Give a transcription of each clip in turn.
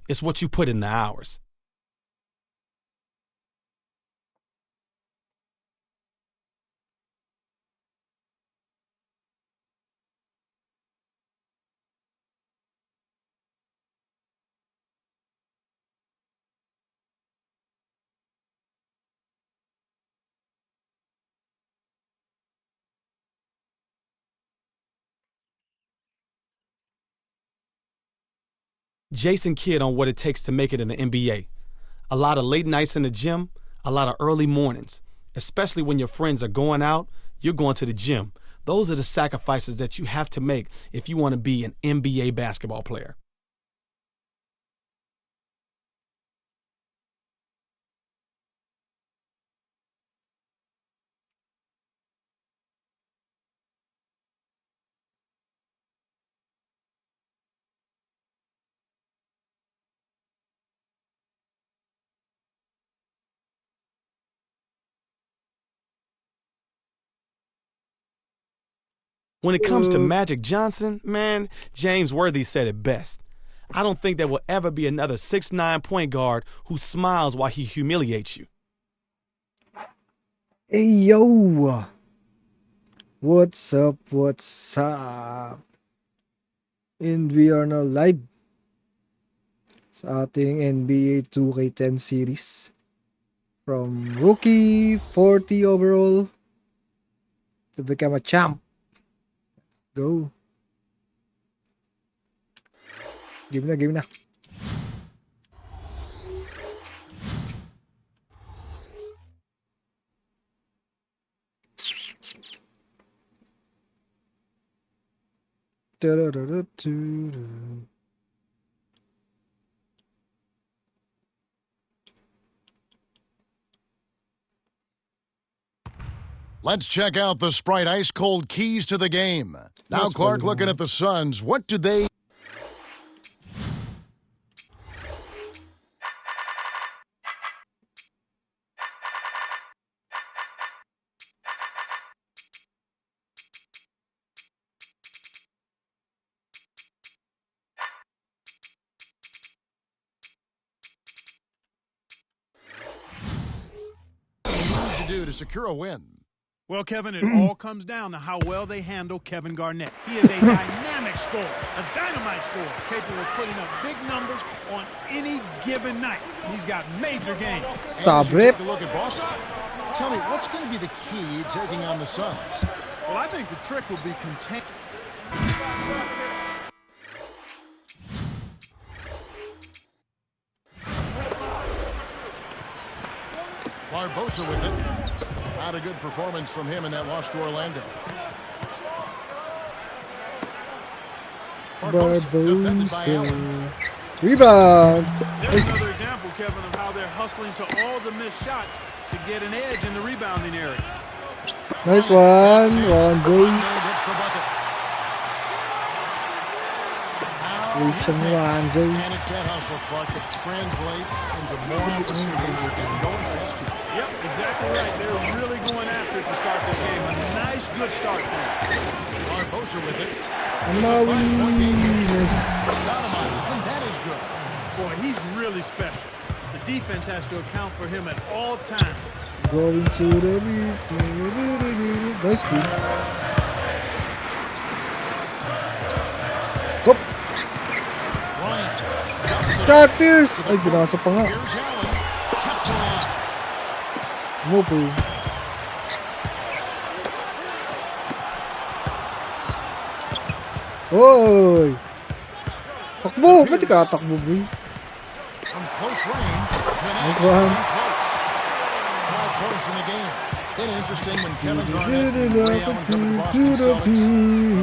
It's what you put in the hours. Jason Kidd on what it takes to make it in the NBA. A lot of late nights in the gym, a lot of early mornings, especially when your friends are going out, you're going to the gym. Those are the sacrifices that you have to make if you want to be an NBA basketball player. When it comes to Magic Johnson, man, James Worthy said it best. I don't think there will ever be another 6'9" point guard who smiles while he humiliates you. Hey yo! What's up? What's up? And we are now live sa ating NBA 2K10 series. From rookie 40 overall to become a champ. Go. Game na, game na. Let's check out the Sprite Ice Cold keys to the game. Now, Clark, looking at the Suns, what do they... need to do to secure a win? Well, Kevin, it all comes down to how well they handle Kevin Garnett. He is a dynamic scorer, a dynamite scorer, capable of putting up big numbers on any given night. He's got major game. Stop it. Take a look at Boston. Tell me, what's going to be the key taking on the Suns? Well, I think the trick will be content. Barbosa with it. Not a good performance from him in that loss to Orlando. defended by Allen. Rebound. There's another example, Kevin, of how they're hustling to all the missed shots to get an edge in the rebounding area. Nice one. One, two. Gets the bucket. And it's that hustle, Clark, that translates into more opportunities and going past you. Yep, exactly right. They're really going after it to start this game. A nice, good start for them. Barbosa with it. Maui. And that is good. Boy, he's really special. The defense has to account for him at all times. Going to the beat. Nice good. Hop. Jack Pierce. Ay, binasa pa nga. Here's Allen. Kept to line. Mo po. Oy! Takbo! Ba't di ka takbo, boy? From close range. Nice one. Close. 12 points in the game. Been interesting when Kevin Garnett and Ray Allen covered the Boston Celtics.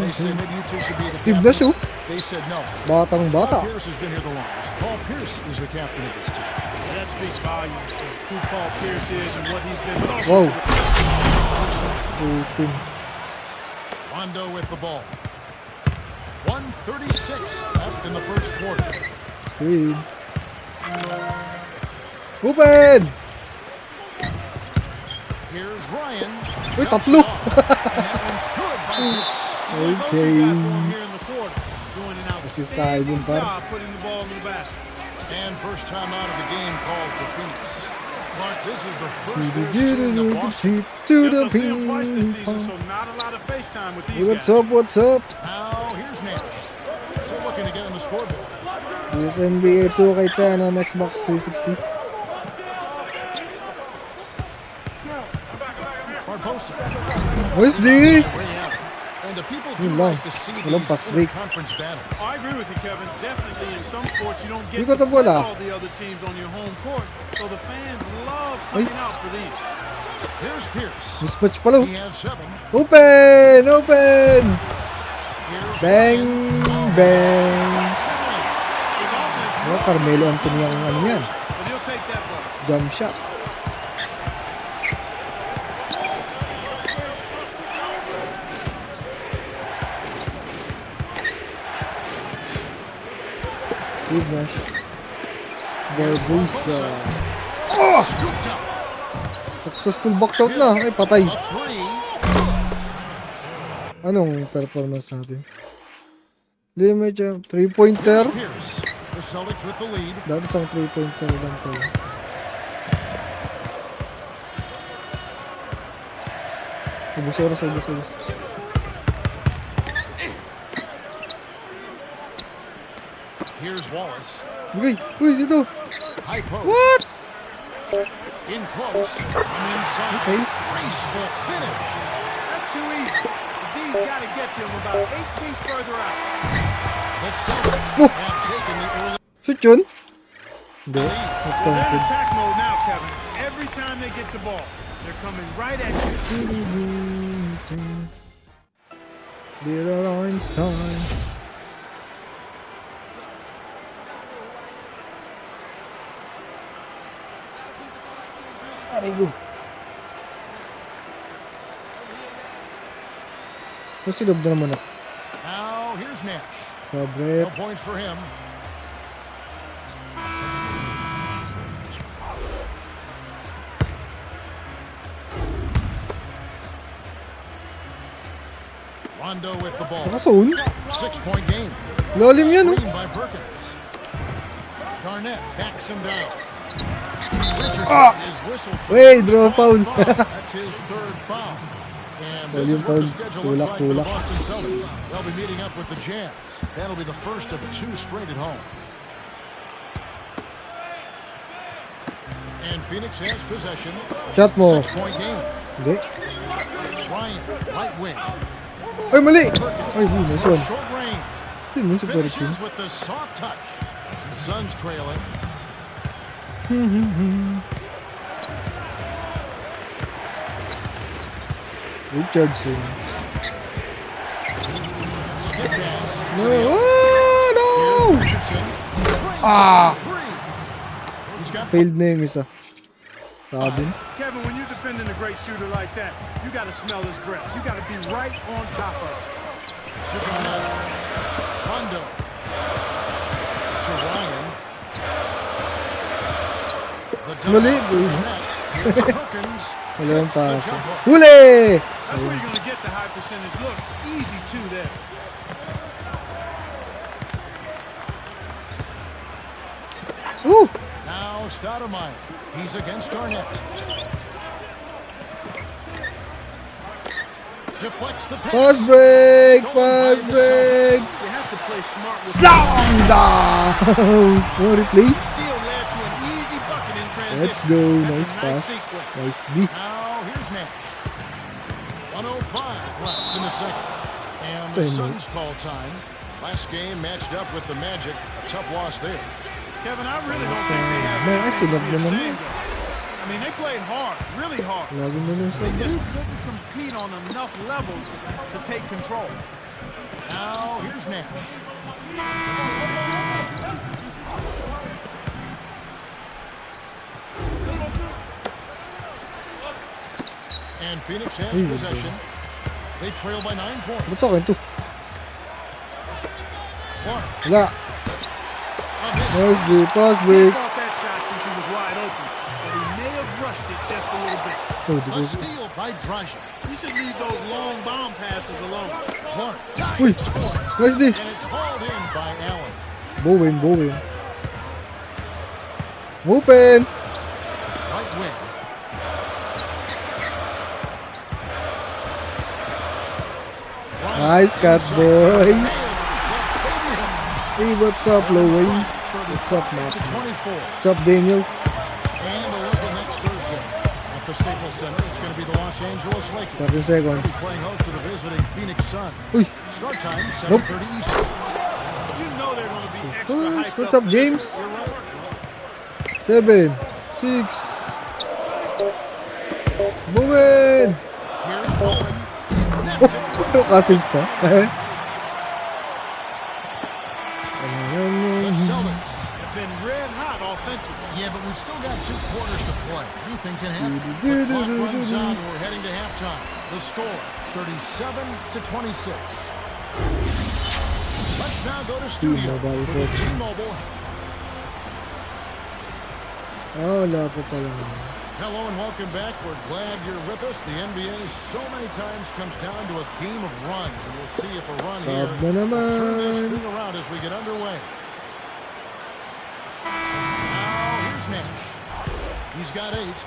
They said maybe you two should be the captains. They said no. Batang bata. Paul Pierce has been here the longest. Paul Pierce is the captain of this team. That speaks volumes to who Paul Pierce is and what he's been. Whoa. Open. Rondo with the ball. 1:36 left in the first quarter. Screen. Open! Here's Ryan. Uy, tatlo! Okay. Assist tayo dun, par. Putting the ball in the basket. And first time out of the game called for Phoenix. Clark, this is the first they're seeing the Boston. They'll see him twice this season, so not a lot of FaceTime with these What's guys. up? What's up? Now, here's Nash. Still looking to get on the scoreboard. This NBA 2K10 on Xbox 360. Barbosa. Where's D? Way out. And the people do Yun lang. like to see Walang these pass break. conference battles. I agree with you, Kevin. Definitely in some sports you don't get Ikot to ang bola. play all the other teams on your home court, so the fans love coming out for these. Here's Pierce. Mismatch pala. He has 7. Open! Open! Here's Bang! Ryan. Bang! His offense, Oh, Carmelo Anthony ang ano yan. but he'll take that ball. Jump shot. Steve Nash. Barbosa. Scooped up. Successful box out na. Ay, patay. A 3. Anong performance natin? Limit siya. 3-pointer. Here's Pierce. The Celtics with the lead. Dati isang 3-pointer lang to. Ubus. Here's Wallace. Bigay! Uy, dito! High post. What? In close. From inside. Okay. Graceful finish. That's too easy. These got to get to him about 8 feet further out. The Celtics Oh. have taken the early Shoot yun? Hindi. lead. Well, they're in Attempted. attack mode now, Kevin. Every time they get the ball, they're coming right at you. Little Einstein. Arigo. Masilog na naman ako. Now, here's Nash. Sabre. No points for him. Rondo with the ball. Nakasoon? 6-point game. Lalim yan, oh. Screen by Perkins. Garnett backs him down. Richardson is whistled for Wait, the draw first foul. That's his third foul. And this is what the schedule looks like for the Tulak. Boston Celtics. They'll be meeting up with the Jazz. That'll be the first of 2 straight at home. And Phoenix has possession. Shot mo. 6-point game. Hindi. Ryan, right wing. Ay, mali! Perkins, Ay, nice one. short range. Sino sa Finishes Perkins? with the soft touch. The Suns trailing. Richardson. Skip pass. No! To the Oh, Here's no! Richardson. Ah! He's got Failed na yung isa. Sabi. Kevin, when you're defending a great shooter like that, you got to smell his breath. You got to be right on top of it. to Garnett. Rondo. To Ryan. The Mali. Here's Perkins. Wala yung Hits the pasa. jumper. Huli! That's where you're going to get the high percentage look. Easy two there. Woo! Now Stoudemire. He's against Garnett. Deflects the pass. Pass break! Stolen Pass by the break! You have to play smart with Slam down! What a play? Steal led to an easy bucket in transition. Let's go. That's Nice a pass. sequence. Nice D. Now here's Nash. 105 left in the second. And the Dang. Suns call time. Last game matched up with the Magic. A tough loss there. Kevin, I really don't think they have Man, I anything see to be them naman. ashamed of. I mean, they played hard, really hard. Lagi mo nung They just sabi. couldn't compete on enough levels to take control. Now here's Nash. And Phoenix has Ay, possession. They trail by 9 points. Ba't sa akin to? Clark. Wala. A miss. Nice D. Pass He break. fought that shot since he was wide open, but he may have rushed it just a little bit. Oh, di A ko. steal by Dragic. He should leave those long bomb passes alone. Clark Uy! dives for it. Nice D. And it's hauled in by Allen. Bowen. Open. Right wing. Nice cut, boy. Hey, what's up, Lowe? What's up, Matt? To 24. What's up, Daniel? And a look at next Thursday at the Staples Center. It's going to be the Los Angeles Lakers. 30 seconds. They'll be playing host to the visiting Phoenix Suns. Uy. Start time 7:30 Nope. Eastern. You know they're going to be extra hyped What's up up, for this James? one. 7, 6. Moving. Here's Bowen. Kasis pa. The Celtics. They've been red hot offensively. Yeah, but we've still got 2 quarters to play. Anything can happen. The clock runs out and we're heading to halftime. The score, 37-26. Let's now go to studio T-Mobile for the T-Mobile. Wala po pala. Hello and welcome back. We're glad you're with us. The NBA so many times comes down to a game of runs, and we'll see if a run here Sab na will turn this naman. thing around as we get underway. Now here's Nash. He's got 8.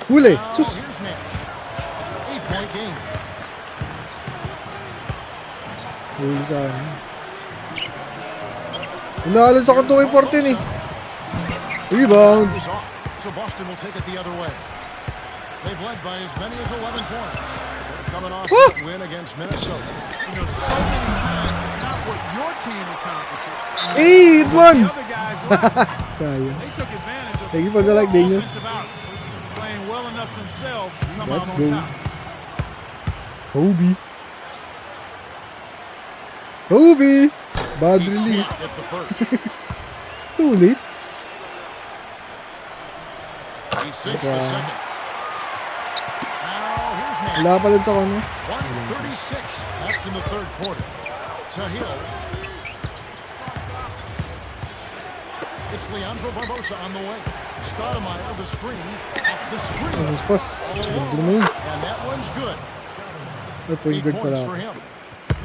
Huli. Now Sus. here's Nash. 8-point game. Huli sa akin. Wala sa kanto kay 14 eh. Rebound. Is off, so Boston will take it the other way. They've led by as many as 11 points. They're coming off that win against Minnesota. You know, so many times it's not what your team accomplishes. Hey, it won. The other guys left. Sayang. They took advantage of Thank you for the like, Daniel. offensive outs, playing well enough themselves to come Let's out go. on top. Kobe. Kobe. Bad release. Hit the first. Too late. He sinks the second. Now here's Nash. Wala pa rin sa kano. 1:36 left in the third quarter. To Hill. It's Leandro Barbosa on the way. Stoudemire the screen. Off the screen. Mas pas. Ganda naman yun. And that one's good. Ay, point 8 guard pala points ako. for him.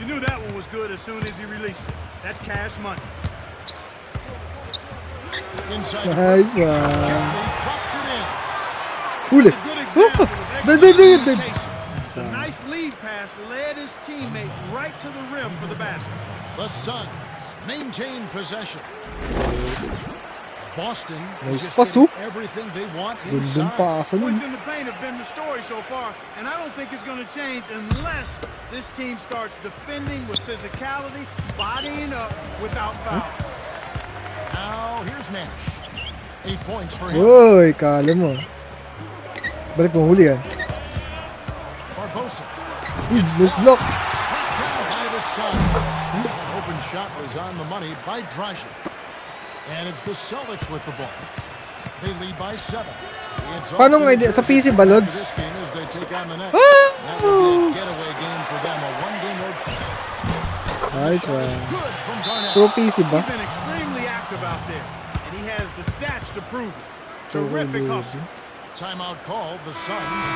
You knew that one was good as soon as he released it. That's cash money. Inside the Nice break. one. Gently pops it in. Huli. It's a good example of Dad. excellent communication. A nice lead pass led his teammate right to the rim for the basket. The Suns maintain possession. Boston Nice is just pass, getting too. everything they want Gandang inside. pasa nun. Points in the paint have been the story so far, and I don't think it's going to change unless this team starts defending with physicality, bodying up without foul. Now here's Nash. 8 points for him. Uy, kala mo. Balik mo, huli yan. Barbosa. Uy, nice block. Tracked down by the Suns. Open shot was on the money by Dragic. And it's the Celtics with the ball. They lead by 7. It's Paano off nga to sa PC ba, Lods? This game as they take on the next. Ah! That will be a getaway game for them, a one-game road trip. Nice Shot is one. good from Garnett. Pro PC ba? He's been extremely active out there, and he has the stats to prove it. Terrific hustle. Timeout called, the Suns.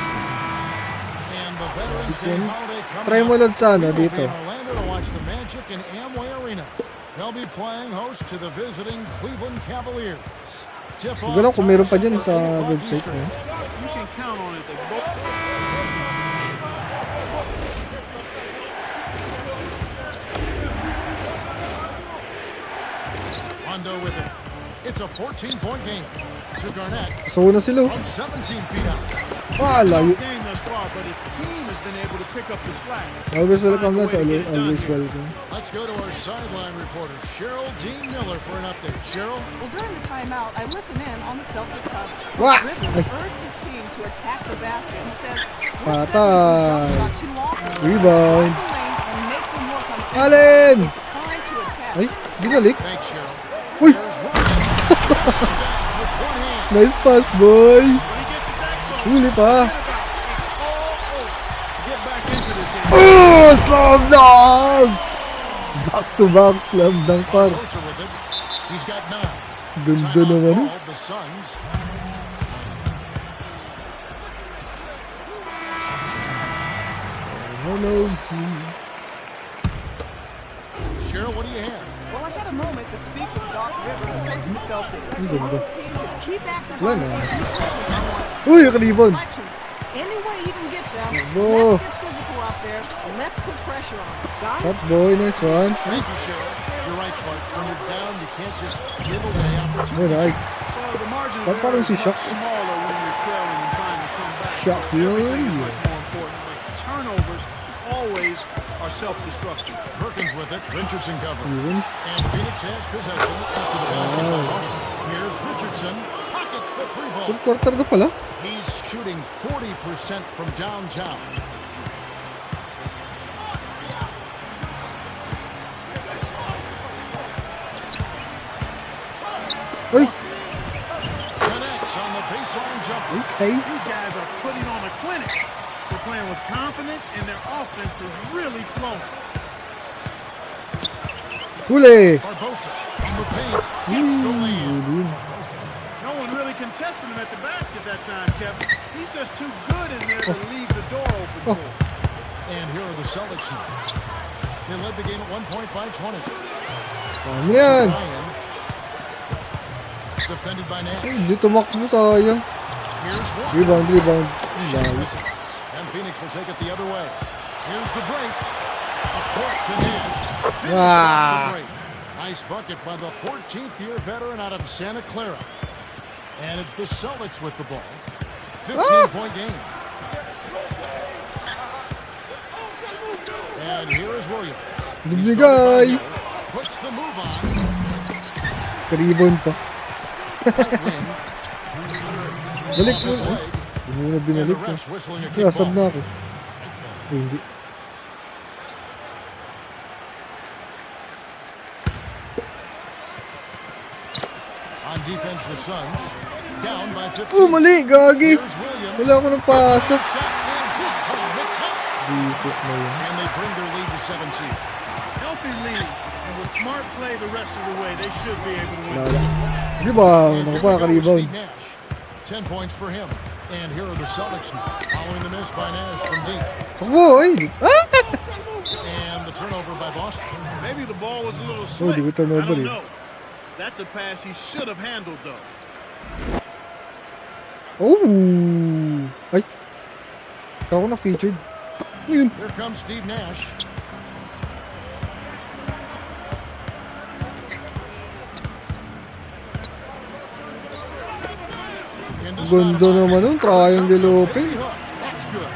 And the veterans Jay Holiday coming Try mo, out. Lods, sa ano, We will be dito. in Orlando to watch the Magic in Amway Arena. They'll be playing host to the visiting Cleveland Cavaliers. Tip-off Hindi ko alam kung meron pa dyan time, sa 7 o'clock website Eastern. na. You can count on it. They both. Rondo with it. It's a 14-point game to Garnett So na sila. from 17 feet out. Ah, layo. Game thus far, but his team has been able to pick up the slack. Always welcome na Find a sa way to get it done always here. welcome. Let's go to our sideline reporter, Cheryl Dean Miller, for an update. Cheryl? Well, during the timeout, I listened in on the Celtics hub. Wah! Rivers Ay. urged his team to attack the basket. He says, Patay. we're setting the jump shot too often. Rebound. Drive the lane and make them work on finishing. Allen! It's time to attack. Ay, ginalik. Thanks, Cheryl. Uy! There's Ryan. Knocks it down with one hand. Nice pass, boy. When he gets it that close, Huli pa. forget about it. It's all over. Get back into this game. Oh, slam dunk! Back to back slam dunk par. Barbosa with it. He's got 9. Ganda Timeout naman. called, the Suns. Oh no. Cheryl, what do you have? Well, I had a moment to speak with Doc Rivers, coach of the Celtics. He ganda. wants his team to keep active Wala on na. the defense. Uy, nakalibon. Any way you can get them, Abo. let's get physical out there. Let's put pressure on them. Guys, Top boy, nice one. Thank you, Cheryl. You're right, Clark. When you're down, you can't just give away Oh, opportunities. nice. So the margin of Ba't parang error si is Shaq? much smaller when you're trailing and trying to come back. Shaq So everything yun. is much more important. Like turnovers always are self-destructive. Perkins with it. Richardson covering. Yun. And Phoenix has possession after the basket by Boston. Here's Richardson. Pockets the three ball. Full quarter na pala. He's shooting 40% from downtown. Uy, Connects on the baseline jumper. okay. These guys are putting on a clinic. They're playing with confidence, and their offense is really flowing. Huli. Barbosa on the paint. Gets the lead. Huli. No one really contested him at the basket that time, Kevin. He's just too good in there to leave the door open for him. And here are the Celtics now. They led the game at 1 point by 20. Ano yan? Ryan. Defended by Nash. Hindi tumakbo, sayang. Here's one. Rebound. Shot Nice. misses. And Phoenix will take it the other way. Here's the break. A court to Nash. Finishes Ah. the break. Nice bucket by the 14th-year veteran out of Santa Clara. And it's the Celtics with the ball. 15-point game. And here is Williams. He's Bigay. guarded by Hill. Puts the move on. Karibon pa. Right wing. Balik Off mo. his leg. Hindi mo na And the binalik ko. refs whistling a Kaya kick sab ball. na ako. Ay, hindi. On defense, the Suns down by 15. Oh, mali. Gagi. Here's Williams. Wala ako ng pasa. Shot, and this time it counts. Bisip na yun. And they bring their lead to 17. Healthy lead, and with smart play the rest of the way, they should be able to win. Wala. Rebound. And Ako here pa, we go with ka-rebound. Steve Nash. 10 points for him. And here are the Celtics now, following the miss by Nash from deep. Takbo, ay. Ah! And the turnover by Boston. Maybe the ball was a little Oh, slick. di ko turnover I don't eh. know. That's a pass he should have handled, though. Oh! Ay. Ikaw ako na-featured. Ano yun? Here comes Steve Nash. In the slot Ganda of naman nun. Triangle open. That's good.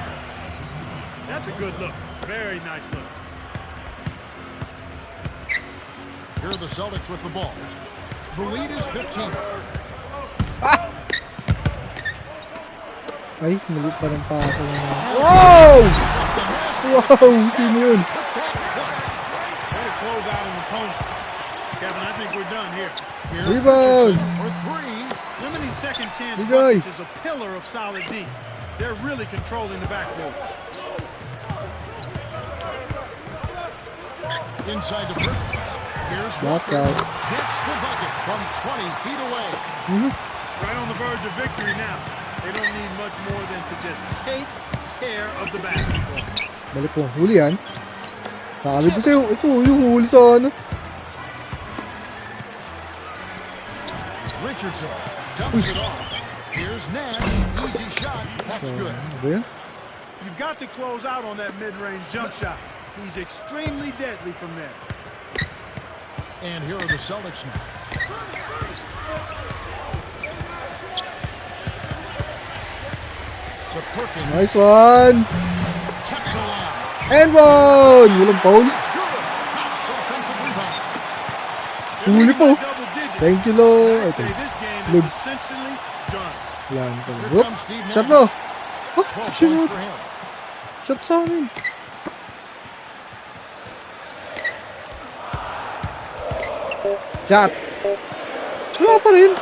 That's a good look. Very nice look. Here are the Celtics with the ball. The lead is 15. Ay, mali pa ng pasa na. Wow! Wow! Sino yun? Way to close out an opponent. Kevin, I think we're done here. Here's Rebound. Richardson for three. Limiting second chance Bigay. buckets is a pillar of solid D. They're really controlling the backboard. Inside to Perkins. Here's Box Walker. out. Hits the bucket from 20 feet away. Right on the verge of victory now. They don't need much more than to just take care of the basketball. Balik mo. Huli yan. Sabi ko sa'yo, ito yung huli sa ano. Richardson dumps it off. Here's Nash. Easy shot. That's good. Ano ba yan? You've got to close out on that mid-range jump shot. He's extremely deadly from there. And here are the Celtics now. To Perkins. Nice one! Kept alive. And one! Walang foul. That's good. Nice offensive rebound. Huli po. Double digits. Thank you, Lord. I'd say Okay. this game is Lugs. essentially done. Wala na pala. Here Whoop! comes Steve Nash. Shot mo! Oh, 12 points sinot! for him. Shot sa akin. Shot! Wala pa rin.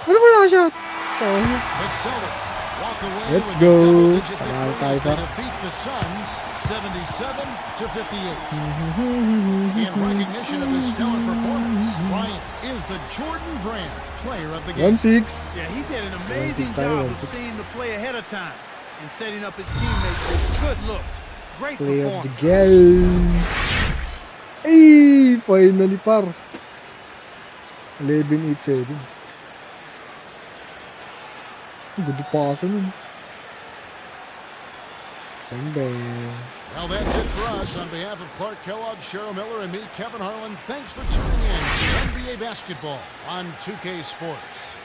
Wala pa na-shot. Sayang. The Celtics walk away Let's with go. a double-digit Panalo victory tayo as pa. they defeat the Suns 77-58. In recognition of his stellar performance, Bryant is the Jordan Brand Player of the Game. 1-6. Yeah, he did an amazing 1-6 tayo, job of 1-6. seeing the play ahead of time and setting up his teammates with good look. Great Play of the performance. game. Ay, finally par. 11-8-7. Good pass nun. Bang bang. Well, that's it for us. On behalf of Clark Kellogg, Cheryl Miller, and me, Kevin Harlan, thanks for tuning in to NBA Basketball on 2K Sports.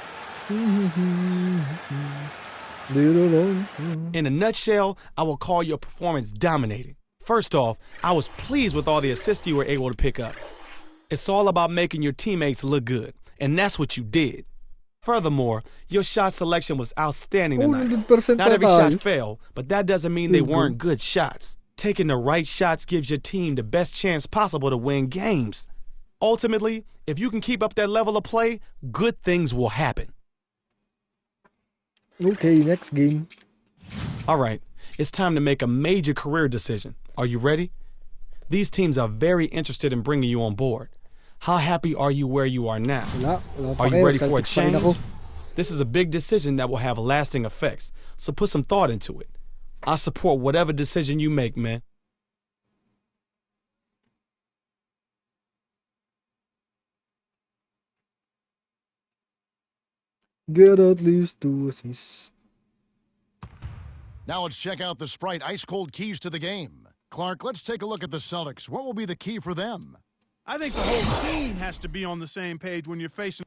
In a nutshell, I will call your performance dominating. First off, I was pleased with all the assists you were able to pick up. It's all about making your teammates look good, and that's what you did. Furthermore, your shot selection was outstanding tonight. 100% Not every tayo. shot fell, but that doesn't mean they weren't good shots. Taking the right shots gives your team the best chance possible to win games. Ultimately, if you can keep up that level of play, good things will happen. Okay, next game. All right, it's time to make a major career decision. Are you ready? These teams are very interested in bringing you on board. How happy are you where you are now? Wala pa Are you kayo. ready for a Celtics pa rin change? ako. This is a big decision that will have lasting effects, so put some thought into it. I support whatever decision you make, man. Get at least 2 assists. Now let's check out the Sprite ice-cold keys to the game. Clark, let's take a look at the Celtics. What will be the key for them? I think the whole team has to be on the same page when you're facing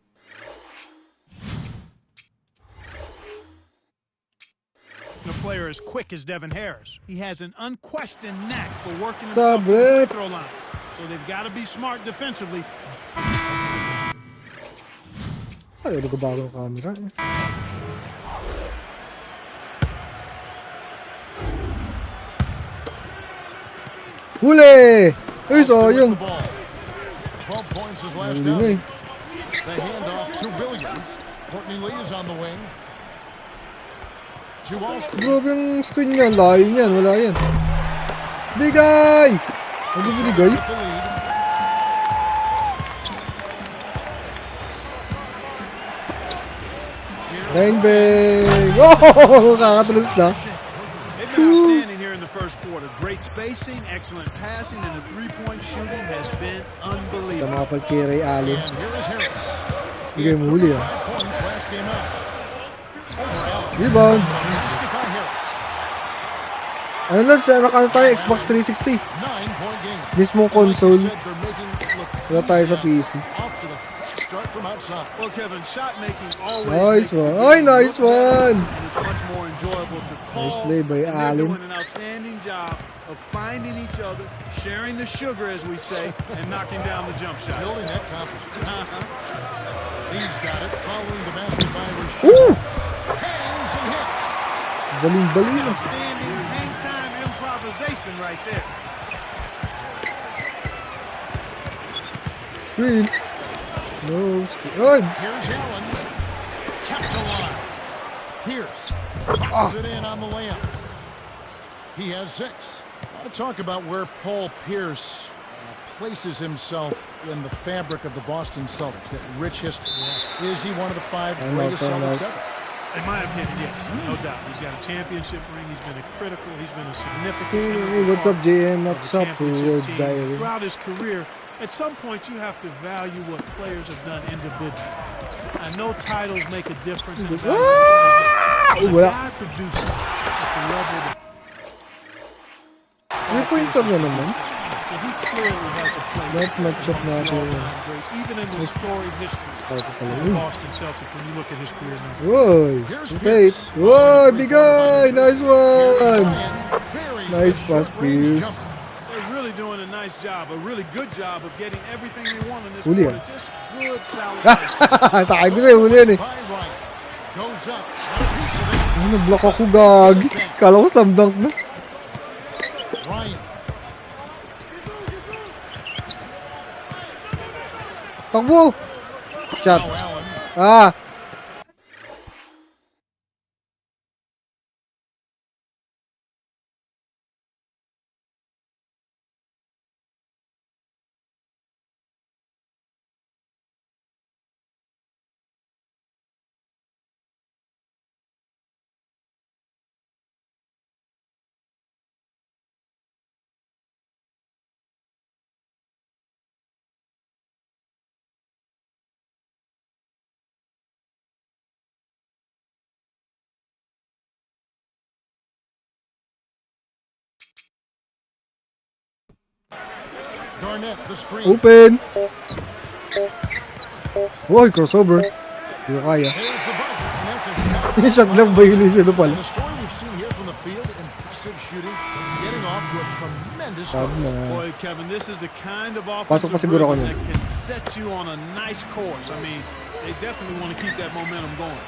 a player as quick as Devin Harris. He has an unquestioned knack for working himself to the free throw line. So they've got to be smart defensively. Ay, ano ka bagong camera? Huli! Ay, sayang. 12 points is last Huli na out. eh. The handoff to Williams. Courtney Lee is on the wing. To Alston. Grabe ang screen niyan. Layo niyan. Wala yan. Bigay! Ano binigay? With the lead. Bang bang! Oh! Kakatulos na. They've been outstanding here in the first quarter. Great spacing, excellent passing, and the three-point shooting has been unbelievable. Tama pal kay Ray Allen. And here is Harris. Bigay mo huli ah. 5 points last game out. Over Allen. Rebound. Basket by Harris. Ano lang, ano tayo? Xbox 360. 9-point game. Mismong Like console. you said, they're making it look Wala tayo sa easy. PC. Off to the fast start from outside. Well, Kevin, shot making always Nice makes the one. game Ay, nice look better, one. and it's much more enjoyable to call. Nice play by and they're Allen. doing an outstanding job of finding each other, sharing the sugar, as we say, and knocking down the jump shot. Building that confidence. He's got it following the basket by Woo! Rashid. Hangs and hits. Baling-baling. Outstanding hang-time improvisation right there. Screen. No screen. Ay! Here's Allen. Kept alive. Pierce pops it in on the layup. He has 6. I want to talk about where Paul Pierce places himself in the fabric of the Boston Celtics, that rich history. Is he one of the 5 greatest Celtics ever? In my opinion, yes, no doubt. He's got a championship ring. He's been a significant. Hey, what's up, JM? of What's the up, championship World team. Diary? Throughout his career, at some point you have to value what players have done individually. I know titles make a difference in value, Ah! but a Wala. guy producing at the level that 3-pointer na naman. he clearly has a place. That matchup natin. all-time greats, even in the storied history Ako of pala the yun. Boston Celtics when you look at his career numbers. Woy! Here's Wait! Pierce. Woy! Bigay! Nice one! Buries Nice the pass, short-range Pierce. jumper. They're really doing a nice job, a really good job of getting everything they want in this Huli quarter. yan. Just good, solid basketball. Sa akin ko sa'yo, huli yan eh. By Wright. Goes up. Got a piece of it. Ay, nablock ako, gagi. Kala ko slam dunk na. Ryan. Takbo! Shot. Now Allen. Ah! Garnett, the screen. Open. Uy, crossover. Di ko kaya. There's the buzzer, and that's a shot. Yung shot lang violation na pala. And the story we've seen here from the field, impressive shooting, getting off to a tremendous start. Boy, Kevin, this is the kind of Pasok pa offensive siguro ako rhythm niyan. that can set you on a nice course. I mean, they definitely want to keep that momentum going.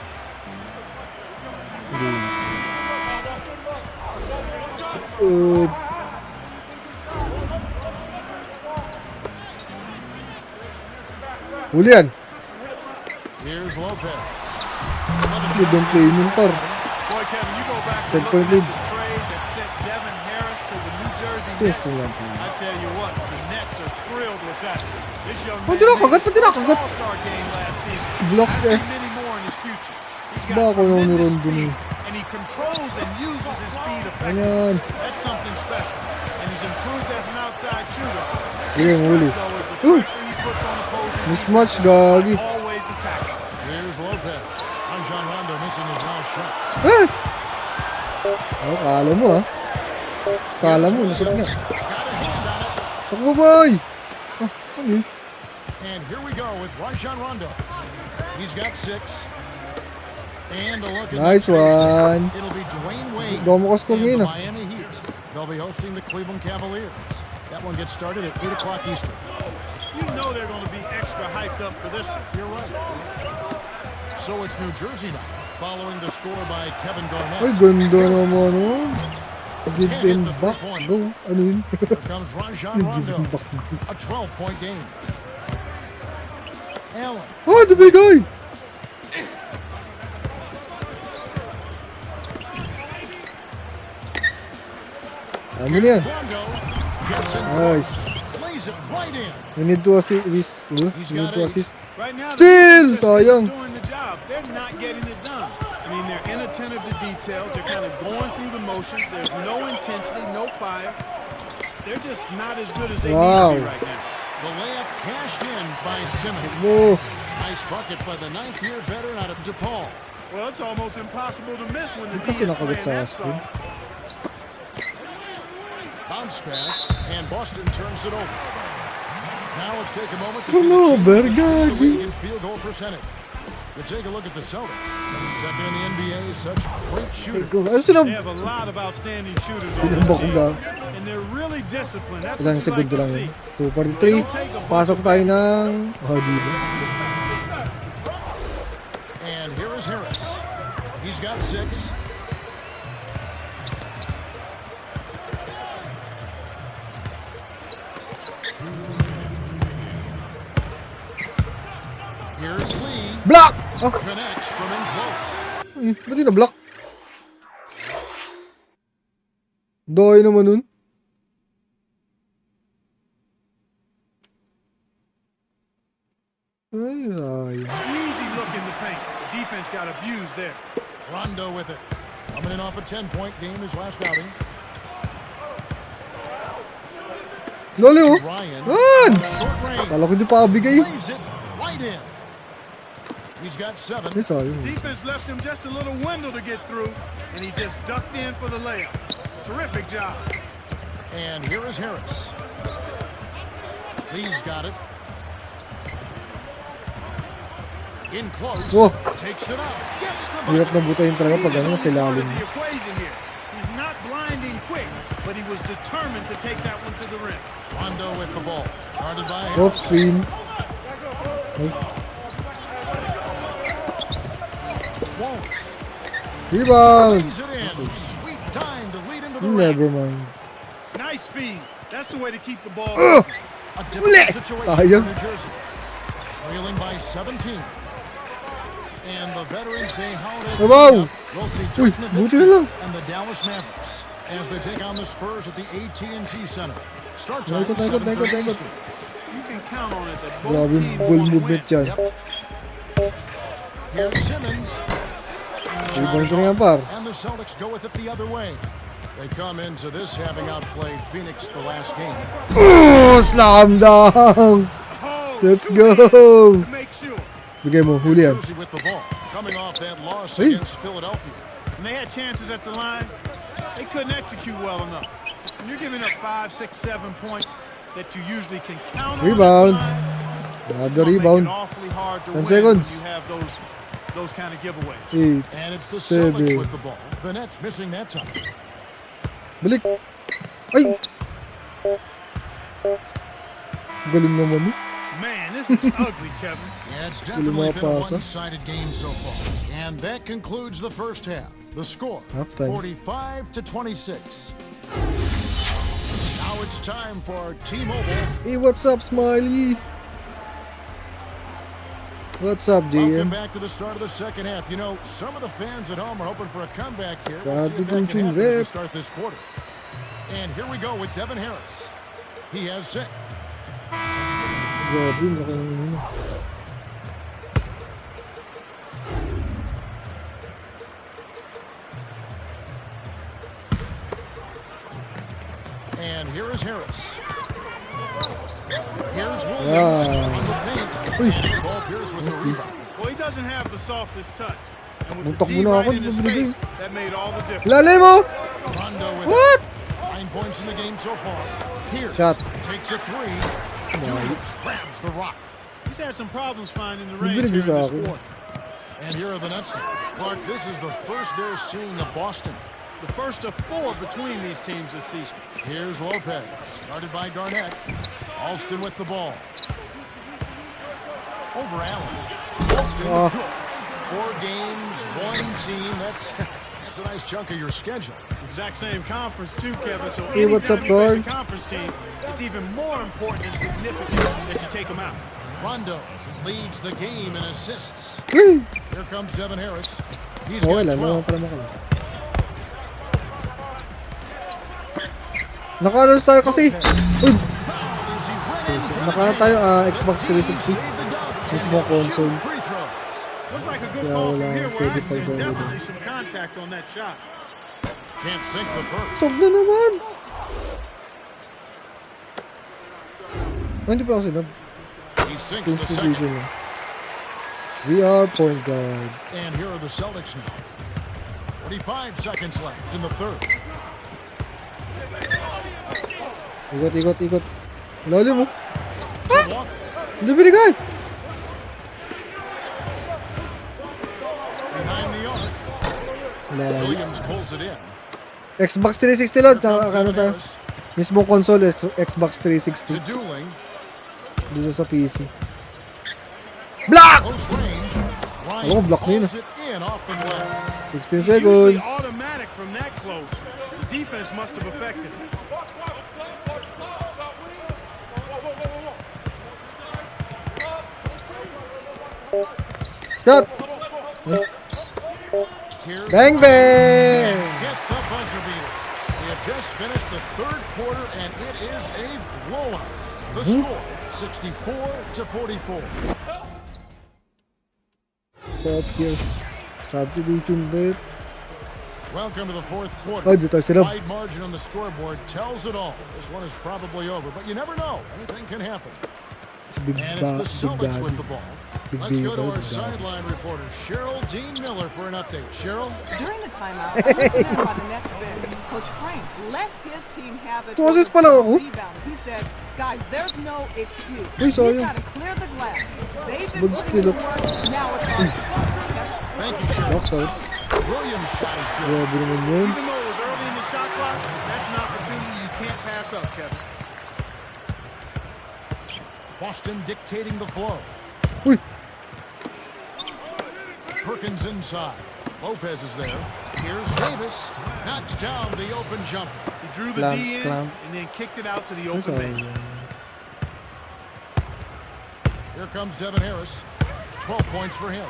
Huli yan. Here's Lopez. Good don't play nun, par. Boy, Kevin, you go back 10 and look point at lead. the trade that sent Devin Harris to the New Jersey Stress Nets. ko lang. I tell you what, the Nets are thrilled with that. This young man Pwede na kagat, pwede na kagat. All-Star game last season. Block I eh. see many more in his future. He's got Baka naman ni tremendous Rondo ni. speed, and he controls and uses his speed effectively. Ayan. That's something special. And he's improved as an outside shooter. Sige, His huli. strength, though, is the pressure he puts on opposing Mismatch, gagi. always attacking. Here's Lopez. Rajon Rondo missing his last shot. Eh! Oh, kala mo ah. Kala mo, nasot nga. Got a hand on it. Takbo, boy! Ah, ano yun? And here we go with Rajon Rondo. He's got 6. And a look at Nice one. It'll be Dwayne Wade Domo ko score and the ngayon ah. Miami Heat. They'll be hosting the Cleveland Cavaliers. That one gets started at 8 o'clock Eastern. You know they're going to be extra hyped up for this one. You're right. So it's New Jersey now, following the score by Kevin Ay, Garnett. ganda naman oh. Give and back. Go. Ano yun? Here comes Rajon Give Rondo. and back. A 12-point game. Allen. Oh, the big guy! Ano na yan? Rondo gets in Nice. lays it right in. We need to assist. We need to assist. Right now, Still, the defense sayang. is doing the job. They're not getting it done. I mean, they're inattentive to details. They're kind of going through the motions. There's no intensity, no fire. They're just not as good as they need to be right now. The layup cashed in by Simmons. Mo. Nice bucket by the 9th-year veteran out of DePaul. Well, it's almost impossible to miss when the D Kasi is nakagat playing sa that screen. soft. Bounce pass, and Boston turns it over. Now let's take a moment to Oh see no, the Bergagi. league in field goal percentage. You take a look at the Celtics. Second in the NBA, such great shooter. Ano sila? They have a lot of outstanding shooters on Pinambak this ko team. ga. And they're really disciplined. That's Ilang what you like segundo to lang see. yun. 2:43. Pasok tayo ng... Oh, di ba? And here is Harris. He's got 6. Here's Lee. Block! Oh, Connects from in close. ba't yun na-block? Doy naman nun. Ay. Easy look in the paint. The defense got abused there. Rondo with it. Coming in off a 10-point game his last outing. Loli oh. Ryan. Yan! Short range. Kala ko di pa kabigay. Lays it right in. He's got 7. Ay, sayang. Defense left him just a little window to get through, and he just ducked in for the layup. Terrific job. And here is Harris. Lee's got it. In close. Oh. Takes it up. Gets the Hirap bucket. na butahin talaga pag ano, He is sa only part ilalim. of the equation here. He's not blinding quick, but he was determined to take that one to the rim. Rondo with the ball. Guarded by Off Harris. screen. Ay, Won't. rebound! Lays it in. Sweet time to lead into the rim. Never mind. Nice feed. That's the way to keep the ball. A Uli! difficult situation Sayang. for New Jersey. Trailing by 17. And the Veterans Day holiday. Wow! We'll see Uy, Dirk buti na lang. Nowitzki and the Dallas Mavericks as they take on the Spurs at the AT&T Center. Start time Naikot, naikot, 7:30 naikot, naikot. Eastern. You can count on it that both Grabe yung teams ball want to movement win. yan. Here's Simmons. Rebound ko na yan, par. And the Celtics go with it the other way. They come into this having outplayed Phoenix the last game. Oh, slam dunk! Oh, Let's two go! hands to make sure. Bigay mo, huli yan. Jersey with the ball. Coming off that loss Hey. against Philadelphia. When they had chances at the line, they couldn't execute well enough. When you're giving up 5, 6, 7 points, that you usually can count on. Rebound. It's Another gonna make rebound. it awfully hard to 10 win seconds. when you have those kind of giveaways. 8, And it's the Celtics 7. with the ball. The Nets missing that time. Balik. Ay! Galing naman eh. Man, this is ugly, Kevin. Yeah, it's definitely been a Lumapasa. one-sided game so far. And that concludes the first half. The score, Halftime. 45-26. Now it's time for T-Mobile. Hey, what's up, Smiley? What's up, Welcome GM? back to the start of the second half. You know, some of the fans at home are hoping for a comeback here. Grabe We'll see if that tong can happen as we rep. start this quarter. And here we go with Devin Harris. He has 6. Grabe, laki ng ano. And here is Harris. Here's Williams Wow. on the paint. Uy. And it's Paul Pierce with the rebound. Well, he doesn't have the softest touch. And with Muntok the D muna right ako, in his di ba face, binigay? that made all the difference. Lalim mo! Rondo with What? 9 points in the game so far. Pierce Shot. takes a 3. Julius grabs the rock. He's had some problems finding the Di range binigay here in sa this akin. quarter. And here are the Nets. Clark, this is the first they're seeing of Boston. The first of 4 between these teams this season. Here's Lopez, started by Garnett. Alston with the ball. Over Allen. Alston, Oh. good. 4 games, 1 team. That's a nice chunk of your schedule. Exact same conference too, Kevin. So Hey, what's anytime up, you face a guard? conference team, it's even more important and significant that you take them out. Rondo leads the game in assists. Uy! Here comes Devin Harris. He's Okay got lang, naman 12. pala makala. Naka-alas tayo kasi. Uy! Is he winning for the Naka chance? tayo Xbox 360. Save the double. Mismo console. Free throws. Looked like a good Yeah, call wala, from here where pwede I see pag ganun. definitely some contact on that shot. Can't sink the first. Sog na naman! Hindi pa ako sinab. He sinks Team's the second. position lang. We are point guard. And here are the Celtics now. 45 seconds left in the third. Ikot, ikot, ikot. Lalim mo. To Walker. Hindi binigay! Behind the arc. Lalim. Williams pulls it in. Xbox 360 lang. Here comes Tsaka ano Devin tayo. Harris Mismong console, Xbox to 360. Dooling. Dito sa PC. Block! Close range. Ryan Alam ko, block na yun, pulls it in off the glass. 16 He's usually seconds. automatic from that close. The defense must have affected him. Shot! Here's Bang, bang! Get the buzzer beater. We have just finished the third quarter, and it is a blowout. The score, 64-44. Top gear. Substitution rate. Welcome to the fourth quarter. Ay, di tayo sirap. Wide margin on the scoreboard tells it all. This one is probably over, but you never know. Anything can happen. Big And it's the Big Celtics with Daddy. the ball. Big Let's go to Daddy, our Big Daddy. sideline reporter, Cheryl Dean Miller, for an update. Cheryl? During the timeout, I listened in by the Nets bench. Coach Frank let his team have it. Tuwasis over pala ako. rebounds. He said, guys, there's no excuse. Uy, We've sayang. got to clear the glass. They've been Good putting steal. in work. Now it's our Thank you, Cheryl. Block side. Williams' shot is good. Grabe naman yun. Even though it was early in the shot clock, that's an opportunity you can't pass up, Kevin. Boston dictating the flow. Uy! Perkins inside. Lopez is there. Here's Davis. Knocks down the open jumper. He drew the Clamp, D in clamp. and then kicked it out to the Ay, open man. sayang. Here comes Devin Harris. 12 points for him.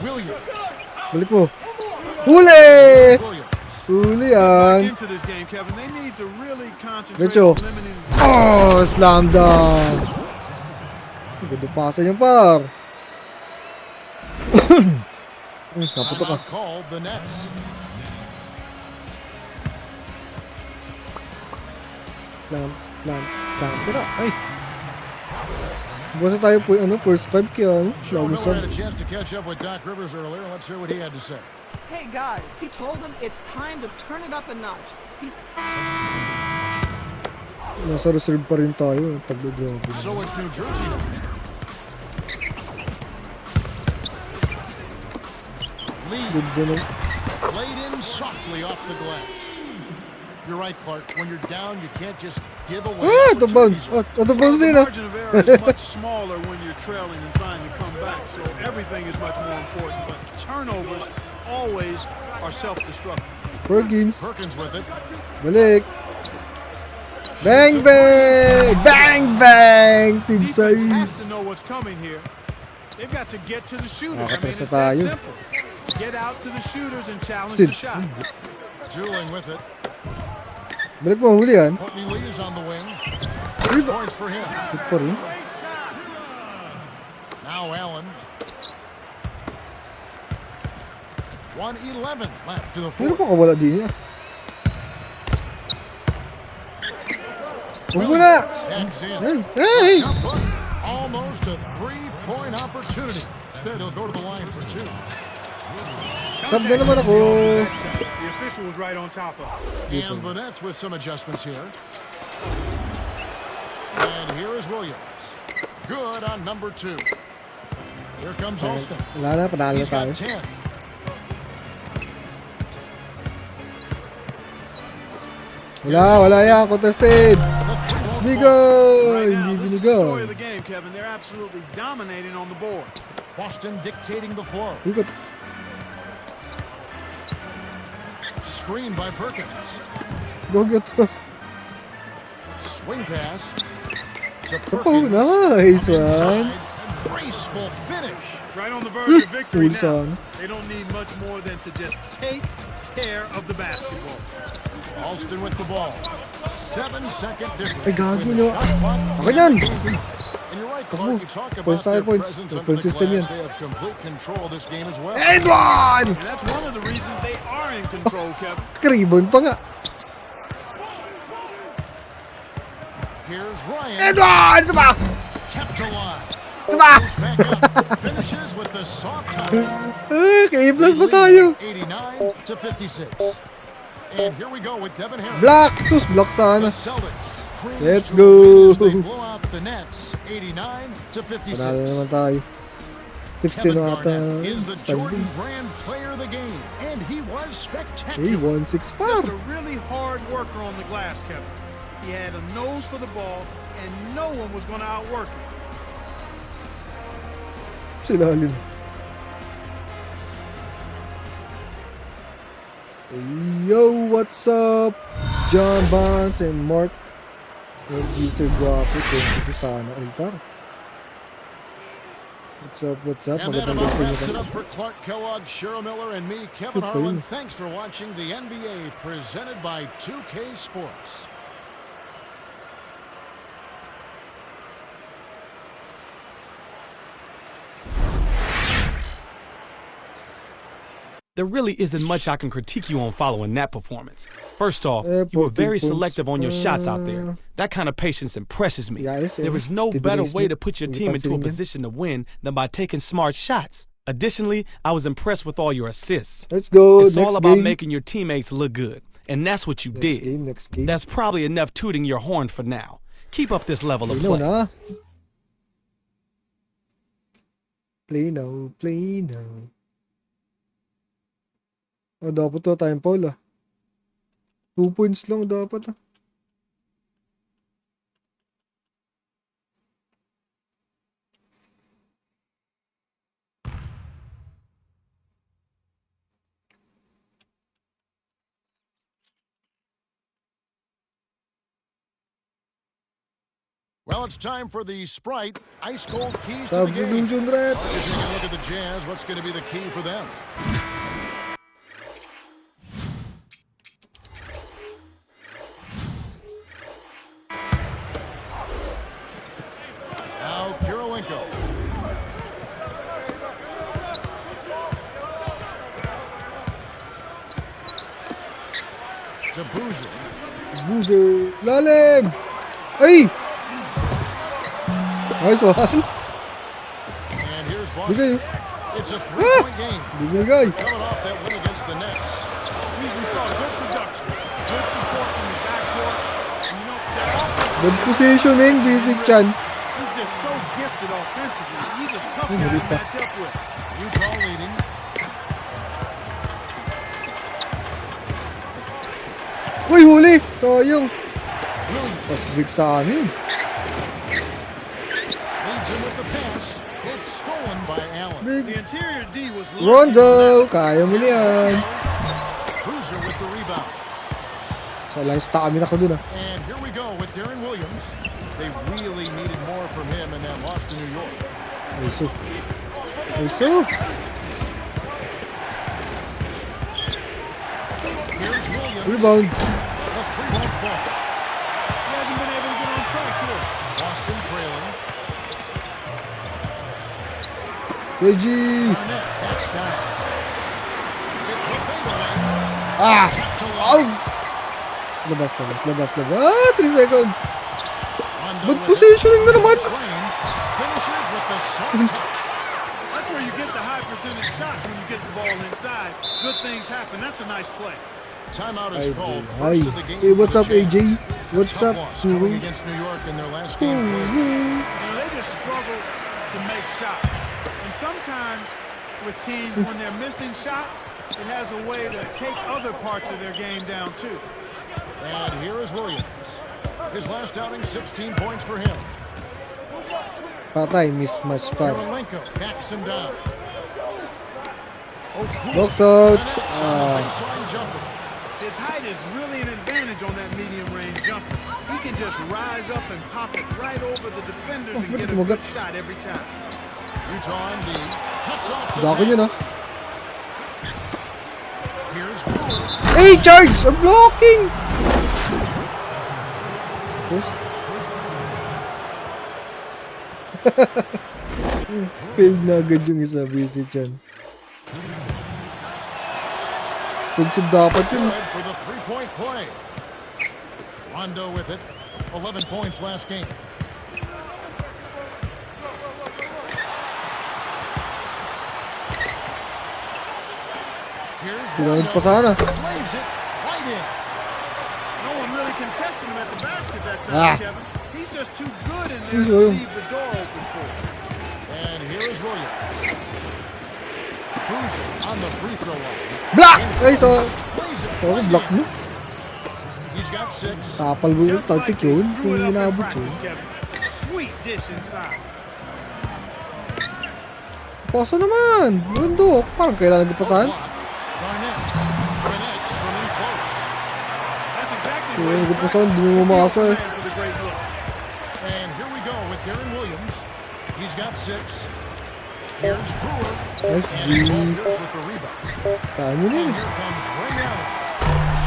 Williams. Balik mo. Huli! Williams. Huli Back yan. into this game, Kevin. They need to really concentrate Medyo. on limiting. Oh, slam dunk. Ganda pasan yung par. Naputok ka. Timeout called the Nets. Slam, slam, slam. Tira, ay. Basta tayo po, first 5 kaya, ano? Joe Lagi Miller had a sab. chance to catch up with Doc Rivers earlier. Let's hear what he had to say. Hey guys, he told them it's time to turn it up a notch. He's Nasa reserve pa rin tayo. Tagdo-jogging. So it's New Jersey now. Lead Good ganun. laid in softly off the glass. You're right, Clark. When you're down, you can't just give away. The bounce. The bounce The din ah. margin of error is much smaller when you're trailing and trying to come back, so everything is much more important. But turnovers always are self-destructive. Perkins. Perkins with it. Balik. Bang, bang! Bang, bang! Team Defense has size. to know what's coming here. They've got to get to the shooters. I mean, Nakatras na it's that tayo. simple. Get out to the shooters and challenge Still. the shot. Dueling with it. Balik mo, huli yan. Courtney Lee is on the wing. Uy, Points for him. Shoot pa rin. Now Allen. 1:11 left to the Meron fourth. pa kawala din niya. Huwag mo na! Tags in. Hey, hey! Jump hook. Almost a three-point opportunity. Instead, he'll go to the line for two. Sab na naman ako. The official was right on top of it. And the Nets with some adjustments here. And here is Williams. Good on number 2. Here comes Alston. Wala na, panalo He's tayo. got 10. Wala yan. Contested. The three won't Bigo! Right now, Hindi this is the story of binigay. the game, Kevin. They're absolutely dominating on the board. fall. Boston dictating the flow. Ikot. Screen by Perkins. Go get us. Swing pass to Oh, Perkins. nice Inside. one. A graceful finish. Right on the verge of victory now. Pulsan. They don't need much more than to just take care of the basketball. Alston with the ball. 7-second difference. Ay, gagi, between no. the shot clock Akin yan. And you're right, Clark. You talk about Points tayo, their points. presence May under point the system glass. yan. They have complete control of this game as well. And one! And that's one of the reasons they are in control, Kevin. Rebound pa nga. Here's Ryan. And one! Isa pa! Kept alive. Isa pa! Goes back up. Finishes with the soft touch. K-plus pa tayo. 89 to 56. And here we go with Devin Harris. Block! Sus, block The sana. Celtics. cruise Let's to a win as go. They blow out the Nets 89 to 56. Panalo naman tayo. 16 Kevin na ata. Garnett is the Jordan Standing. Brand player of the game, and he was spectacular. Hey, 1-6 par. Just a really hard worker on the glass, Kevin. He had a nose for the ball, and no one was going to outwork him. Sila halin. Yo, what's up? John Barnes and Mark. Mr. Guapo. Thank you sana. All par. What's up, what's up? And that Magandang about gabi sa wraps it inyo. up for Clark Kellogg, Cheryl Miller, and me, Kevin Good for Harlan. you. Thanks for watching the NBA presented by 2K Sports. There really isn't much I can critique you on following that performance. First off, you were 14 very points. selective on your shots out there. That kind of patience impresses me. Guys, There is no Steve better Smith, way to put your hindi team into a pansinin yan. position to win than by taking smart shots. Additionally, I was impressed with all your assists. Let's go. It's Next all about game. making your teammates look good, and that's what you did. Next game. That's probably enough tooting your horn for now. Keep up this level of Play now play. na. Play now, play now. Oh, dapat to time foul ah. 2 points lang dapat ah. Well, it's time for the Sprite Ice Cold Keys to the game. Substitution rep. Taking a look at the Jazz, what's going to be the key for them? Now Kirilenko. To Boozer. Boozer. Lalim. Ay! Nice one. And here's Boston. Bigay. It's a 3-point game. Hindi binigay. Coming off that win against the Nets. We saw good production, good support from the backcourt. And you know, that offense, Good positioning, basic chan. he's just so gifted offensively. He's a tough guy to match up with. Utah leading. Uy, huli! Sayang. Pas big sa akin. Leads him with the pass. It's stolen by Allen. Big. The interior D was Rondo! Kaya mo na yan. Cruiser with the rebound. So, lang stamina ko dun ah. And here we go with Darren Williams. They really needed more from him in that loss to New York. Ayso. Ayso. Here's Williams. Rebound. The 3 won't fall. He hasn't been able to get on track here. Boston trailing. KG. Garnett backs down. With the fadeaway. Ah! Kept to Ow! line. Labas. Ah, 3 seconds. Rondo Good with it. positioning na naman. It's range. Finishes with the short touch. That's where you get the high percentage shots when you get the ball inside. Good things happen. That's a nice play. Timeout is called. Hi. First of the game Hey, what's for up, the AJ? Jazz. What's Tough up, loss Guru? going against New York in their last game played. You know, they just struggle to make shots. And sometimes with teams, when they're missing shots, it has a way to take other parts of their game down too. And here is Williams. His last outing, 16 points for him. Patay, mismatch pa. Kirilenko backs him down. Box out. Connects on the baseline jumper. His height is really an advantage on that medium range jumper. He can just rise up and pop it right over the defenders and get a good shot every time. Utah on D. Cuts off the Dako yun ah. pass. Here's Brewer. Hey, charge! I'm blocking! Post. Failed na agad yung isa, busy dyan. Pagsib dapat yun. Good for the 3-point play. Rondo with it. 11 points last game. Here's Sinunod Rondo. pa sana. Lays it right in. No one really contested him at the basket that time, Ah. Kevin. He's just too good in there He's to good. leave the door open for him. And here is Williams. Who's on the free throw line? Block! Ay, so... Lays it Oh, right block in. mo. He's got 6. Tapal mo yung Just talsik like yun. they Kung threw it up in inabot yun. practice, Kevin. Sweet dish inside. Pasa naman. Rondo. Parang kailangan nagpasahan. Garnett connects from in close. That's exactly Kailangan what nagpasahan. Hindi mo mamasa eh. for the great look. And here we go with Darren Williams. He's got 6. Here's Brewer. Nice And G. Walters with the rebound. Kaya mo na And yun. here comes Ray Allen.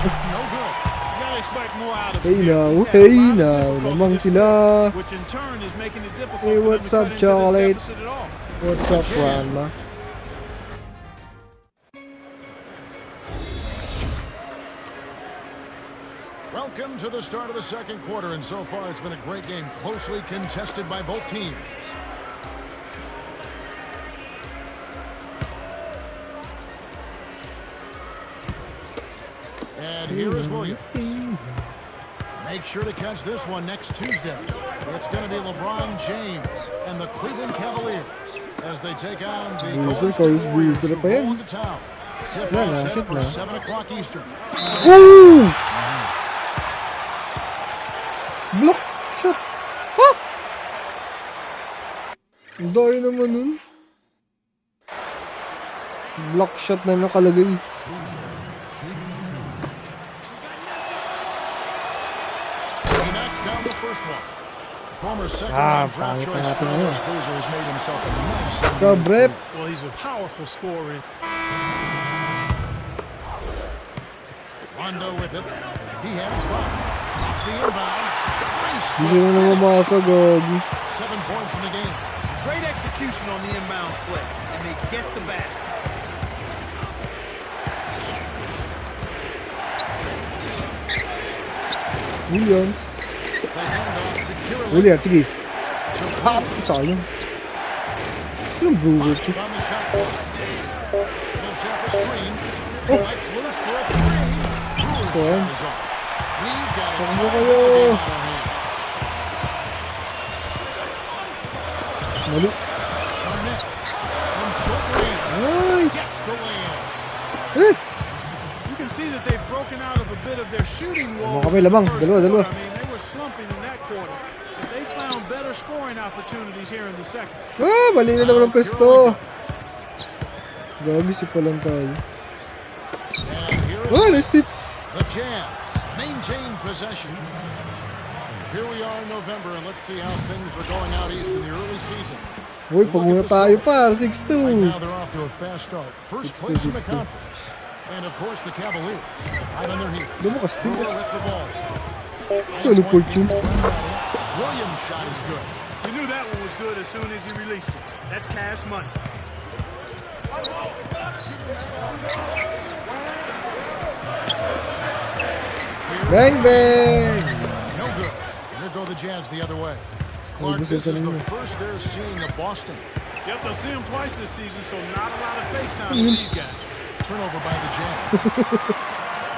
Shot no good. You gotta expect more out of Hey him. now, He's had a hey lot of now. difficulty Lamang this sila. year, which in turn is making it difficult Hey, for them what's to up, cut into this chocolate? deficit at all. What's up, Ranma? Welcome to the start of the second quarter, and so far it's been a great game, closely contested by both teams. And here is Williams. Make sure to catch this one next Tuesday. It's going to be LeBron James and the Cleveland Cavaliers as they take on the Golden State Warriors who go into town. Tip off set for 7 o'clock Eastern. Woo! Block shot. Ha? Ang dami naman nun. Block shot na nakalagay. He knocks down the first one. Former second-round draft pangit choice natin Carlos ngayon. Boozer has made himself a nice Go, Brep. Well, he's a powerful scorer. Rondo with it. He has 5. Off the inbound. Nice. Hindi sila na mamasa, Gogi. 7 points in the game. Great execution on the inbounds play, and they get the basket. Williams. The handoff to Kirilenko. Williams, sige. To Ha! Brewer. Sayang. Anong Brewer? On the shot clock. He'll set up a screen. Lights loose for a three. Brewer's shot is off. We've got a Takbo tie kayo. game on our hands. Mali. Garnett from short range. Nice. Gets the layup. Eh. You can see that they've broken out of a bit of their shooting wall. Kami lamang. Dalawa. I mean, they were slumping in that quarter. But they found better scoring opportunities here in the second. Ah, mali na naman ang pesto. Gagi si palang tayo. And here is Oh, nice tip. the Jazz maintain possession. Here we are in November, and let's see how things are going out east in the early season. Uy, pagmuna tayo pa. Right 6-2. now they're off to a fast start. First 6-2, place in the 6-2. conference. And of course the Cavaliers right on their heels. Lumakas din. Brewer with the ball. Teleport yun. Williams' shot is good. You knew that one was good as soon as he released it. That's cash money. Bang, bang. No good. And there go the Jazz the other way. Clark, gusto this is the kanina. first they're seeing of Boston. Yep, they'll see him twice this season, so not a lot of face time with these guys. Turnover by the Jazz.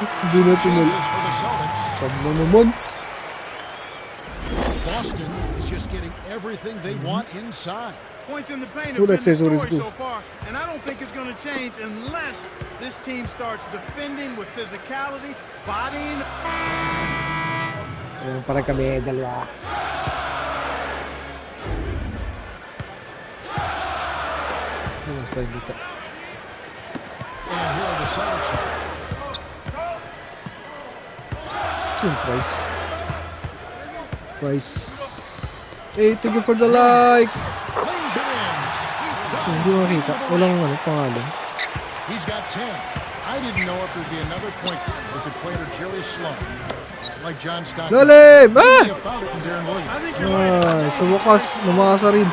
Hindi na tinal. Chances for the Celtics. Sab na naman. Boston is just getting everything they want inside. Points in the paint Good have been the accessories story too. so far, and I don't think it's going to change unless this team starts defending with physicality, bodying. Ayun, parang kami dalawa. Ano mas tayo dito? And here are the Celtics. Yung price. Price. Hey, thank you for the likes. Lays it in. Sweet dive. Hindi makita. Walang pangalan. He's got 10. I didn't know if there'd be another point guard with the player Jerry Sloan. Like John Stockton. Lalim! Ah! Maybe a foul from Darren Williams. I think you're right. Ay, sa wakas, namasa rin.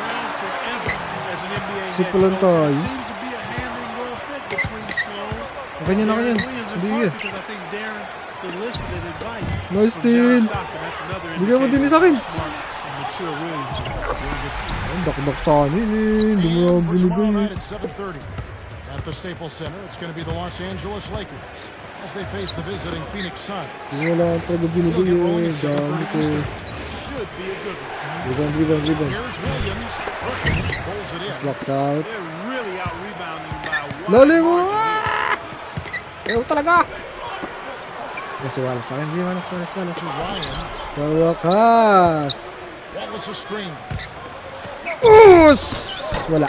As an NBA Si head Palang coach, tayo. it seems to be a hand-in-glove fit between Sloan Kanya na kanya. and Williams, in Hindi part yan. because I think Darren solicited advice Nice from steal. John Stockton. That's another Bigyan mo din indicator sa akin. of smart and mature Williams. Ang dakdak sa akin eh. Hindi mo And lang for tomorrow binigay. night at 7:30 at the Staples Center, it's going to be the Los Angeles Lakers as they face the visiting Phoenix Suns. Hindi mo lang talaga He'll binigay get rolling eh. at 7:30 Dami ko. Eastern. Should be a good one. Rebound. Here's Williams. Perkins pulls it in. Blocks out. They're really out-rebounding by a wide Lalim mo! margin here. Ayaw talaga! Kasi wala sa akin. Hindi, walas. To Ryan. Sa wakas. Wallace a screen. Us! Wala.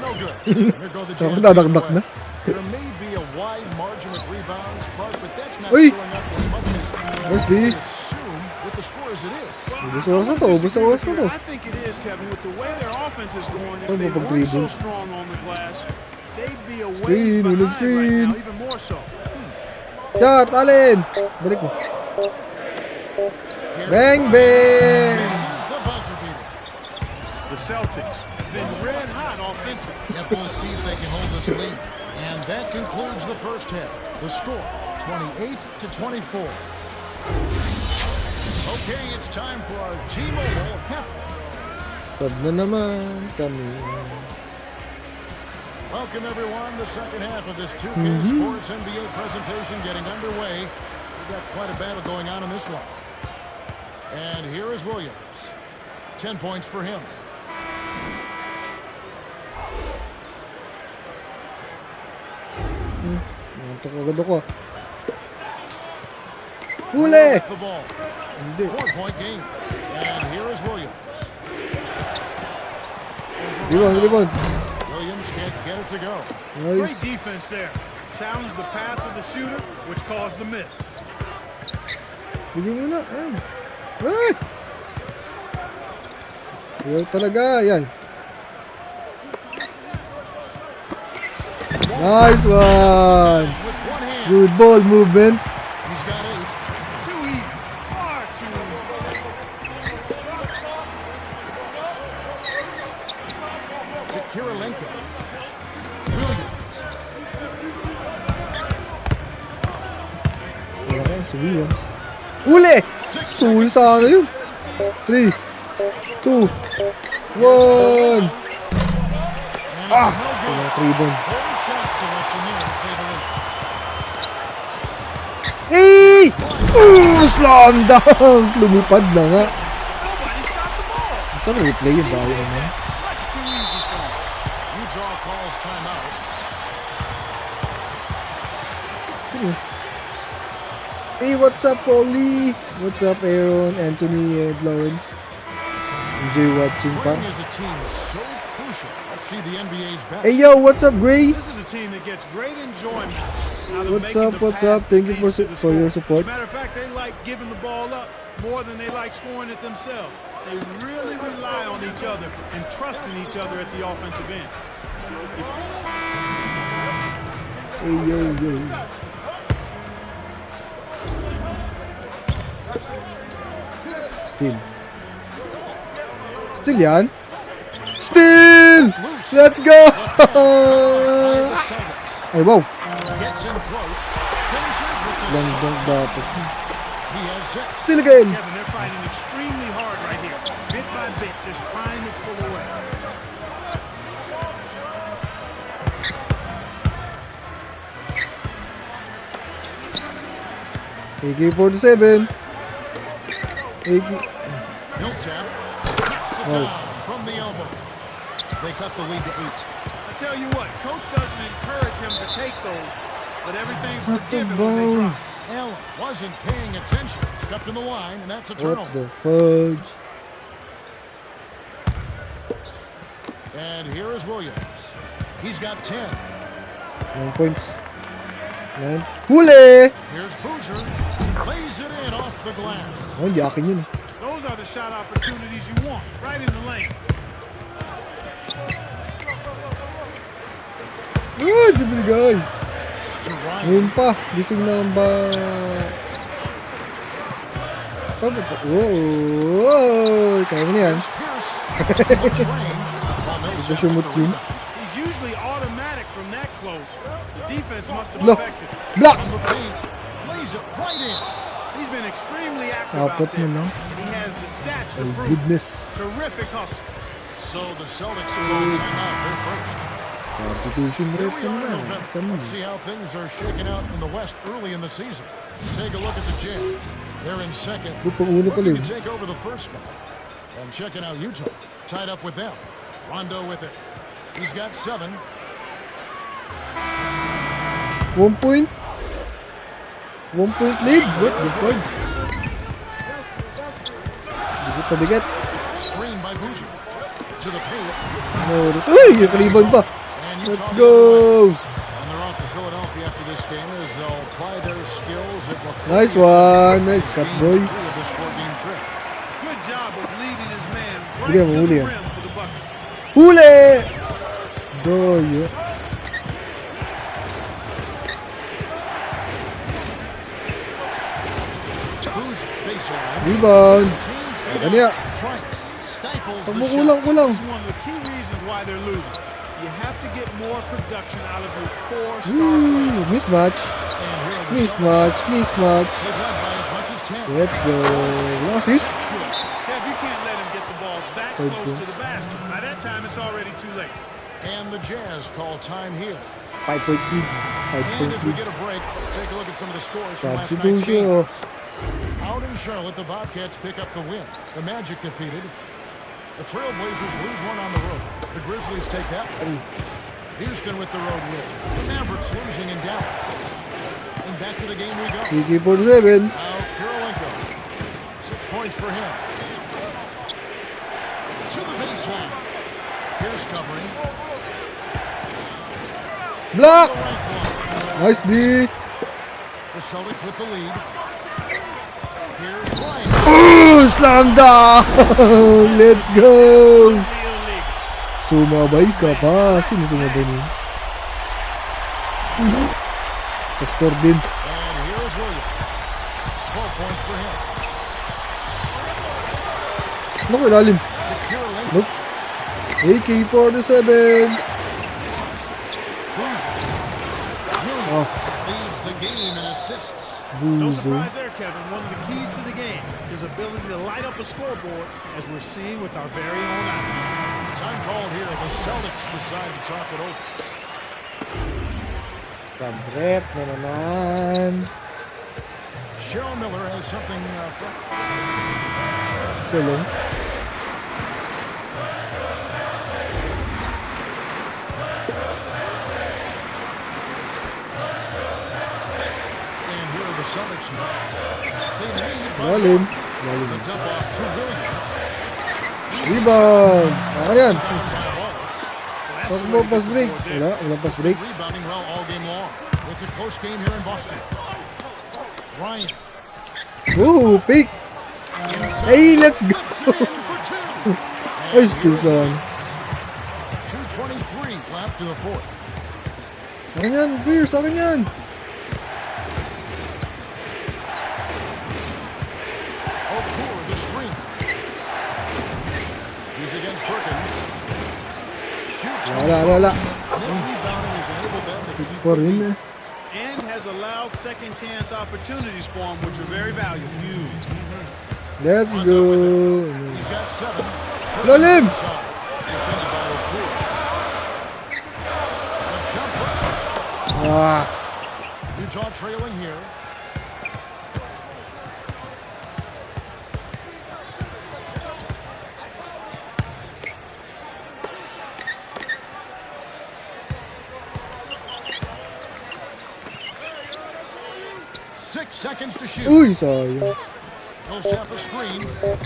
No good. There go the Ako Jazz. dadakdak na. There may be a wide margin of rebounds, Clark, but that's not Uy! showing up as much as Nice we D. assume with the score as it is. Ubus oras na to. Ubus na oras na to. I think it is, Kevin, with the way their offense is going. If Ano they ba pag weren't so dribble? strong on the glass, they'd be a ways Screen, behind winning screen. right now, even more so. Shot, Allen! Balik mo. Bang, bang! This is the buzzer beater. The Celtics have been red hot offensively. Yep, we'll see if they can hold this lead. And that concludes the first half. The score, 28-24. Okay, it's time for our T-Mobile half. Sab na naman kami. Welcome, everyone. The second half of this 2K Sports NBA presentation getting underway. We've got quite a battle going on in this one. And here is Williams. 10 points for him. Nantok agad ako. Huli! With the ball. Hindi. 4-point game. And here is Williams. Rebound. Williams can't get it to go. Nice. Great defense there. Challenged the path of the shooter, which caused the miss. Bigyan mo na. Ay! Ay! Ayaw talaga. Yan. Nice one! With one hand. Good ball movement. He's got 8. Too easy. Far too easy. To Kirilenko. Williams. Wala ka, si Williams. Uli! Suli sa ano yun. 3, 2, 1. And it's no good. Rebound. Poor shot selection there, to say the least. Hey! Slam dunk! Lumipad na nga. Nobody stopped the ball. Ito na replay yung bayo naman. Much too easy for him. Utah calls timeout. Hey, what's up, Paulie? What's up, Aaron, Anthony, and Lawrence? Enjoy watching pa. Spring is a team so crucial. Let's see the NBA's best. Hey, yo, what's up, Gray? This is a team that gets great enjoyment out of What's making up, the what's pass up? Thank you that leads to the for your score. support. As a matter of fact, they like giving the ball up more than they like scoring it themselves. They really rely on each other and trust in each other at the offensive end. Hey, yo, yo. Still yan? Still! Let's go! The Celtics. Ay, wow. Gets in close. Finishes with the Long shot. dunk dapat. He has 6. Still again. Kevin, they're fighting extremely hard right here. Bit by bit, just trying to pull away. AK-47. AK... Millsap knocks it Oh. down from the elbow. They cut the lead to 8. I tell you what, coach doesn't encourage him to take those, but everything's What the forgiven when they drop. bounce? Allen wasn't paying attention. Stepped in the line, and that's a What turnover. the fudge? And here is Williams. He's got 10. 9 points. 9. Huli! Here's Boozer. Lays it in off the glass. Oh, hindi akin yun. Those are the shot opportunities you want, right in the lane. Ah, di binigay. To Ryan. Ngayon pa. Gising na ang ba... Whoa! Kaya mo na yan. Here's Pierce. Much range. While Millsap Sumut with the yun. rebound. He's usually automatic from that close. The defense must have Block. affected. Block! From the paint. Lays it right in. He's been extremely active out Apat there. mo lang. He has the stats to Oh, prove it. goodness. Terrific hustle. So the Celtics are going timeout. They're first. Substitution Here rate we are in na. November. Come on. Let's see how things are shaking out in the West early in the season. Take a look at the Jazz. They're in second. Una pala Looking yun. to take over the first spot. And checking out Utah. Tied up with them. Rondo with it. He's got 7. 1 point. 1 point lead. What the fudge? Bigat na bigat. Screen by Boozer. To the paint. Uy! Kaliban pa. And Let's Utah go! And they're off to Philadelphia after this game as they'll apply their skills at lacrosse. Nice one. Nice cut, boy. Game 3 of this 4-game trip. Good job of leading his man Huli right yan, to huli the yan. rim for the bucket. Huli! Doyo. Boozer, baseline. Rebound. Team Sa kanya. Franks stifles Pag the mo shot. kulang. This is one of the key reasons why they're losing. You have to get more production out of your core star Ooh, players. mismatch. And here are the Mismatch. Mismatch. They've led by as much as 10. Let's go. One assist. That's good. Kev, you can't let him get the ball that Five close to points. the basket. By that time, it's already too late. And the Jazz call time here. 5 points lead. 5 And points as we lead. get a break, let's take a look at some of the scores from last Substitution. night's games. Out in Charlotte, the Bobcats pick up the win. The Magic defeated. The Trailblazers lose one on the road. The Grizzlies take that one. Houston with the road win. The Mavericks losing in Dallas. And back to the game we go. AK-47. Now Karolinko. 6 points for him. To the baseline. Pierce covering. Block. The right block. Nice D. The Celtics with the lead. Here's Bryant. Ooh, slam dunk. Let's go. Illegal. Sumabay ka pa. Sino sumabay niya? Ka-score din. And here is Williams. 12 points for him. Naku, ilalim. To Karolinko. Nope. AK-47. Boozer. Williams Oh. leads the game in assists. No Buzo. surprise there, Kevin. One of the keys to the game is ability to light up a scoreboard, as we're seeing with our very own eyes. Time called here. The Celtics decide to talk it over. Pag-rep na naman. Cheryl Miller has something Sulong. and here are the Celtics now. They lead by Lalim. the dump off to Williams. Rebound. Akan yan. By Wallace. Takbo, pass break. Wala pass break. Rebounding well all game long. It's a close game here in Boston. Bryant. Woo, pick. Hey, let's go. Ay, still on. 2:23 left in the fourth. Akan yan, Pierce. Akan yan. O'Pour, the screen. He's against Perkins. Shoots. Wala. Rebounding has enabled them to keep Pa rin eh. And has allowed second chance opportunities for him, which are very valuable. Huge. Let's go. He's got 7. Lalim. Inside. Defended by O'Pour. The jumper. Ah. Utah trailing here. Six seconds to shoot. Uy, sayang. He'll set the screen.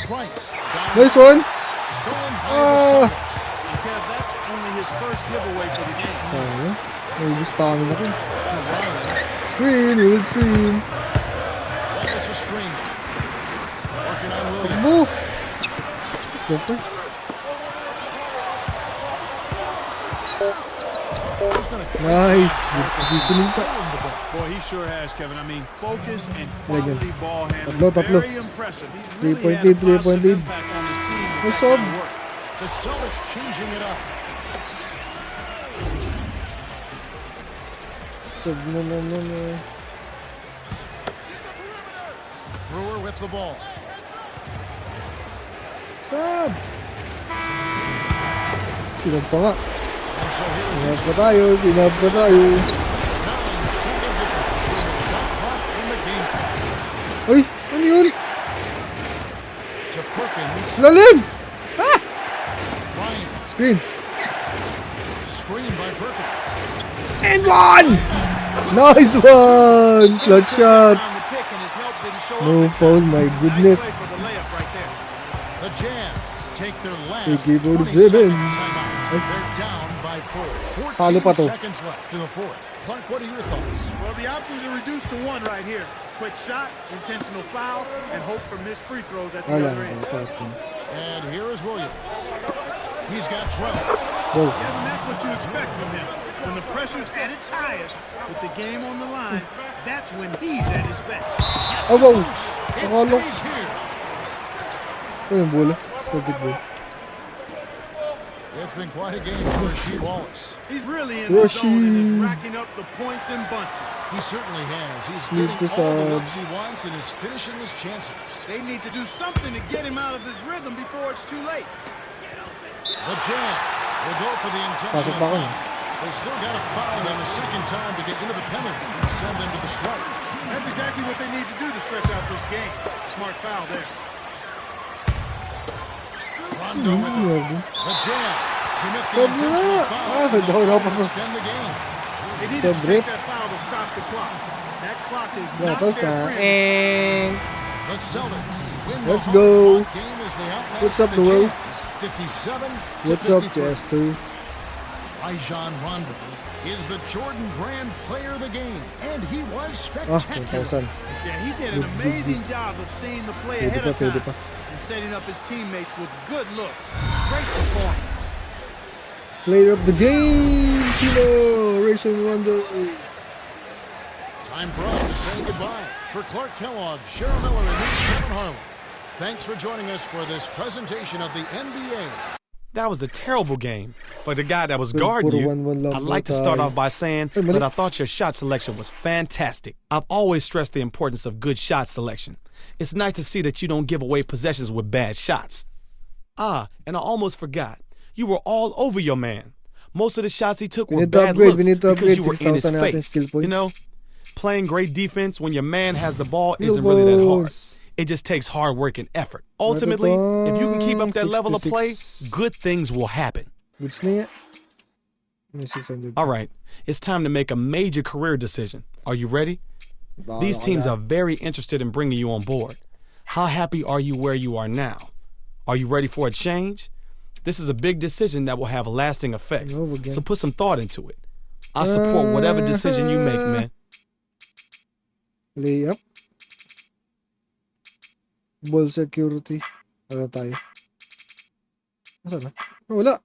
Price. Down. Nice one. Stolen by Ah. the Celtics. And Kev, that's only his first giveaway for the game. Sayang. May gusto kami na rin. To Riley. Screen, with screen. Wallace a screen. Working on Williams. Move. Go He's done a great Nice. Good positioning pa. Boy, he sure has, Kevin. I mean, focus and Lagyan. quality ball handling. Tatlo. Very impressive. He's really 3-point had a lead, 3-point positive lead. impact on his team with What's that up? kind of work. The Celtics changing it up. Sub na. Brewer with the ball. Sub. Sinab pa nga. And so here is Sinab pa tayo. 9-second difference between the shot clock and the game clock. Uy, ano yun? To Perkins. Lalim. Bryant. Screen. Screen by Perkins. And one. Nice one. Clutch shot. On the pick, and his help didn't show No up in foul, time. my Nice goodness. play for the layup right there. The Jazz take their last AK-47. 20-second timeout. They're down by 4. Talo pa 14 to. seconds left in the fourth. Clark, what are your thoughts? Well, the options are reduced to one right here. Quick shot, intentional foul, and hope for missed free throws at the Wala. other end. Tapos na. And here is Williams. He's got 12. Go. Kevin, that's what you expect from him. When the pressure's at its highest, with the game on the line, that's when he's at his best. Oh, wow. It Nakalo. stays here. Ito yung bola. Celtic ball. It's been quite a game for Rasheed Wallace. He's really in the zone and is Rasheed. racking up the points in bunches. He certainly has. He's Need getting to all the sub. looks he wants and is finishing his chances. They need to do something to get him out of his rhythm before it's too late. The Jazz will go for the Pasok intentional pa ako. foul. They still got to foul them a second time to get into the penalty and send them to the strike. That's exactly what they need to do to stretch out this game. Smart foul there. Rondo with it. Grabe. The Jazz commit the Sabi na. intentional Ah, foul. daw na pa. Extend the game. They needed to Sobre. take that foul to stop the clock. That clock is Yeah, not toast their na. friend. And The Celtics win Let's the go. hard-fought game as they outlast What's up, the Noel? Jazz, 57 to what's up, 53. Chester? Rajon Rondo is the Jordan Brand player of the game, and he was Ah, spectacular. 1,000. Yeah, he did an Good, good, amazing good. job of seeing the play Pwede ahead pa, of time pwede pa. and setting up his teammates with good look. Great performance. Player of the game, Sino, Rajon Rondo. Time for us to say goodbye. For Clark Kellogg, Cheryl Miller, and me, Kevin Harlan. Thanks for joining us for this presentation of the NBA. That was a terrible game. For the guy that was guarding you, I'd like to start off by saying that I thought your shot selection was fantastic. I've always stressed the importance of good shot selection. It's nice to see that you don't give away possessions with bad shots. And I almost forgot. You were all over your man. Most of the shots he took were bad looks because you were in his face. You know, playing great defense when your man has the ball isn't really that hard. It just takes hard work and effort. Ultimately, if you can keep up that level of play, good things will happen. All right, it's time to make a major career decision. Are you ready? These teams are very interested in bringing you on board. How happy are you where you are now? Are you ready for a change? This is a big decision that will have lasting effects, so put some thought into it. I support whatever decision you make, man. Layup. Ball security. Ano tayo? Nasaan na? Wala.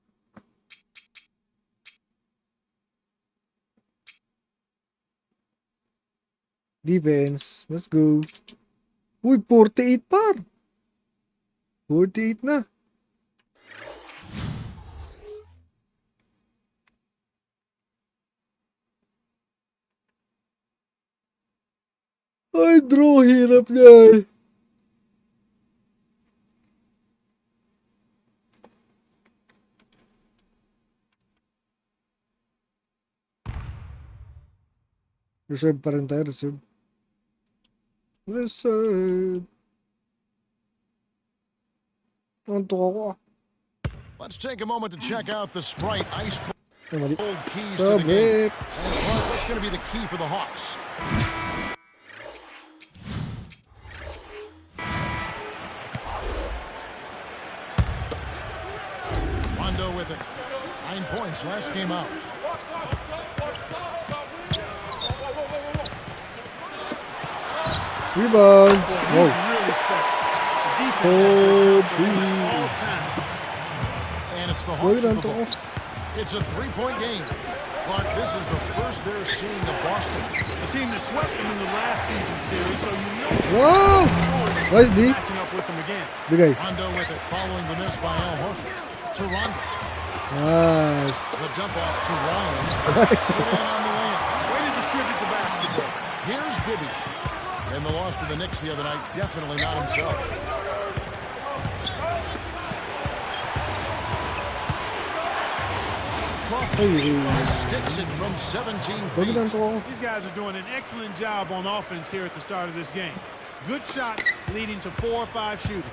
Defense. Let's go. Uy, 48 par. 48 na. Ay, draw. Hirap niya. Reserve pa rin tayo, reserve. Reserve. Antok ako ah. Let's take a moment to check out the Sprite Ice Ay, Cold keys to the game. And Clark, what's going to be the key for the Hawks? Rondo with it. 9 points last game out. Rebound. Whoa. And it's the Hawks with the ball. It's a 3-point game. Clark, this is the first they're seeing of Boston. A team that swept them in the last season series, so you know Wow. Nice D. matching up with them again. Bigay. Rondo with it, following the miss by Al Horford. To Rondo. Nice. The jump off to Rollins. Nice. Sit in on the layup. Way to distribute the basketball. Here's Bibby. And the loss to the Knicks the other night, definitely not himself. Crawford sticks it from 17 feet. These guys are doing an excellent job on offense here at the start of this game. Good shots leading to 4 or 5 shooting.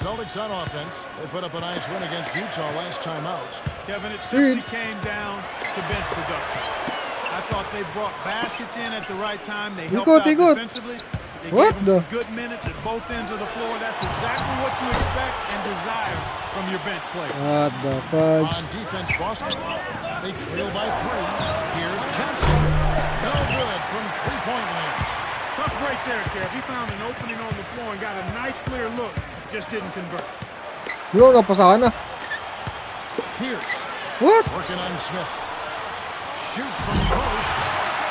Celtics on offense. They put up a nice win against Utah last time out. Kevin, it simply came down to bench production. I thought they brought baskets in at the right time. They helped out defensively. They gave them some good minutes at both ends of the floor. That's exactly what you expect and desire from your bench players. What the fudge? On defense, Boston. They trail by 3. Here's Johnson. No good from three-point land. Tough break there, Kev. He found an opening on the floor and got a nice clear look. Just didn't convert. Yo, napasahan na. Pierce. What? Working on Smith. Shoots from the post.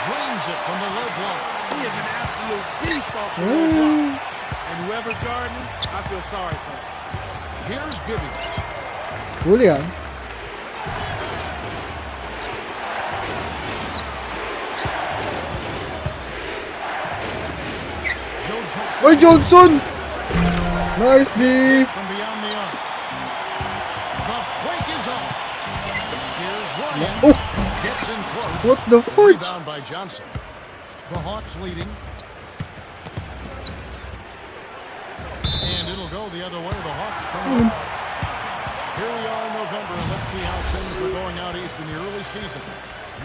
Drains it from the low block. He is an absolute beast off the low block. And whoever's guarding him, I feel sorry for him. Here's Bibby. Huli yan. Oy, Johnson! Nice D! From beyond the arc. The break is on. Here's Ryan. Oh! Gets in close. What the fudge? Rebound by Johnson. The Hawks leading. And it'll go the other way. The Hawks turn it around. Here we are in November, and let's see how things are going out east in the early season.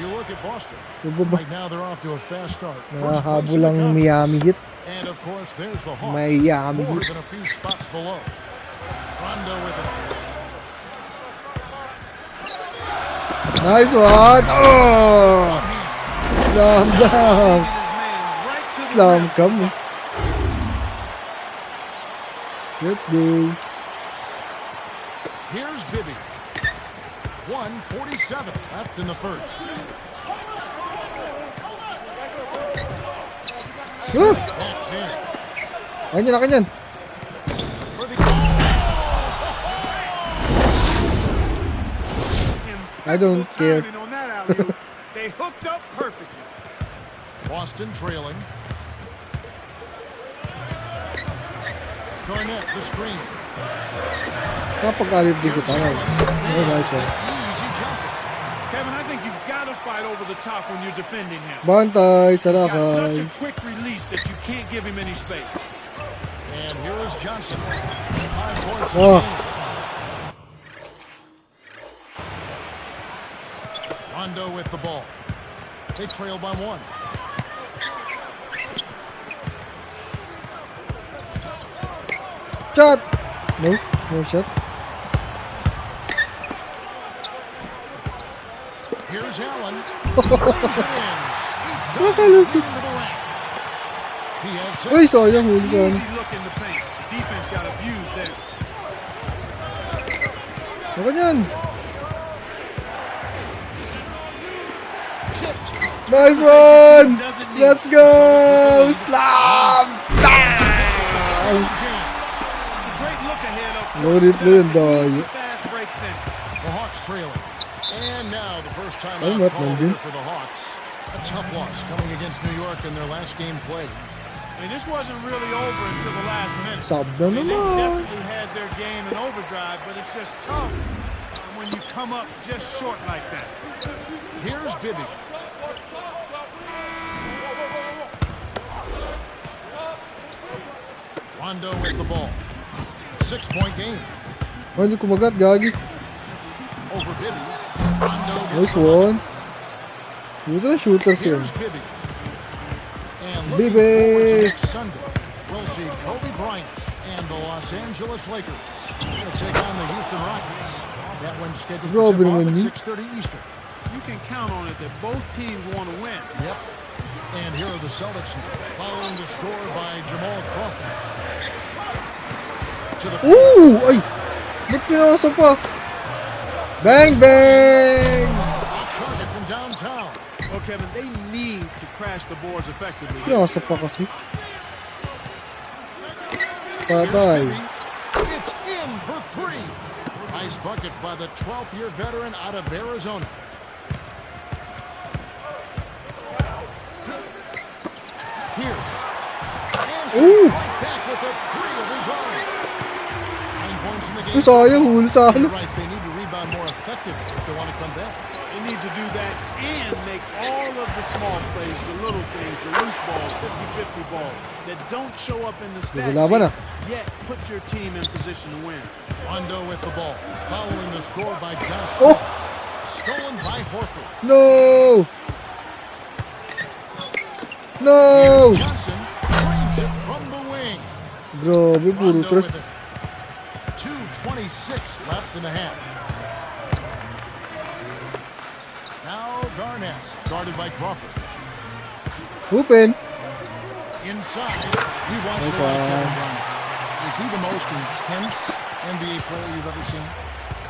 You look at Boston. Right now, they're off to a fast start. First place in the Nakahabol ang Miami Heat. And of course, there's the Hawks. Miami More Heat. than a few spots below. Rondo with it. Nice one! Oh! Slam dunk! Slam come. Let's go. Here's Bibby. 1:47 left in the first. Backs in. Akin yan. For the I don't care. Timing on that alley-oop. They hooked up perfectly. Boston trailing. Garnett, the screen. Kapag-alip din kita. Oh, nice one. Easy jumper. Kevin, I think you've got to fight over the top when you're defending him. Bantay, He's got such Salakay. a quick release that you can't give him any space. And here is Johnson. 5 points in Oh. the game. Rondo with the ball. They trail by 1. Shot! No, no shot. Here's Allen. Lays it in. Sweet dunk. Nakalusot. Into the rack. He has 6. Uy, sayang huli sa ano. Easy look in the paint. Defense got abused there. Ako yan. Tipped. Nice one! Let's go! Slam! Great look ahead up front. Loaded play yun tayo. Fast break finish. The Hawks trailing. And now the first time Ay, out mat call nandun. here for the Hawks. A tough loss coming against New York in their last game played. I mean, this wasn't really over until the last minute. Sab na I mean, they naman. definitely had their game in overdrive, but it's just tough when you come up just short like that. Here's Bibby. Rondo with the ball. 6-point game. Oh, hindi kumagat, gagi. Over Bibby. Rondo gets Nice the bucket. one. Dito na shooters yun. Here's Bibby. And looking Bibby. forward to next Sunday, we'll see Kobe Bryant and the Los Angeles Lakers going to take on the Houston Rockets. That one's scheduled for Grabe tip-off naman at yun. 6:30 Eastern. You can count on it that both teams want to win. Yep. And here are the Celtics following the score by Jamal Crawford. To the Ooh! Ay! Ba't pinakasa pa? Bang, bang! off target from downtown. Well, Kevin, they need to crash the boards effectively. Pinakasa pa kasi. Here's Patay. Bibby. It's in for 3. Nice bucket by the 12th-year veteran out of Arizona. Pierce. Answers Ooh. right back with a 3 of his own. 9 points in the game. Ay, sayang, huli sa You're ano. right, they need to rebound more effective if they want to come back. They need to do that and make all of the small plays, the little things, the loose balls, 50-50 balls that don't show up in the stat Laban na. sheet, yet put your team in position to win. Rondo with the ball. Following the score by Josh. Oh! Stolen by Horford. No! No! Johnson drains it from the wing. Grabe, puro Rondo tres. with it. 2:26 left in the half. Now Garnett, guarded by Crawford. Open. Inside, he wants Nice to like one. Kevin Garnett. Is he the most intense NBA player you've ever seen?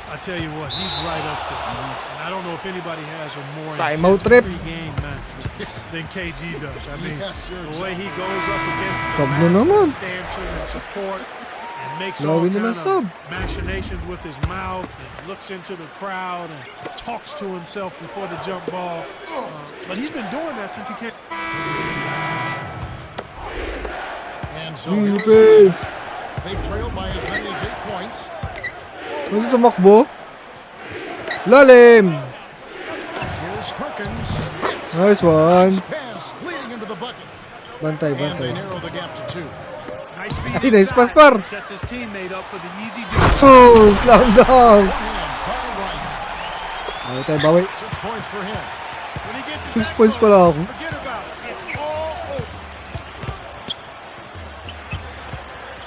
I tell you what, he's right up there. And I don't know if anybody has a more Timeout intense trip. pre-game match than KG does. I mean, Yes, sir, the way he goes up against the Sub na max naman. stanchion and support and makes all Lawin kind nila sub. of machinations with his mouth and looks into the crowd and talks to himself before the jump ball. But he's been doing that since he came. And so here's Defense. they've trailed by as many as 8 points. Ano tumakbo? Lalim! Here's Perkins. Hits. Nice one. Pass leading into the bucket. Bantay, And they bantay. narrow the gap to 2. Nice feed Ay, nice pass, inside. par. Sets his teammate up for the easy do. Oh, slam dunk! One hand by Wright. Bawi tayo, bawi. 6 points for him. When he gets it 6 that points close, pala ako. forget about it. It's all over.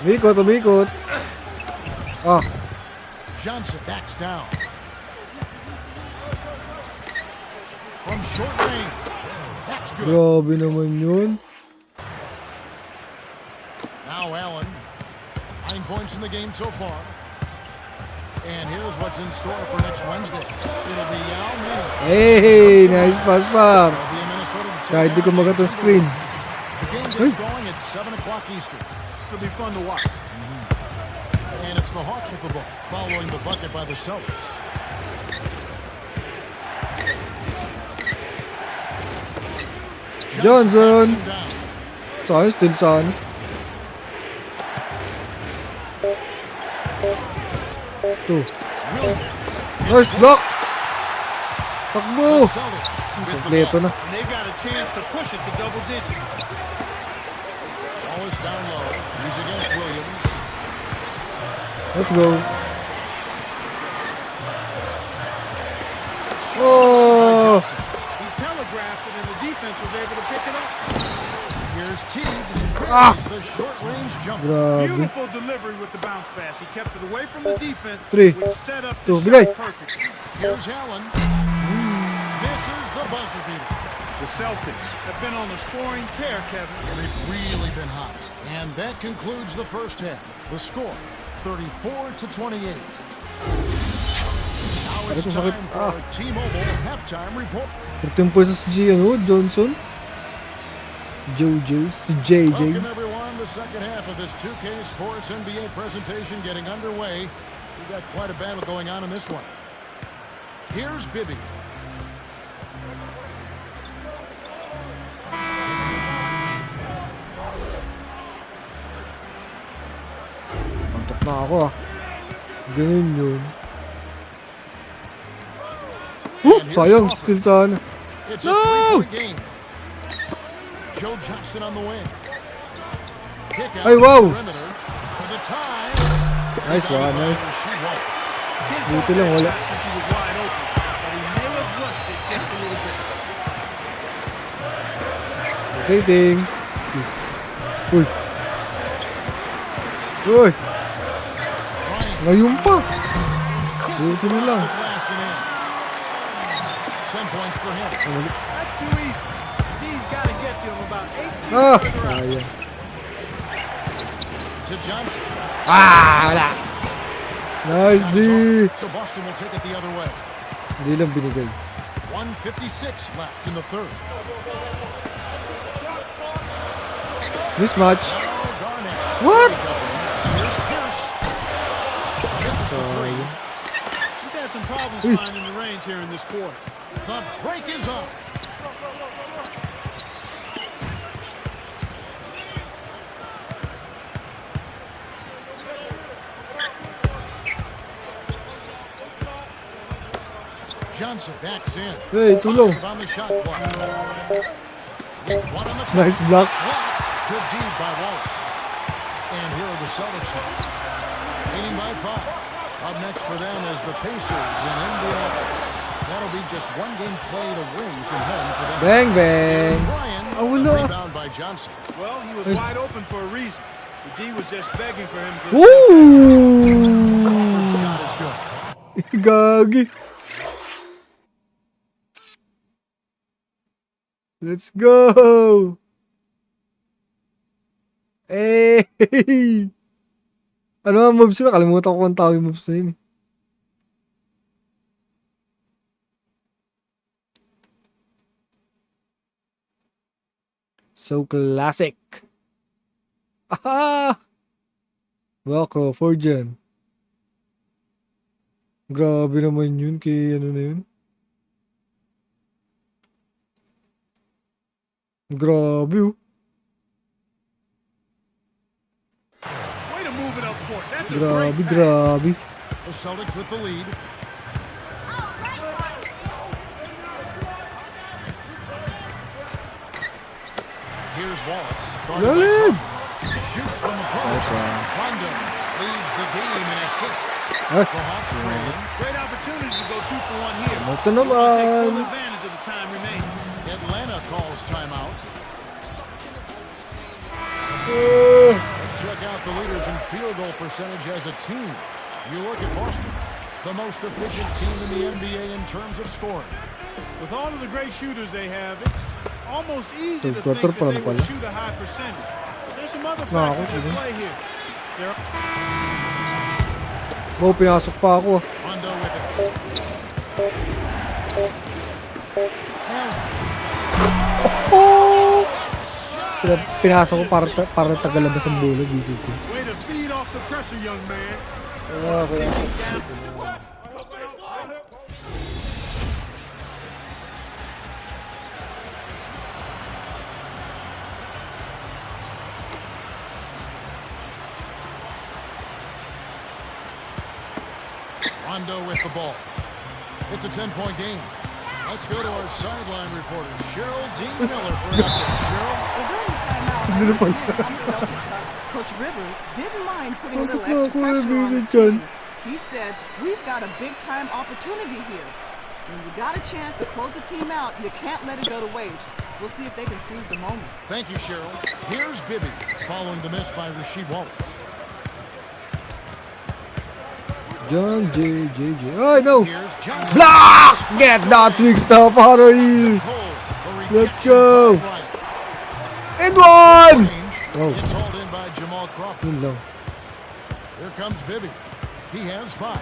Umikot, umikot. Ah, Johnson backs down. From short range. That's good. grabe naman yun. Now Allen. 9 points in the game so far. And here's what's in store for next Wednesday. It'll be Yao Ming. Hey, nice pass par. It'll be in Minnesota to take Kahit di on ko magat the ang screen. The game gets Ay. going at 7 o'clock Eastern. It'll be fun to watch. And it's the Hawks with the ball, following the bucket by the Celtics. Johnson. backs him down. Sayang, still sana. Ito. Nice block. Takbo. The Celtics with the Kompleto ball. na. And they've got a chance to push it to double digits. Ball is down low. He's against Williams. Let's go. Oh. He telegraphed it and the defense was able to pick it up. Here's Teague. Ah. There's the short-range jumper. Grabe. Beautiful delivery with the bounce pass. He kept it away from the defense. 3, Which set up 2, the bigay. shot perfectly. Here's Allen. Misses the buzzer beater. The Celtics have been on a scoring tear, Kevin. And they've really been hot. And that concludes the first half. The score, 34-28. Now it's time for our T-Mobile halftime report. 13 pesos si Johnson. Jojo, si JJ. Welcome everyone. The second half of this 2K Sports NBA presentation getting underway. We've got quite a battle going on in this one. Here's Bibby. Antok na ako Ganun yun. Sayang, still sana. It's a three-point game. Joe Johnson on the wing. Kick out Ay, wow. the perimeter for the tie. Nice one, nice. She was. Buti lang wala. Since he was wide open, but he may have rushed it just a little bit. Rating. Uy. Uy. Ngayon pa. Buti na lang. 10 points for him. That's too easy. He's got to get to him about 8 feet Ah, further out. sayang. To Johnson. Wala. Nice D. So Boston will take it the other way. Hindi lang binigay. 1:56 left in the third. Mismatch. Now Garnett. What? Here's Pierce. This is the three. He's had some problems Uy. finding the range here in this quarter. The break is on. Johnson backs in. Hey, tulong. 5 on the shot clock. With 1 on the clock. Nice block. Blocked. Good deed by Wallace. And here are the Celtics now, leading by 5. Up next for them is the Pacers in Indianapolis. That'll be just one game played away from home for them. Bang, bang. Bryan, wala. rebound by Johnson. Well, he was wide open for a reason. The D was just begging for him to. Woo! Crawford's shot is good. Gagi. Let's go. Hey! Ano ang moves na? Kalimutan ko kung tawag yung moves na yun. So classic. Ah! Well, Crawford dyan. Grabe naman yun kay ano na yun. Grabe oh. Way to move it up court. That's a Grabe, great pass. grabe. The Celtics with the lead. Here's Wallace. Lalim. Shoots from the post. Nice one. Rondo leads the game in assists. Ah. The Hawks trailing. Great opportunity to go 2 for 1 here. Ito Take full naman. advantage of the time remaining. Atlanta calls timeout. Let's check out the leaders in field goal percentage as a team. You look at Boston, the most efficient team in the NBA in terms of scoring. With all of the great shooters they have, it's almost easy to So, think quarter that pa they lang will pala. shoot a high percentage. There's some other Nakako, factors at sige. play here. There Oh, pinasok pa ako. Rondo with it. Pinasok ko para tagalabas ang bulo, BCT. way to feed off the pressure, young man. Okay. Rondo with the ball. It's a 10-point game. Let's go to our sideline reporter, Cheryl Dean Miller, for an update. Cheryl? Well, during the timeout, I was on the Celtics side. Coach Rivers didn't mind putting a little extra pressure on his team. He said, we've got a big-time opportunity here. When you got a chance to close the team out, you can't let it go to waste. We'll see if they can seize the moment. Thank you, Cheryl. Here's Bibby, following the miss by Rasheed Wallace. John J. Oh, no. Here's Johnson. Block! Get that twig stuff out of here. Let's go. And one. Oh. It's hauled in by Jamal Crawford. Yun lang. Here comes Bibby. He has 5.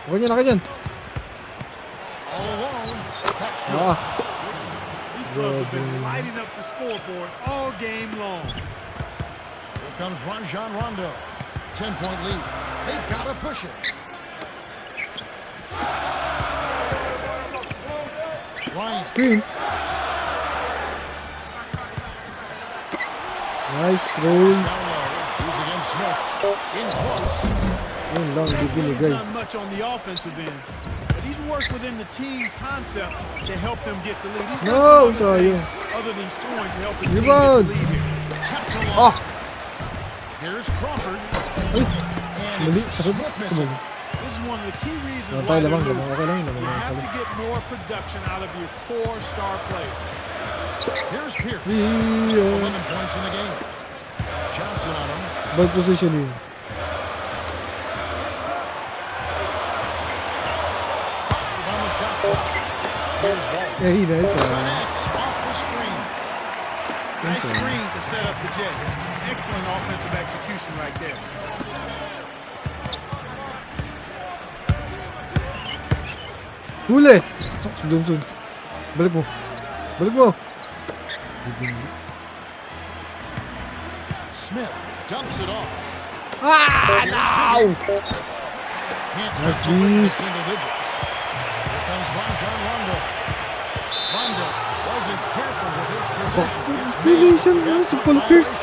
Naka dyan. All alone. That's good. These clubs have been lighting up the scoreboard all game long. Here comes Rajon Rondo. 10-point lead. They've got to push it. Ryan. Screen. Nice roll. Down low. He's against Smith. In close. Yun lang, di binigay. Not much on the offensive end, but he's worked within the team concept to help them get the lead. He's done some other things other than scoring to help his team get the lead here. Kept along. Here's Crawford. And Mali. Smith missing. This is one of the key reasons Tayo why they're lamang. losing. Okay lang. You have to get more production out of your core star player. Here's Pierce. 11 points in the game. Johnson on him. Bad positioning. On the shot clock. Here's Wallace. Yeah, he nice one. Connects off the screen. Nice screen to set up the J. Excellent offensive execution right there. Huli! Si Johnson. Balik mo. Balik mo. Smith dumps it off. No! Can't Nice touch it with D. the single digits. Here comes Rajon Rondo. Rondo wasn't careful with his possession. It's Really, made. siya si Paul Pierce.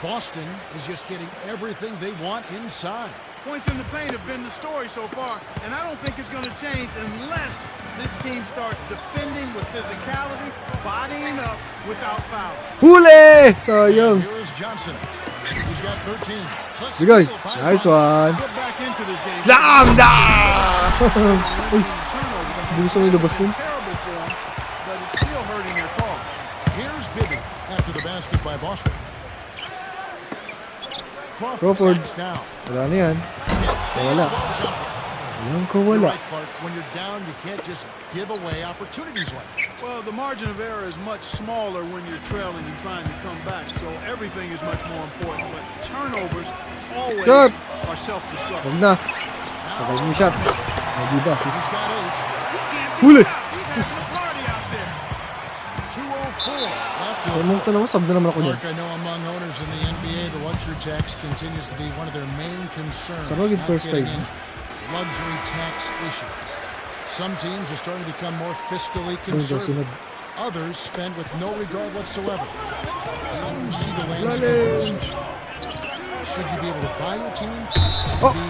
Boston is just getting everything they want inside. Points in the paint have been the story so far, and I don't think it's going to change unless this team starts defending with physicality, bodying up without foul. Huli! Sayang. Here is Johnson. He's got 13. Bigay. Nice one. Get back into this game. Slam dunk! Uy, gusto mo ilabas mo? Terrible for him, but it's still hurting their call. Here's Bibby after the basket by Boston. Crawford. backs down. Wala na yan. Can't stay Wala. on ball jumper. Walang You're kawala. right, Clark. When you're down, you can't just give away opportunities like that. Well, the margin of error is much smaller when you're trailing and trying to come back, so everything is much more important. But turnovers always Shot. are self-destructive. Huwag na. Tagal mo yung shot. Nag-iba, sis. He's got 8. Huli! He's having a party out there. 2:04 left. Kaya mong tanong, sab na naman ako niyan. Clark, I know among owners in the NBA, the luxury tax continues to be one of their main concerns. Sa rugged not first getting five. in luxury tax issues. Some teams are starting to become more fiscally Doon daw conservative. sunod. Others spend with no regard whatsoever. How do you see the landscape of this issue? Should you be able to buy your team? Should you be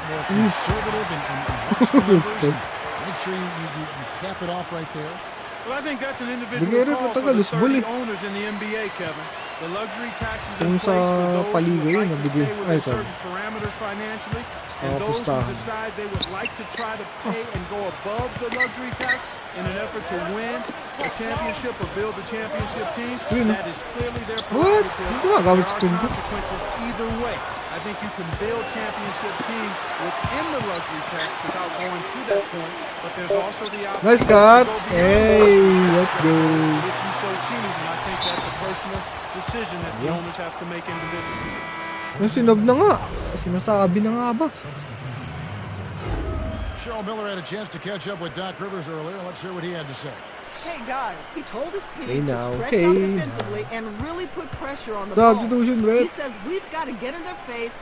more conservative and watch the numbers and make sure you cap it off right there? Well, I think that's an individual Bigay rin call for matagal, the usbol 30 eh. owners in the NBA, Kevin. The luxury tax is Kung in sa place for those paligay, who would like to nabigay. stay Ay, within sorry. certain parameters financially, and those who Pustahan. decide they would like to try to pay and go above the luxury tax in an effort to win a championship or build a championship team. Screen. That is clearly their What? prerogative. Hindi gumagamit There screen are ko. consequences either way. I think you can build championship teams within the luxury tax without going to that point, but there's also the option Nice to cut. go beyond Hey, let's go. if you so choose, and I think that's a personal decision that the owners have to make individually. Yung sinog na nga. Sinasabi na nga ba? Cheryl Miller had a chance to catch up with Doc Rivers earlier. Let's hear what he had to say. Hey guys, he told his team Hey to now, stretch hey out now. defensively and really put pressure on the Dog, ball. dito yun, He Red. says we've got to get in their face.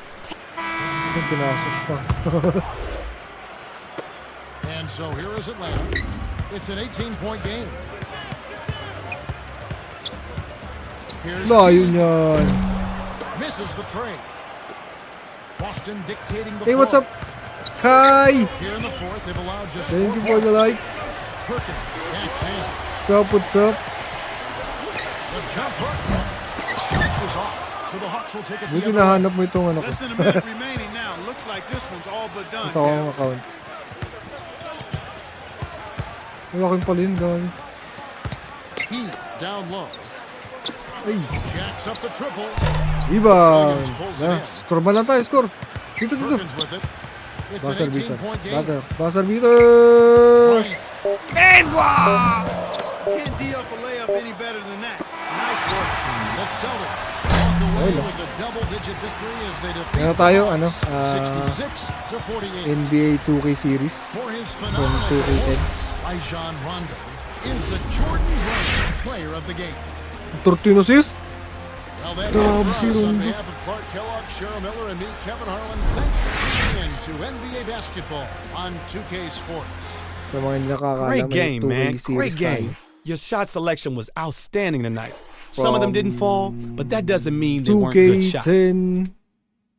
Ang pinasok pa. And so here is Atlanta. It's an 18-point game. Here's Layo G. niyan. Misses the trade. Boston dictating the Hey, what's flow. up? Kai! Here in the fourth, they've allowed just Thank 4 you for the points. like. Perkins backs in. What's up? The jump hook is off. So the Hawks will take it the Buti other way. nahanap mo itong ano ko. Less than a minute remaining now. Looks like this one's all but done. Sa akong account. Ay, akin pala yun, gawin. He down low. Ay, Jacks up the triple. rebound. Williams pulls it in. Score ba lang tayo? Score. Dito. Perkins with it. It's an Buzzer beater. 18-point game. Buzzer beater. And wow! Can't D up a layup any better than that. Nice work. The Celtics walk away with a double-digit victory as they defeat Ano tayo? the Ano? Hawks 66-48. NBA 2K series. For his From phenomenal 2K10. performance, Rajon Rondo is the Jordan Brand player of the game. 13 assist. Well, that's Grabe it si for us. On Rondo. behalf of Clark Kellogg, Cheryl Miller, and me, Kevin Harlan, thanks for tuning in to NBA Basketball on 2K Sports. Sa mga hindi nakakaalam, Great may game, 2K man. series Great game. tayo. Your shot selection was outstanding tonight. Some of them didn't fall, but that doesn't mean they weren't good shots. 2K10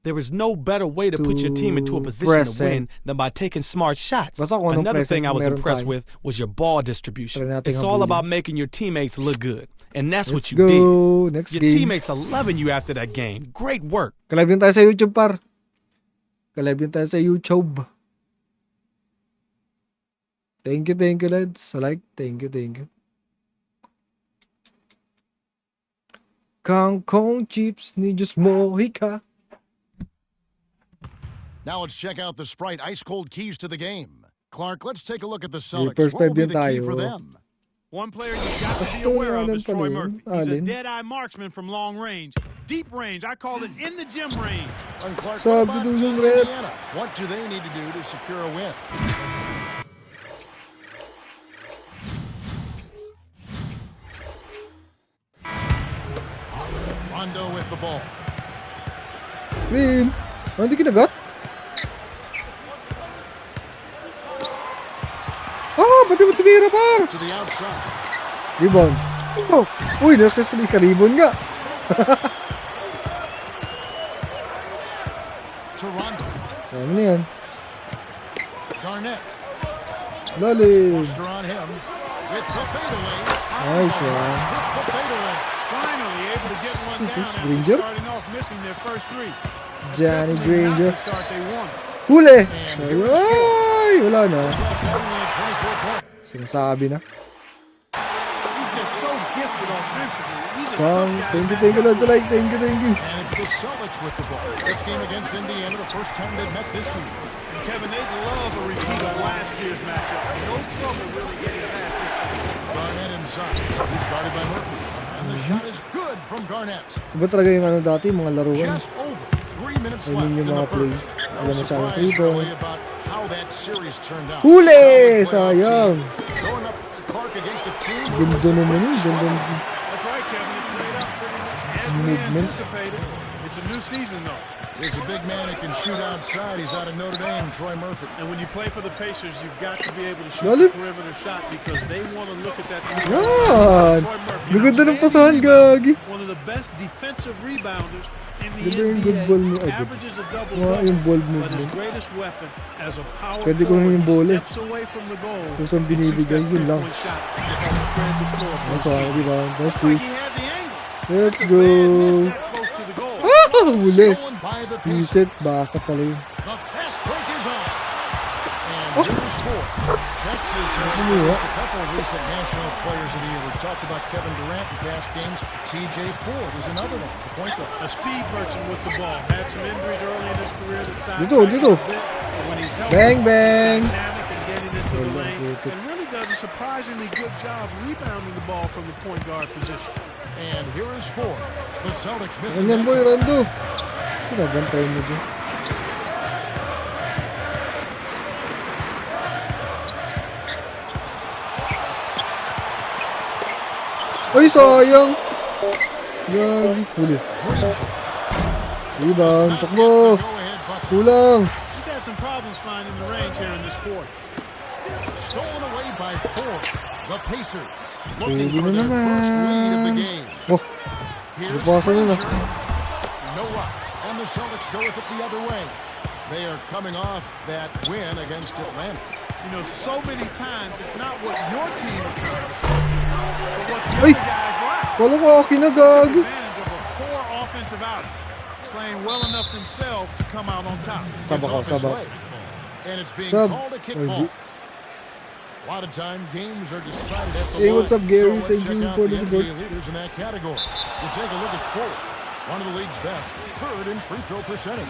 There is no better way to put your team into a position to win than by taking smart shots. Basta kung anong Another thing I was meron impressed tayo. with was your ball Try distribution. nating It's all habulin. about making your teammates look good. And that's what Let's you did. go. Next Your game. teammates are loving you after that game. Great work. Kalive din tayo sa YouTube, par. Kalive din tayo sa YouTube. Thank you, lads. Sa like, thank you. Kangkong chips ni Diyos mo, hika. Now let's check out the Sprite ice-cold keys to the game. Clark, let's take a look at the May Celtics. What will be perspective the key tayo. for them? One player you've got to be Ito aware of yung is pala Troy yun. Murphy. He's a Alin? dead-eye marksman from long range. Deep range. I call it in the gym range. And Clark, Sabi what about dun Team yung rep. Indiana? What do they need to do to secure a win? Rondo with the ball. Green. Oh, hindi kinagat? Ba't mo tinira, par? To the outside. Rebound. Oh. Uy, nakasali ka rebound nga. To Rondo. Kaya mo na yan. Garnett. Lalim. Foster on him. With the fadeaway. Nice one. With the fadeaway. Finally able to get one down after Granger? starting off missing their first three. Johnny Definitely not Granger. the start they wanted. Huli. And Ay, wala na. Just only 24 points. Sinasabi na. He's just so gifted offensively. He's a Kang, tough guy. thank you, Lord, sa like. Thank you. And it's the Celtics with the ball. This game against Indiana, the first time they've met this year. And Kevin, they'd love a repeat of last year's matchup. No trouble really getting past this team. Garnett inside. He's guarded by Murphy. And the shot is good from Garnett. Iba talaga yung ano dati, mga laruan. Just over 3 minutes I left mean, in yung the mga play. first. No Alam mo siya, surprise 3 point. really about how that series turned out. Huli! Solid playoff Sayang. team. Going up Clark against a team Ganda naman yun. Ganda. That's right, Kevin. It played out pretty much as we Movement. anticipated. It's a new season, though. There's a big man who can shoot outside. He's out of Notre Dame, Troy Murphy. And when you play for the Pacers, you've got to be able to shoot Lalim. the perimeter shot because they want to look at that. Yan. Troy Murphy, Gaganda ng outstanding pasahan, rebounder, gagi. One of the best defensive rebounders in the Ganda yung NBA. good ball mo. Ay, good. Averages a Mga double-double, yung ball but his movement. greatest weapon as a power Pwede ko forward, yung bola eh. steps away from the goal. Kung saan binibigay, shoots that yun lang. three-point shot to help spread the floor for Nice his one, team. di ba? Nice Like dude. he had the angle. Let's The go. man missed that close to the goal. Huli. Stolen by the Pacers. Reset. Basa pala yun. The fast break is on. And Oh. here's four. Texas has Ano yun? produced a couple of recent national players of the year. We've talked about Kevin Durant in past games. TJ Ford is another one, the point guard. A speed merchant with the ball. Had some injuries early in his career that sidetracked Dito. him a bit, but when he's healthy, Bang, he's bang. dynamic and getting into the Well, lane, good. and really does a surprisingly good job rebounding the ball from the point guard position. And here is four. The Celtics missing Ganyan boy, Benson. Rondo. Sinabantay mo dyan. Ay, sayang. Gagi. Huli. Rebound. Takbo. Go-ahead bucket. Kulang. He's had some problems finding the range here in this quarter. Stolen away by Ford. The Pacers looking Huli for na their first lead of the naman. game. Oh, Here's napasa na na. Granger. No rock. And the Celtics go with it the other way. They are coming off that win against Atlanta. You know, so many times it's not what your team accomplishes, but what the other guys like. Wala mo ako kinagag. Advantage of a poor offensive outing, playing well enough themselves to come out on top. Saba ko, saba. And it's being Sab. called a kickball. A lot of time games are decided at the Hey, line. what's up, Gary? So let's Thank check you out for the the support. NBA leaders in that category. You take a look at Ford, one of the league's best, third in free throw percentage.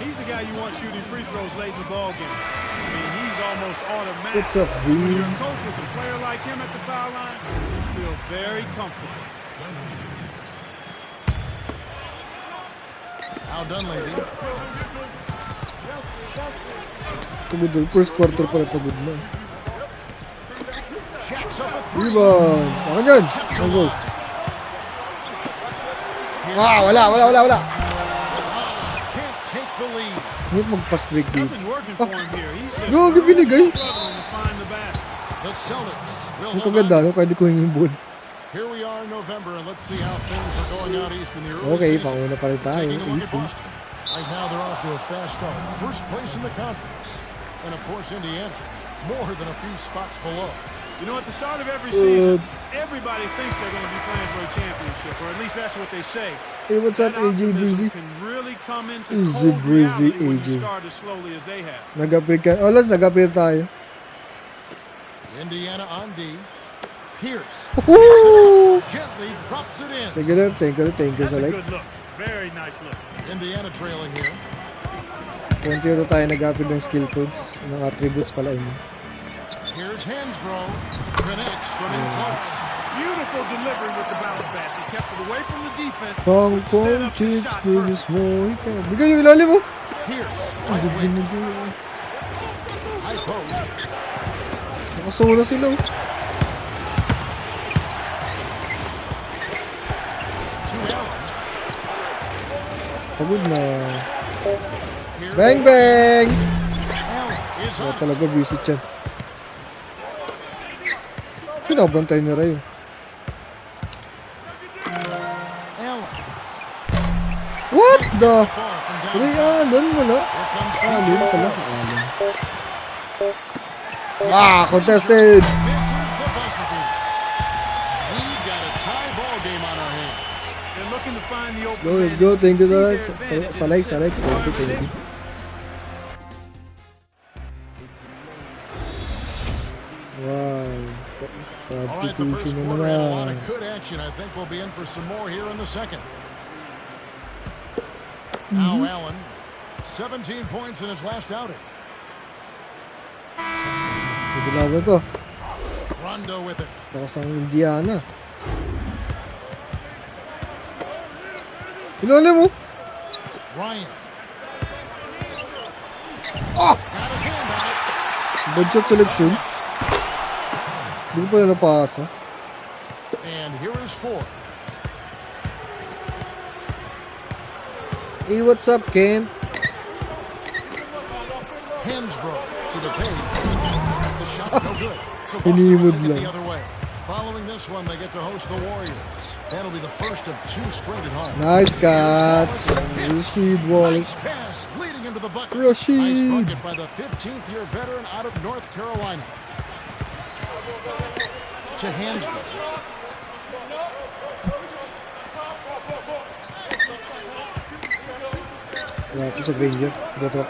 He's the guy you want shooting free throws late in the ball game. I mean, he's almost automatic. What's up, When B? you're a coach with a player like him at the foul line, you feel very comfortable. How done, lady? Pagod na. First quarter pala pagod na. Shaq's up a three. Rebound. Akan yan. Ang go. Wala. Can't take the lead. Hindi mag-pass break dito. Nothing's working for him here. He's just Gagi, binigay. struggling to find the basket. The Celtics will Ang hold kaganda, on. no? Kahit di ko yung ball. Here we are in November, and let's see how things are going out east in the early Okay, season. panguna pa rin tayo. Taking a look at 18. Boston. Right now, they're off to a fast start. First place in the conference. And, of course, Indiana, more than a few spots below. You know, at the start of every season, everybody thinks they're going to be playing for a championship, or at least that's what they say. Hey, what's up, That AJ Breezy? optimism can really come into Easy cold breezy, reality when you AJ. start as slowly as they have. Nag-upgrade ka. Oh, Lance, nag-upgrade tayo. Indiana on D. Pierce. Woo! Gently drops it in. Thank you That's sa a like. good look. Very nice look. Indiana trailing here. 20 tayo nag-upgrade ng skill points. Ng attributes pala yun. Here's Hansbrough. Connects from in close. Beautiful delivery with the bounce pass. He kept it away from the defense. Pang but set pong up the chips, shot niggas first. mo. Ikaw. Bigay yung ilalim mo. Pierce. Ang Right wing. gagawin. High post. Nakasawa na sila. To Allen. Pagod na. Here. Bang, bang! Allen is Wala on. talaga visit yan. Pinabantay na rin. Allen. What the? Ball from Ray downtown. Allen, wala. Here comes Allen TJ. pala. Allen. Contested! Misses the buzzer beater. We've got a tie ball game on our hands. They're looking to find the open Let's man go. and Thank you, see their Alex. advantage Sa and likes, set Alex. the Thank you, offense. thank you. Wow. All right, the first Substitution na quarter had a lot naman. of good action. I think we'll be in for some more here in the second. Now Allen, 17 points in his last outing. Nagulaban to. Rondo with it. Lakas ng Indiana. Ilalim mo. Ryan. Ah! Got a hand on it. Bad shot selection. Hindi ko pala napasa. And here is Ford. Hey, what's up, Ken? Hansbrough to the paint. The shot no good. So Boston Hinihimod will take it lang. the other way. Following this one, they get to host the Warriors. That'll be the first of 2 straight at home. Nice catch. Here's Rashid Nice Wallace. pass leading into the bucket. Rashid. Nice bucket by the 15th-year veteran out of North Carolina. To Hansbrough. Wala ko sa Granger. Gato.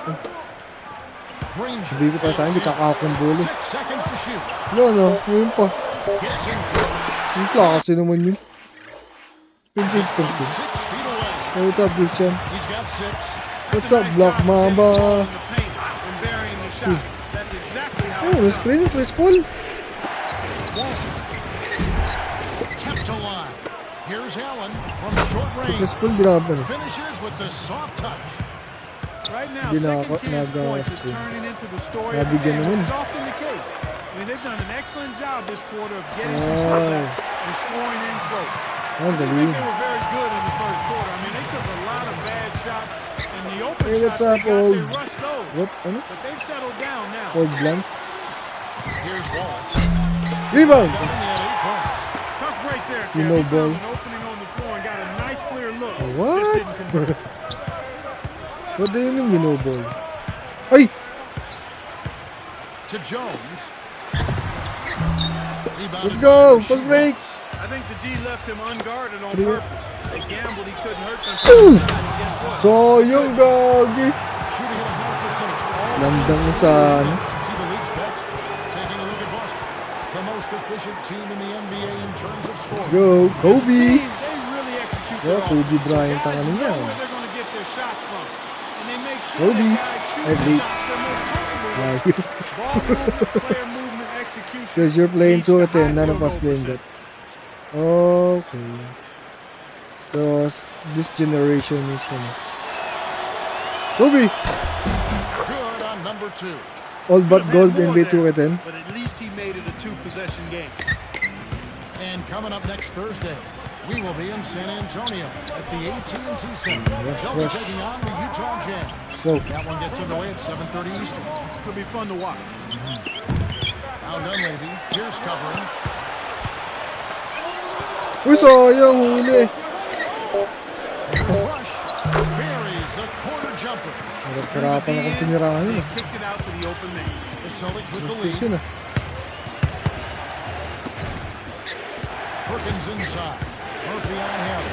Granger. Sabi ko pa sa akin, di kakakakumbolo. 6 seconds to shoot. No. Ngayon pa. Gets in close. Yung klase naman yun. 28%. 6 feet away. Hey, what's up, Christian? He's got 6. What's up, Black Mamba? In the paint and burying the shot. That's exactly how Oh, it's done. na-screen yung Chris Paul. Wallace. Kept alive. Here's Allen from short range. Chris Paul, grabe na. Finishes with the soft touch. Right now, Hindi na second ako chance points is nag-screen. turning into the story of the Nabigyan game, naman. which is often the case. I mean, they've done an excellent job this quarter of getting some Wow. comeback and scoring in close. Ang I think galing. they were very good in the first quarter. I mean, they took a lot of bad shots, and the open Hey, what's shots they up, got, old? they rushed those. What? Ano? But they've settled down now. Old blanks. Here's Wallace. Rebound! Got him at 8 points. Tough break there, You Kev. know, He ball. found an opening on the floor and got a nice clear look. What? Just didn't convert. What do you mean ginoball? Ay! To Jones. Let's go! Fast break! I think the D left him unguarded on Three. purpose. They gambled he couldn't hurt them. Ooh! Guess what? Sayang, gagi! Shooting at a high percentage. Landang na sa ano. See the league's best. Taking a look at Boston. The most efficient team in the NBA in terms of scoring. Go! Kobe! Team, they really execute Yeah, their Kobe offense. Bryant So ang guys ano know niyan. where they're going to get their shots from. And they make sure Kobe. that guys shoot Ay, the late. shots they're most comfortable with. Ay, Ball movement, player movement, execution. because you're playing leads to 2K10, high none of field us goal playing that. percentage. Okay. So, this generation is Kobe! Good on number 2. All but Could have gold had more NBA there, 2K10. But at least he made it a 2-possession game. And coming up next Thursday, we will be in San Antonio at the AT&T Center. They'll be rush. taking on the Utah Jazz. Whoa. That one gets underway at 7:30 Eastern. Could be fun to watch. Now Dunleavy, Pierce covering. Uy, sayang, huli! Rush buries the corner jumper. Nagkarapan akong tinirahan yun. They kicked it out to the open man. The Celtics with the Justice lead. yun Perkins inside. Murphy on him.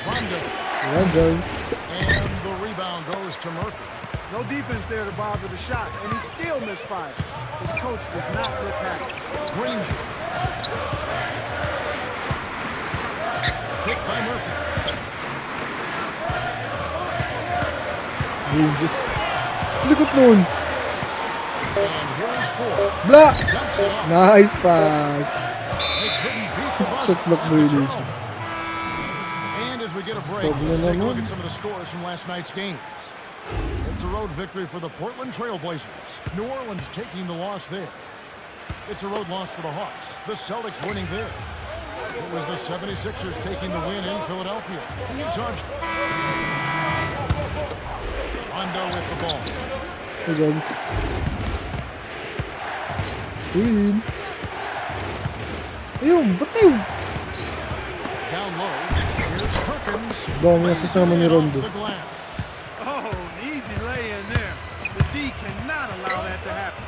Rondo. Rondo. And the rebound goes to Murphy. No defense there to bother the shot, and he still misfired. His coach does not look happy. Granger. Hit by Murphy. Likot nun. And here's 4. Bla! Dumps it off. Nice pass. They couldn't beat the buzzer. Shot block That's a violation. turnover. And as we get a break, Problem let's take a look naman. at some of the scores from last night's games. It's a road victory for the Portland Trail Blazers. New Orleans taking the loss there. It's a road loss for the Hawks. The Celtics winning there. It was the 76ers taking the win in Philadelphia. The Utah Jazz. Rondo with the ball. Hey, God. Screen. Ayun, ba't yun? Down low. Here's Perkins. Dami assist naman ni Rondo. Off the glass. Oh, an easy lay-in there. The D cannot allow that to happen.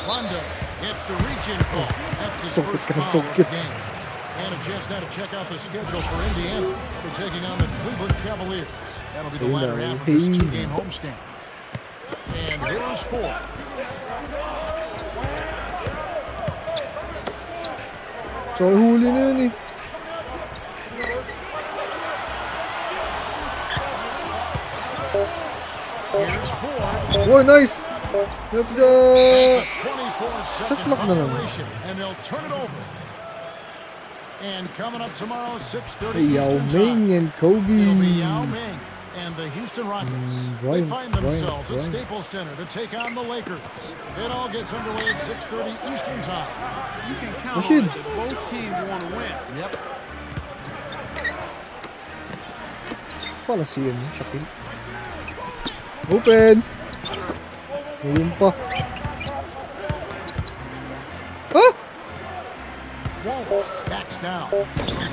Rondo gets the reach-in call. That's his Sokit first ka, foul of the sokit. game. And a chance now to check out the schedule for Indiana. They're taking on the Cleveland Cavaliers. That'll be the Hey, latter now, half of this hey. 2-game homestand. And here's 4. So, huli na yun eh. Here's 4. Oh, nice! Let's go! That's a 24-second Shot clock na naman. operation, and they'll turn it over. And coming up tomorrow, 6:30 Hey, Yao Eastern time. Ming and Kobe. It'll be Yao Ming and the Houston Rockets. They Bryant, find Bryant, themselves at Bryant. Staples Center to take on the Lakers. It all gets underway at 6:30 Eastern time. You can count on Rashid. it that both teams want to win. Yep. Parang si yun, Shaquille. Open! Ayun pa. Ah! Waltz backs down from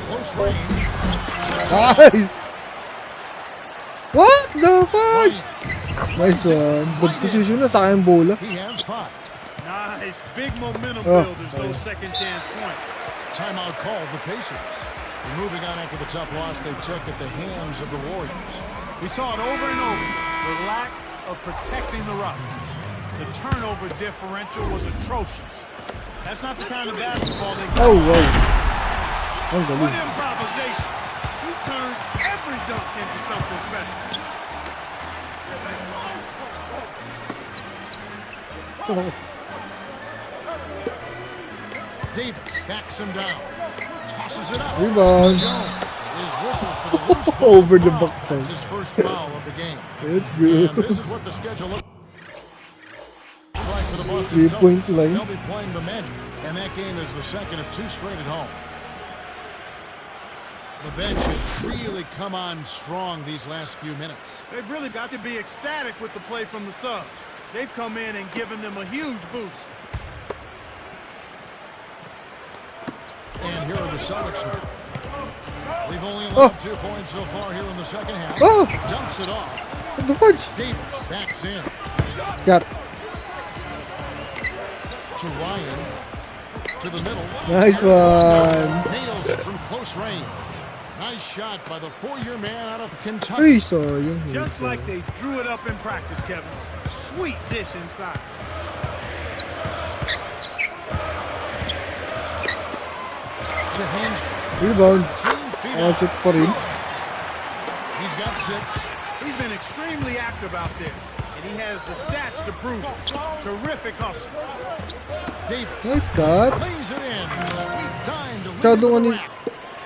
close range. Nice! What the fuck? Nice one. Good position na sa akin bola. He has 5. Nice, big momentum Oh, builders, those second chance points. Timeout called the Pacers. And moving on after the tough loss they took at the hands of the Warriors. We saw it over and over, the lack of protecting the rock. The turnover differential was atrocious. That's not the kind of basketball they Oh, wow. Ang What galing. improvisation. He turns every dunk into something special. Saan ako? Davis backs him down. Tosses it up. Rebound. Jones is whistled for the loose ball. Over the foul. back. That's his first foul of the game. It's And good. this is what the schedule looks like for the Boston 3-point Celtics. line. They'll be playing the Magic, and that game is the second of 2 straight at home. The bench has really come on strong these last few minutes. They've really got to be ecstatic with the play from the subs. They've come in and given them a huge boost. And here are the Celtics now. We've only Oh. 2 points so far here in the second half. Oh. Dumps it off. What the fudge? Davis backs in Got. to Ryan. To the middle. Nice one. Nails it from close range. Nice shot by the 4-year man out of Kentucky. Uy, sayang. Just like they drew it up in practice, Kevin. Sweet dish inside. To Hansberg. Rebound. 10 feet Oh, out. shoot pa rin. He's got 6. He's been extremely active out there, and he has the stats to prove it. Terrific hustle. Davis Nice cut. lays it in. Sweet time to lead Shadow into on the it. rack.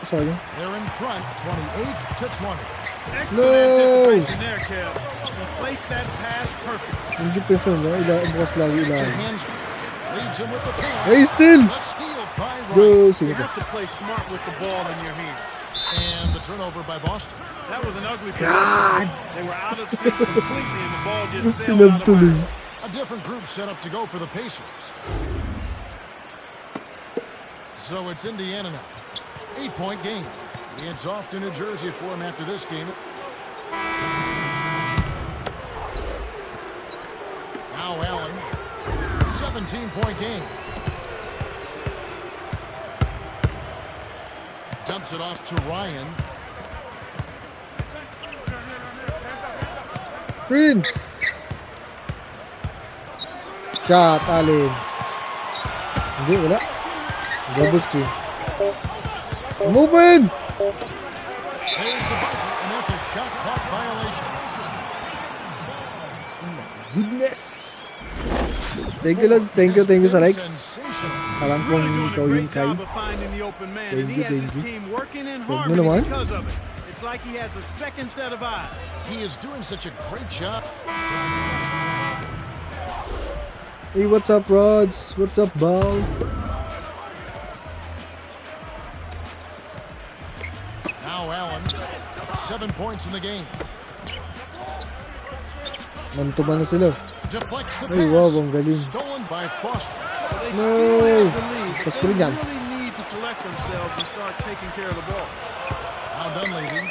Sayang. They're in front, 28 to 20. Excellent No. anticipation there, Kev. He placed that pass perfect. Yung depensa na, bukas lagi To ilalim. Hansberg. Leads him with the pass. Ay, still. The steal by Go, Ryan. sige You pa. have to play smart with the ball in your hand. And the turnover by Boston. That was an ugly possession. They were out of sync completely, and the ball just sailed out of Sinabtuloy. bounds. A different group set up to go for the Pacers. So it's Indiana now. 8-point game. It's off to New Jersey for him after this game. Now Allen. 17-point game. Dumps it off to Ryan. Green. Shot, Allen. Hindi, wala. Double screen. Open! There's the buzzer, and that's a shot clock violation. Goodness! Thank you, Lods. Thank you sa likes. Sensational. Alam kong Really doing ikaw a yung great Kai. job of finding the open man, and he Thank you, has his thank you. team working in Huwag mo harmony naman. because of it. It's like he has a second set of eyes. He is doing such a great job. Hey, what's up, Rods? What's up, Bal? Now Allen, 7 points in the game. Mantuman na sila. Deflects the Ay, pass. wow, ang galing. Stolen by Foster. They No. still have the lead, but Pas they ko rin yan. really need to collect themselves and start taking care of the ball. Now Dunleavy,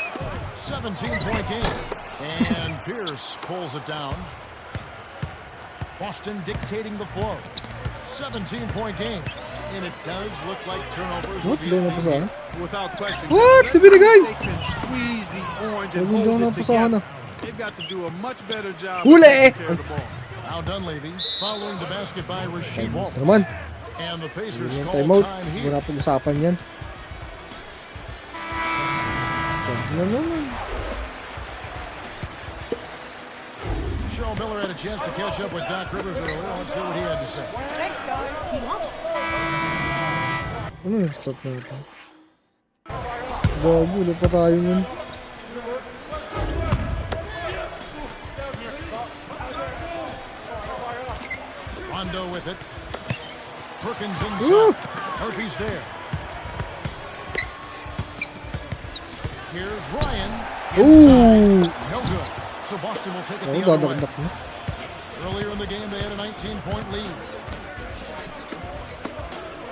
17-point game. And Pierce pulls it down. Boston dictating the flow. 17-point game. And it does look like turnovers will What? be Doon a na theme pusahan? here. Without question. What? Let's Ibinigay! see if they can squeeze the orange and Huwag doon hold na it pusahan together. na. They've got to do a much better job of Huli! taking care of the ball. Now Dunleavy following the basket by Rasheed Wallace. Naman. And the Pacers Yung call timeout. time Hindi here. na pag-usapan yan. No. Cheryl Miller had a chance to catch up with Doc Rivers earlier. Let's hear what he had to say. Thanks, guys. He lost. Ano yung stop na ito? Bago, wala pa tayo nun. Rondo with it. Perkins Woo! inside. Murphy's there. Here's Ryan. Ooh! Inside. No good. So Boston will take it Oh, the other way. dadakdak na. Earlier in the game, they had a 19-point lead.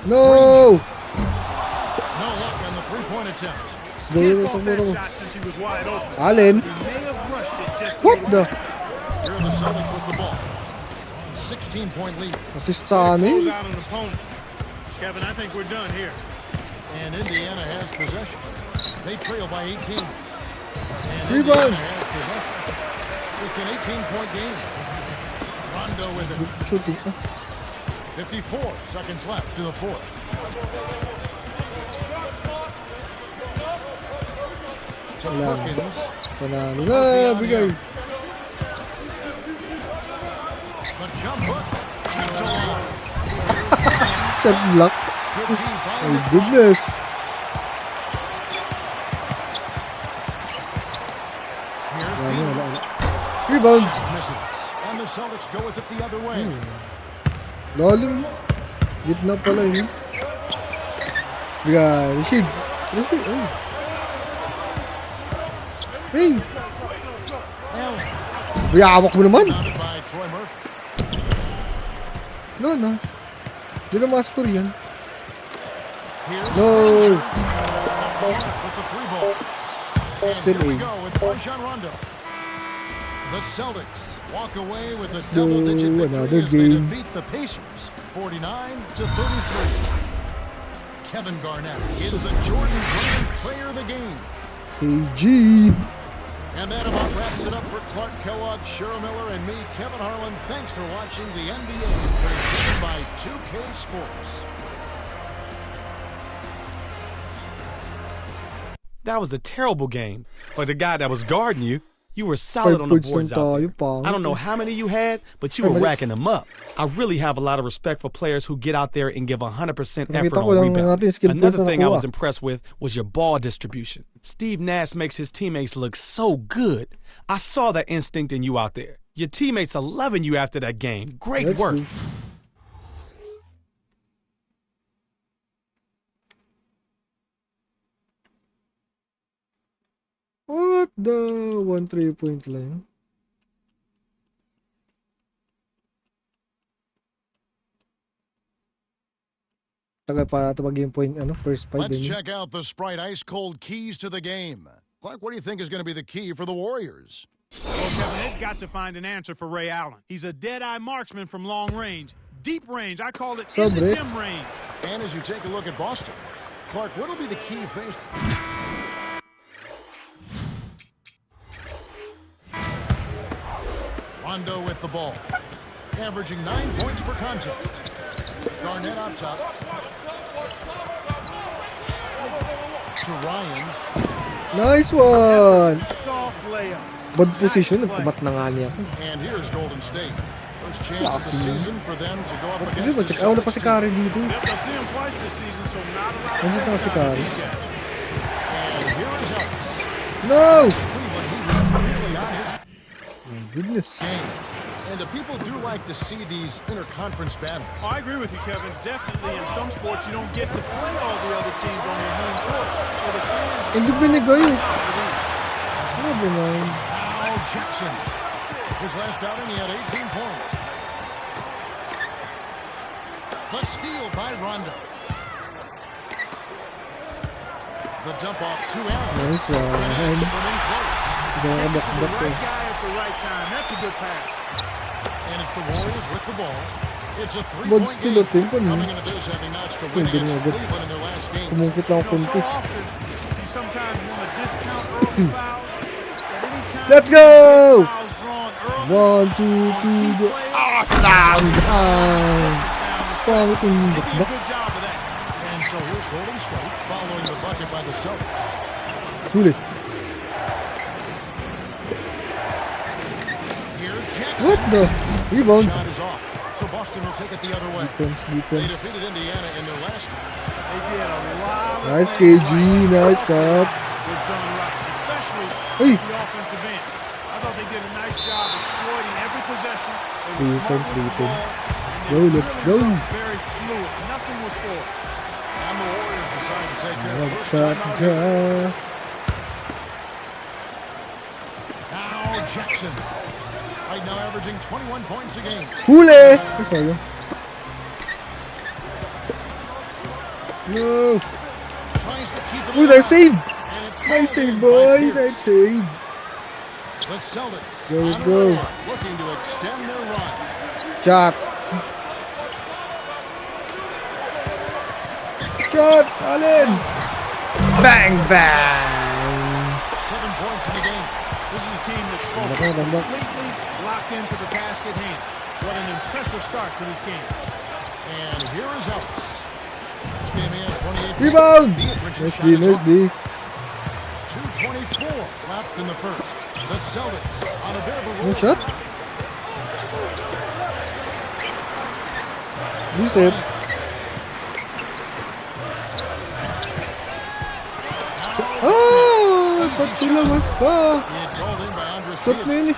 No! No luck on the three-point attempt. Sige, Can't ito fault mo that ito. shot since he was wide open. Allen? He may have rushed it just a What little the? bit. Here are the Celtics with the ball. 16-point lead. Assist sa Close anin. out an opponent. Kevin, I think we're done here. And Indiana has possession. They trail by 18. And Rebound. Indiana has possession. It's an 18-point game. Rondo with it. Shooting. 54 seconds left to the fourth. To Wala. Perkins. Panalo na, bigay. The jump hook. Kept alive. Shot block. Good D by My goodness. Here's Wala, Bean. wala. Rebound. Misses. And the Celtics go with it the other way. Lalim. Gitna pala yun. Bigay. Rashid. Ay. Hey. Allen. Biyawak mo naman. Rebounded by Troy Murphy. No, no. Hindi na ma-score yan. Here's No. Frazier. With the three ball. And Still here we A. go with Rajon Rondo. The Celtics walk away with a Let's go. double-digit Another victory as they game. defeat the Pacers, 49-33. Kevin Garnett is the Jordan Brand Player of the Game. KG. And that about wraps it up for Clark Kellogg, Cheryl Miller, and me, Kevin Harlan. Thanks for watching the NBA presented by 2K Sports. That was a terrible game. But the guy that was guarding you, you were solid on the boards out there. I don't know how many you had, but you were racking them up. I really have a lot of respect for players who get out there and give 100% effort on rebound. Another thing I was impressed with was your ball distribution. Steve Nash makes his teammates look so good. I saw that instinct in you out there. Your teammates are loving you after that game. Great work. What the 1 3-point line? Tagal pa ito mag-game point, first 5. Let's check out the Sprite ice-cold keys to the game. Clark, what do you think is going to be the key for the Warriors? Well, Kevin, they've got to find an answer for Ray Allen. He's a dead-eye marksman from long range. Deep range, I call it in the gym range. And as you take a look at Boston, Clark, what will be the key phase? Rondo with the ball, averaging 9 points per contest. Garnett up top. To Ryan. Nice one! Soft layup. Bad position, nagkamat na nga niya. And here's Golden State. First chance of the season for them to go up against the Wala pa si Curry dito. I've seen him twice this season, so not a lot of Nandito na si Curry. And here is Ellis. No! Cleveland, he was really on his My goodness. game. And the people do like to see these interconference battles. Oh, I agree with you, Kevin. Definitely in some sports, you don't get to play all the other teams on your home court. So the fans... Hindi binigay. Grabe man. Al Jackson. His last outing, he had 18 points. The steal by Rondo. The dump off to Allen. Nice one. And from in close. Hindi ako The bakbak eh. right guy at the right time. That's a good pass. And it's the Warriors with the ball. It's a Bad three-point still game. natin pa Coming niya. into this, having notched a Pwede win na against agad. Cleveland in their last game. Sumungkit lang ako So konti. often, you sometimes want to discount early fouls. But anytime Let's you go! get fouls drawn early, 1, 2, 3, go. Slam down! Pangit yung they did a bakbak. good job of that. And so here's Golden State following the bucket by the Celtics. Huli. Here's Jackson. What the? Rebound. Shot is off. So Boston will take it the other way. Defense, They defense. defeated Indiana in their last game. They did a lot of Nice things KG, right. nice cut. Was done right, especially Hey. the offensive end. I thought they did a nice job exploiting every possession. They were Please, smart with the please. ball, Let's and go, it let's really go. was very fluid. Nothing was forced. And the Warriors decide to take care of the first Nagkat timeout. dyan. Now Jackson. Right now averaging 21 points a game. Huli! Ay, sayang. No! Tries to keep it Uy, nice alive. save! And it's Nice held save, in by boy! Pierce. Nice save! The Celtics Go, let's on a go. roll, looking to extend their run. Shot! Shot! Allen! Bang! Bang! 7 points in the game. This is a team that's Lambak, focused, lambak. completely locked into the task at hand. What an impressive start to this game. And here is Ellis. This game he had 28 Rebound! Dietrich's Nice shot D, is nice off. D. 2:24 left in the first. The Celtics on a bit of a roll. No shot? Reset. Ah! Ba't tulawas pa? It's hauled in by Andres Shot na yun eh.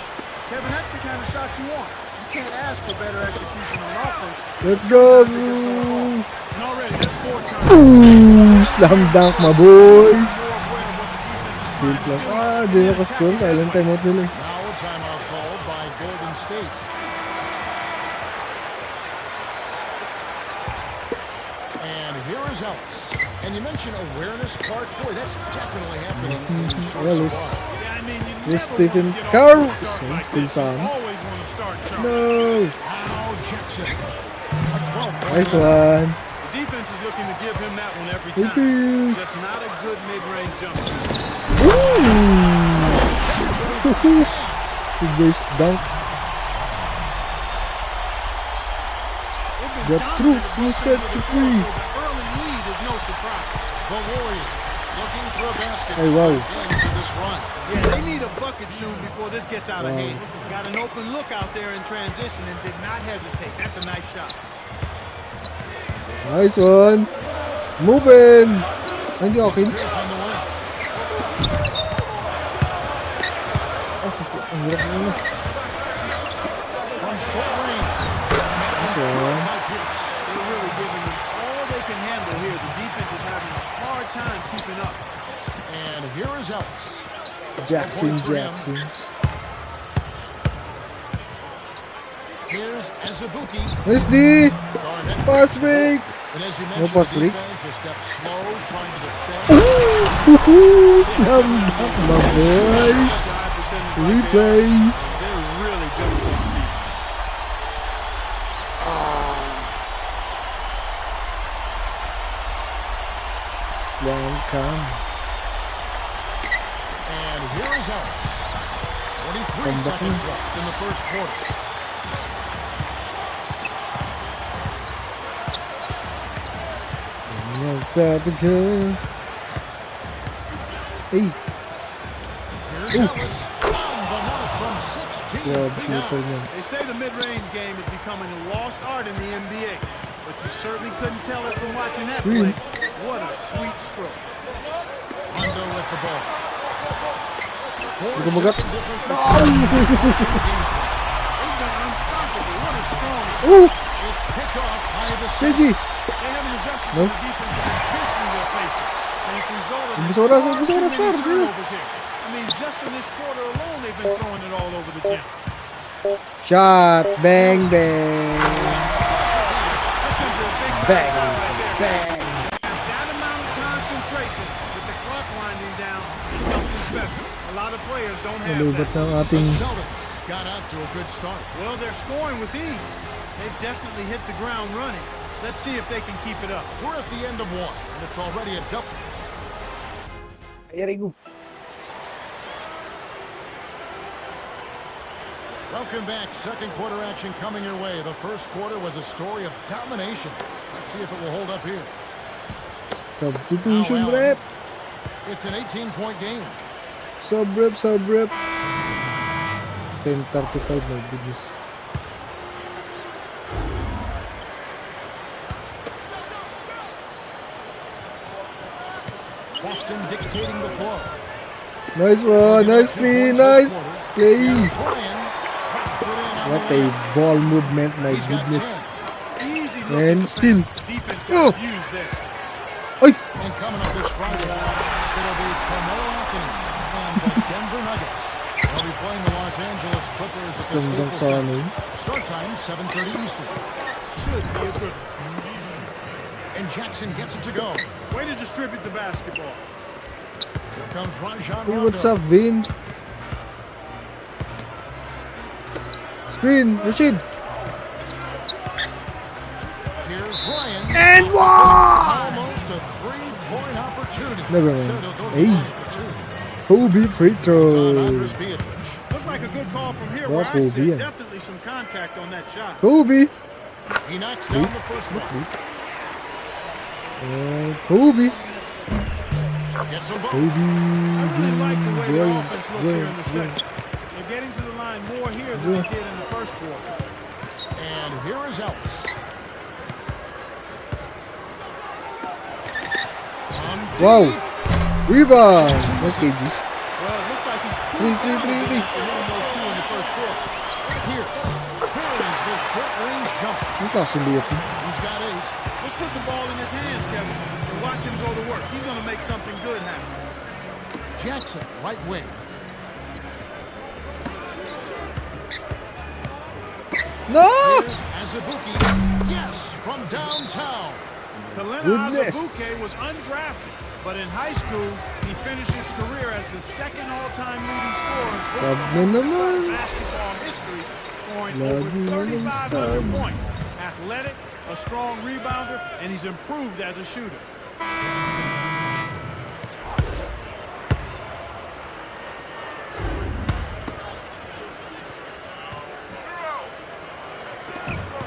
Kevin, that's the kind of shot you want. You can't ask for better execution on offense. Let's go! And already, that's 4 times. Ooh! Slam dunk, my boy! More aware of what the defense is Still trying to plus. do. Ah, di nakascore. Silent timeout nila eh. Now a timeout called by Golden State. And here is Ellis. And you mentioned awareness, Clark. Boy, that's definitely happening in source of Ellis. water. Yeah, I mean, you Here's never Stephen want to get Curry. off to a start like Still this. You Son. always want to start sharp. No. Now Jackson. A 12-point Nice lead. one. The defense is looking to give him that one every Hey, time. Pierce. Just not a good mid-range jump shot. Ooh. Reverse dunk. The truth will set you free. The early lead is no surprise. The Warriors looking for a basket. Hey, wow. Into this run. Yeah, they need a bucket soon before this gets out of Wow. hand. Got an open look out there in transition and did not hesitate. That's a nice shot. Nice one. Moving. Hindi akin. Pierce on the wing. Ang hirap mo. From short range. Nice one. By Pierce. They're really giving them all they can handle here. The defense is having a hard time keeping up. And here is Ellis. Jackson. Here's Azubuike. Nice D. Garnett. Pass break. And as you No mentioned, pass the break. defense a step slow, trying to defend. Ooh, slam dunk, my boy. Such a high percentage right Replay. there. They're really difficult to beat. Slam come. And here is Ellis. 23 Come back seconds in. left in the first quarter. Not that good. Hey, Here's Ellis. On the mark from 16 grabe feet shooter out. niyan. They say the mid-range game is becoming a lost art in the NBA, but you certainly couldn't tell it from watching that Screen. play. What a sweet stroke. Hondo with the ball. Hindi ko magat. They've been unstoppable. What a strong shot. Ooh, It's picked off by the CG. Celtics. They haven't adjusted No. to the defensive intensity they're facing. And it's resulted in Umbis oras, far umbis too oras, many par, dito. turnovers here. I mean, just in this quarter alone, they've been throwing it all over the gym. shot, bang, bang. That's simply a big time Bang, shot right there. bang. That amount of concentration with the clock winding down is something special. A lot of players don't have Nalubat that. ng The ating Celtics got out to a good start. Well, they're scoring with ease. They've definitely hit the ground running. Let's see if they can keep it up. We're at the end of one, and it's already a double. Ayari ko. Welcome back. Second quarter action coming your way. The first quarter was a story of domination. Let's see if it will hold up here. Substitution Now, rep. It's an 18-point game. Sub rep. 10:35, my goodness. Boston dictating the flow. Nice one, nice screen, nice play. Here's Ryan. Pops it in on What the a wing. ball movement, my He's got goodness. 10. Easy look And at the still. pass. Defense got used there. Ay! And coming up this Friday, it'll be Carmelo Anthony and the Denver Nuggets. They'll be playing the Los Angeles Clippers at the Gandang Staples sana Center. yun. Start time 7:30 Eastern. Should be a good one. And Jackson gets it to go. Way to distribute the basketball. Here comes Rajon Hey, what's Rondo. up, Vin? Screen, Rashid. Here's Ryan. And one! Almost a three-point opportunity. Never mind. Instead, he'll go to Hey. the line for two. Kobe free It's on throw. Andres Beatrice. Looks like a good call from here. What Where I will be said it? definitely some contact on that shot. Kobe. He knocks down the first one. And Kobe. Gets a ball. Kobe. I really like the way their Going, offense looks here in the second. They're getting to the line more here than they did in the first quarter. And here is Ellis. On Wow. deep. Rebound. Nice KG. Well, it looks like he's Three. after hitting those two in the first quarter. Pierce. Buries the short-range jumper. Ang kasuliyap mo. He's got 8. Let's put the ball in his hands, Kevin, and watch him go to work. He's going to make something good happen. Jackson, right wing. No! Here's Azubuike. Yes, from downtown. Kalena Goodness. Azubuike was undrafted, but in high school, he finish his career as the second all-time leading scorer Sab na naman. in basketball history, scoring Lagi na over lang 3,500 sab. points. Athletic, a strong rebounder, and he's improved as a shooter.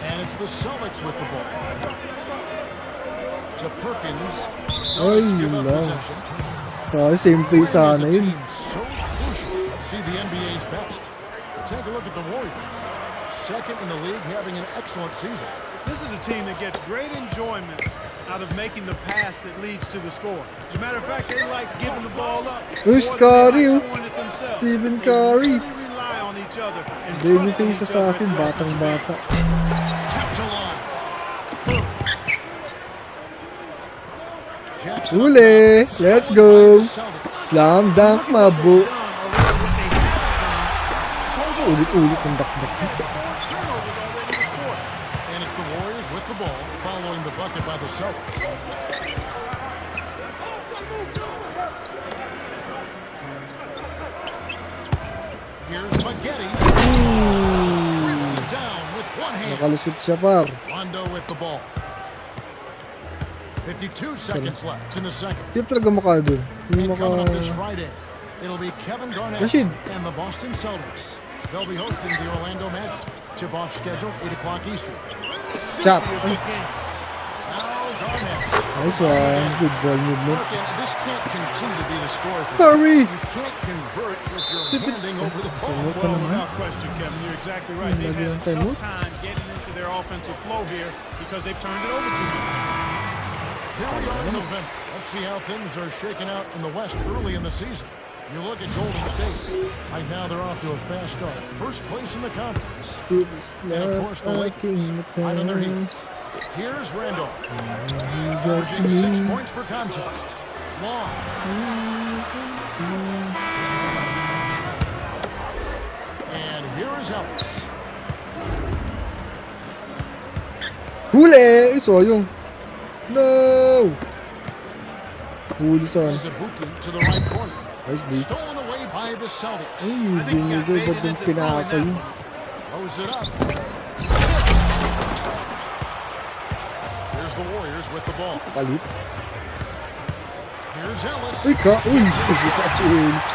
And it's the Celtics with the ball. To Perkins. Celtics give up possession. So, same play sana yun. So crucial to see the NBA's best. Take a look at the Warriors. Second in the league, having an excellent season. This is a team that gets great enjoyment out of making the pass that leads to the score. As a matter of fact, they like giving the ball up. Who's more than they Curry? like scoring it themselves. Stephen They Curry. really rely on each other and Baby trusting face each other assassin, at the batang bata. Kept alive. Jackson Huli! Let's go! Slam dunk, mabo. Ulit-ulit ang dakdak. Turnovers already this quarter. And it's the Warriors with the ball, following the bucket by the Celtics. Here's Spaghetti. Rips it down with one hand. Nakalusot siya, par. Rondo with the ball. 52 seconds left in the second. Hindi talaga maka dun. Hindi And maka... coming up this Friday, it'll be Kevin Garnett Rashid. and the Boston Celtics. They'll be hosting the Orlando Magic. Tip-off scheduled 8 o'clock Eastern. Shot. Now Garnett. Nice one. Good ball movement. Perkin, this can't continue to be the story for Curry. you. Can't convert if you're Stupid. handing over the ball. Ano pa Well, naman? without question, Kevin, you're exactly right. They've Lagi had ang a time mo. tough time getting into their offensive flow here because they've turned it over too much. Here we are in November. Let's see how things are shaking out in the West early in the season. You look at Golden State. Right now, they're off to a fast start. First place in the conference. And of course, the Lakers, right on their heels. Here's Randolph. Averaging 6 points per contest. Long. And here is Ellis. Huli! Ito yung... No! Huli sa... Zabuki to the right corner. Nice D. Stolen away by the Celtics. Ay, binigo ba dun pinasa yun? Throws it up. Here's the Warriors with the ball. Kalit. Here's Ellis. Uy, ka! Uy! Pagkita si Ace.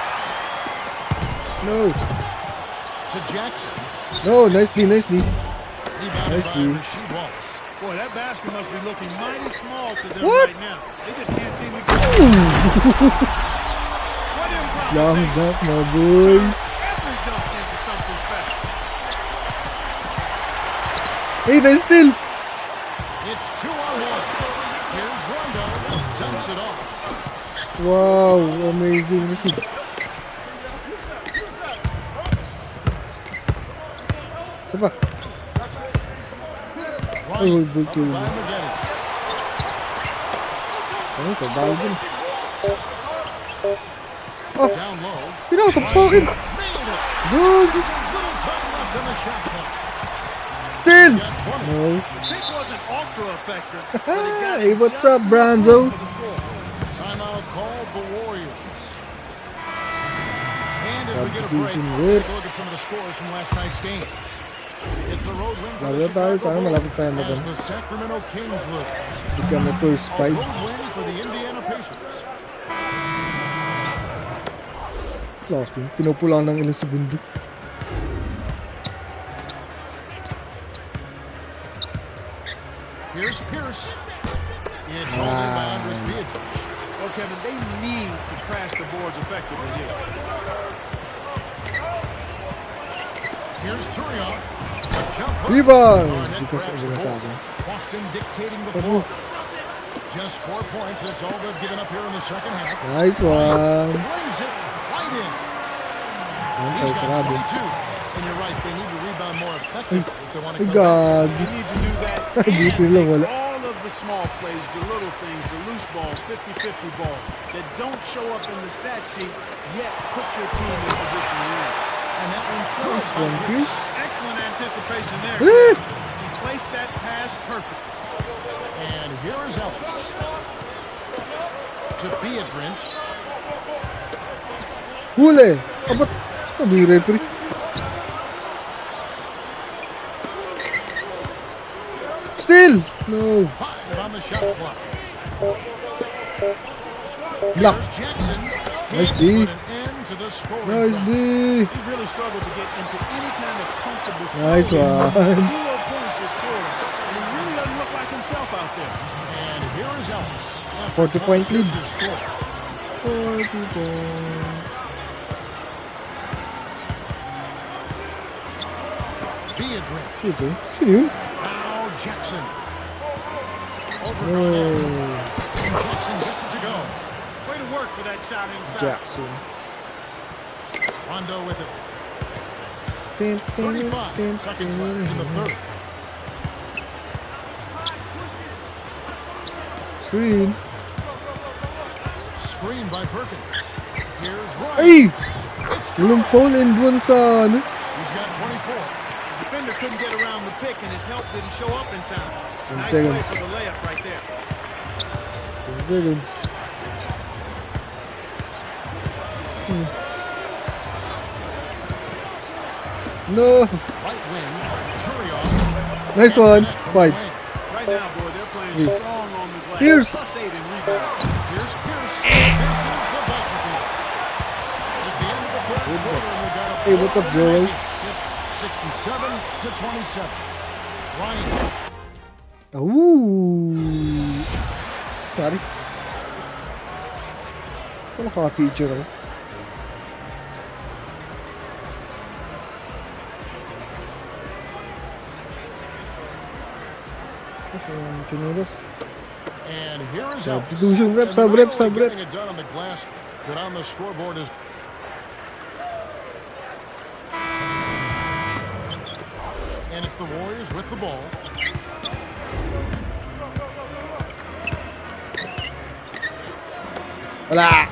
No! To Jackson. No! Nice D, nice D. Rebounded Nice by D. Rasheed Wallace. Boy, that basket must be looking mighty small to them What? right now. They just can't seem to get it. What Slam improvisation. dunk, my boy. Every dunk into something special. Hey, nice steal! It's 2-on-1. Here's Rondo. Dumps it off. Wow, amazing. Rashid. Isa pa. Ay, Right. bulto. Up by Maggette. Ano ito? Bawal dyan. Oh, Down low. pinasok sa akin. Nailed it. Good. Just a little time left in the shot clock. Steal! Got 20. No. Pick wasn't ultra effective, but it got Hey, what's just up, enough Branzo? for the score. Timeout called the Warriors. And as we get a break, Substitution let's whip. take a look at some of the scores from last night's games. It's a road win for Lalo the tayo, Chicago sana Bulls malapit tayo na as ganun. the Sacramento Kings lose. Hindi kami first A five. road win for the Indiana Pacers. Classroom. Pinupulang ng ilang segundo. Here's Pierce. It's holding by Andres Beatrice. Well, Kevin, they need to crash the boards effectively here. Here's Turion. Jump hook. Rebound! Garnett Hindi ko grabs sabi the na sa ball. akin. Boston dictating the Ano? floor. Just 4 points. That's all they've given up here in the second half. Nice one. Lays it right in. Ayan He's tayo, got sarado. 22. And you're right, they need to rebound more effectively if they want to Ay, come back. gag. You need to do that Buti and lang, make wala. all of the small plays, the little things, the loose balls, 50-50 balls that don't show up in the stat sheet, yet put your team in position to win. And that one's Nice one, Pierce. Excellent anticipation there. Eh. He placed that pass perfect. And here is Ellis. To Beatrice. Huli! Ba't ano yung referee? Still! No! 5 on the shot clock. Block! Here's Jackson. Nice Can't D. put an end to the scoring Nice drive. D! He's really struggled to get into any kind of comfortable flow. Nice one! 0 points for scoring. And he really doesn't look like himself out there. And here is Ellis. 40-point lead. Pierce's score. 40 points. Beadrick. Ito. Sino yun? Now Jackson. Over No. And Jackson gets it to go. Way to work for that shot inside. Jackson. Rondo with it. Tin, tin, 35 tin, seconds tin. left in the third. Screen. Screen by Perkins. Here's Ryan. Ay! It's Walang foul and one sa ano? He's got 24. The defender couldn't get around the pick, and his help didn't show up in time. 10 Nice seconds. play for the layup right there. 10 seconds. No! Right wing. Turioff. Nice one. From the 5. wing. Right now, boy, they're playing Yeah. strong on the glass. Pierce. +8 in rebounds. Here's Pierce. Pierce is the buzzer beater. At the end of the third quarter, we got a Hey, what's up, Joel? It's 67 to 27. Ryan. Ooh! Sorry. Ano ka-feature ako? Chinelas. And here is Substitution, Ellis. rep, And sub, not rep, only sub, rep. getting it done on the glass, but on the scoreboard is. And it's the Warriors with the ball. Wala! Ay,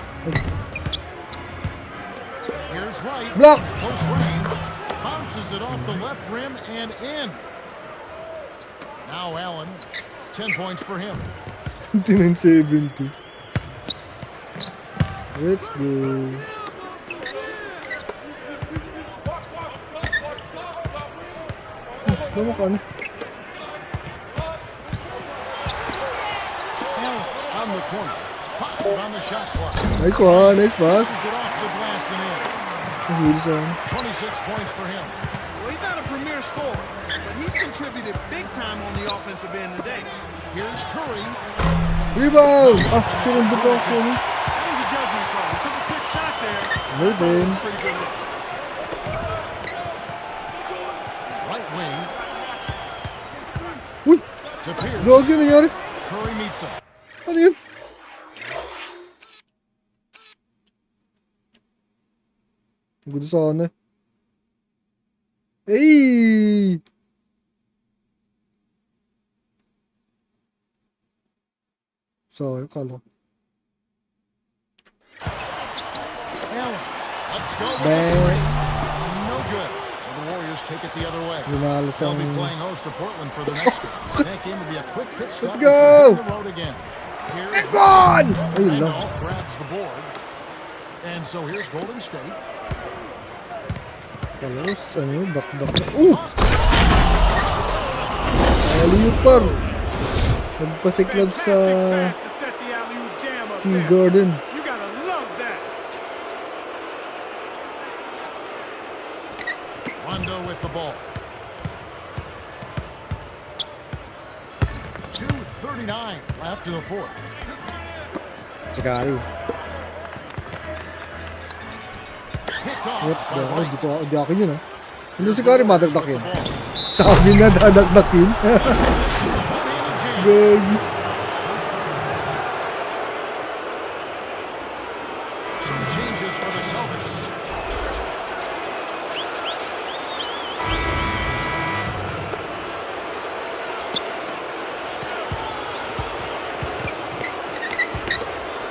Here's White. block! Close range. Bounces it off the left rim and in. Now Allen. 10 points for him. 29-70. Let's go. Lama ka ano? Allen on the corner. 5 on the shot clock. Nice one, nice pass. Passes it off the glass and in. Nahuli sa ano. 26 points for him. Well, he's not a premier scorer, but he's contributed big time on the offensive end today. Here's Curry. Rebound! Ah, sinundo pa ako. That was a judgment call. He took a quick shot there. Well That then. was a pretty good look. Right wing Uy! to Pierce. Gagi nangyari. Curry meets him. Ano yun? Gusto sana. Ay! So, kala ko. Allen. Let's go. with Bang. the three. No good. So the Warriors take it the other way. Lunalas They'll ang... be playing host to Portland for the next game. That game will be a quick pit stop. Let's go. before hitting the road again. Here's God! Ayun lang. Randolph grabs the board. And so here's Golden State. Kalos, ano, dak-dak. Alley-oop par. Nagpasiklab sa Fantastic pass to set the alley-oop jam up there. T-Garden. You gotta love that. Rondo with the ball. 2:39 left in the fourth. Sigari. Picked off What by the? White. Di akin yun ah. Hindi sigari Warriors with madagdakin. the ball. Sabi na dadagdakin. Gagi. Some changes for the Celtics.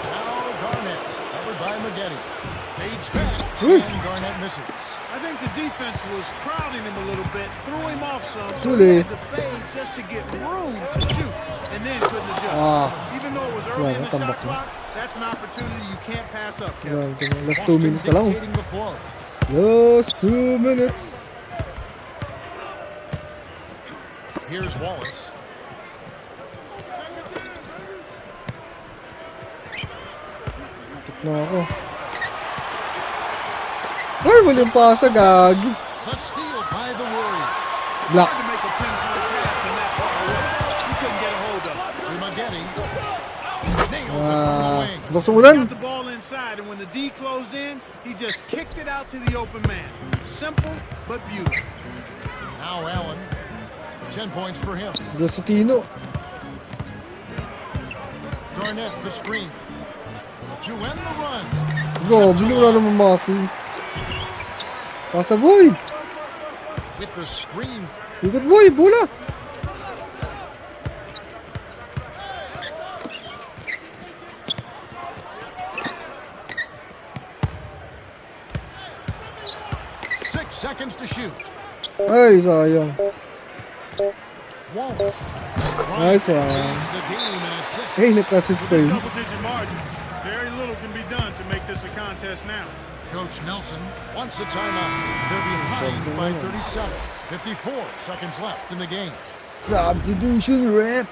Now Garnett, covered by Maggette. Fades back, Uy. and Garnett misses. I think the defense was crowding him a little bit, threw him off some, so Huli. he had to fade just to get room to shoot, and then couldn't adjust. Even though it was early in the shot clock, that's an opportunity you can't pass up, Kevin. Last 2 minutes na lang. Dictating the flow. Last 2 minutes. Here's Wallace. Tuk na ako. Ay, walang pasa, gag. The steal by the Warriors. Block. Hard to make a pinpoint pass from that far away. You couldn't get a hold of it. To Maggette. Nails it from the wing. Gusto mo He nan? got the ball inside, and when the D closed in, he just kicked it out to the open man. Simple, but beautiful. Now Allen. 10 points for him. Diyos si Tino. Garnett, the screen. To end the run. Go, bili wala naman masi. Pasa, boy. With the screen. Ikot, boy. Bola. Seconds to shoot. Ay, sayang. Wallace. Nice one. Leads the game in assists. Hey, nag-assist pa With yun. this double-digit margin, very little can be done to make this a contest now. Coach Nelson wants a timeout. They're behind by 37. 54 seconds left in the game. Substitution rep.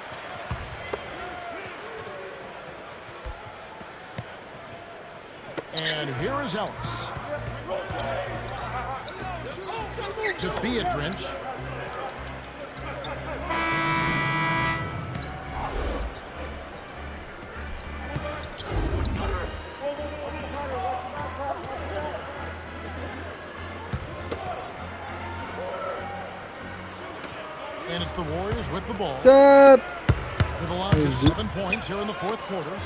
And here is Ellis. To be a drench. And it's the Warriors with the ball. Shot. They've allowed just 7 points here in the fourth quarter.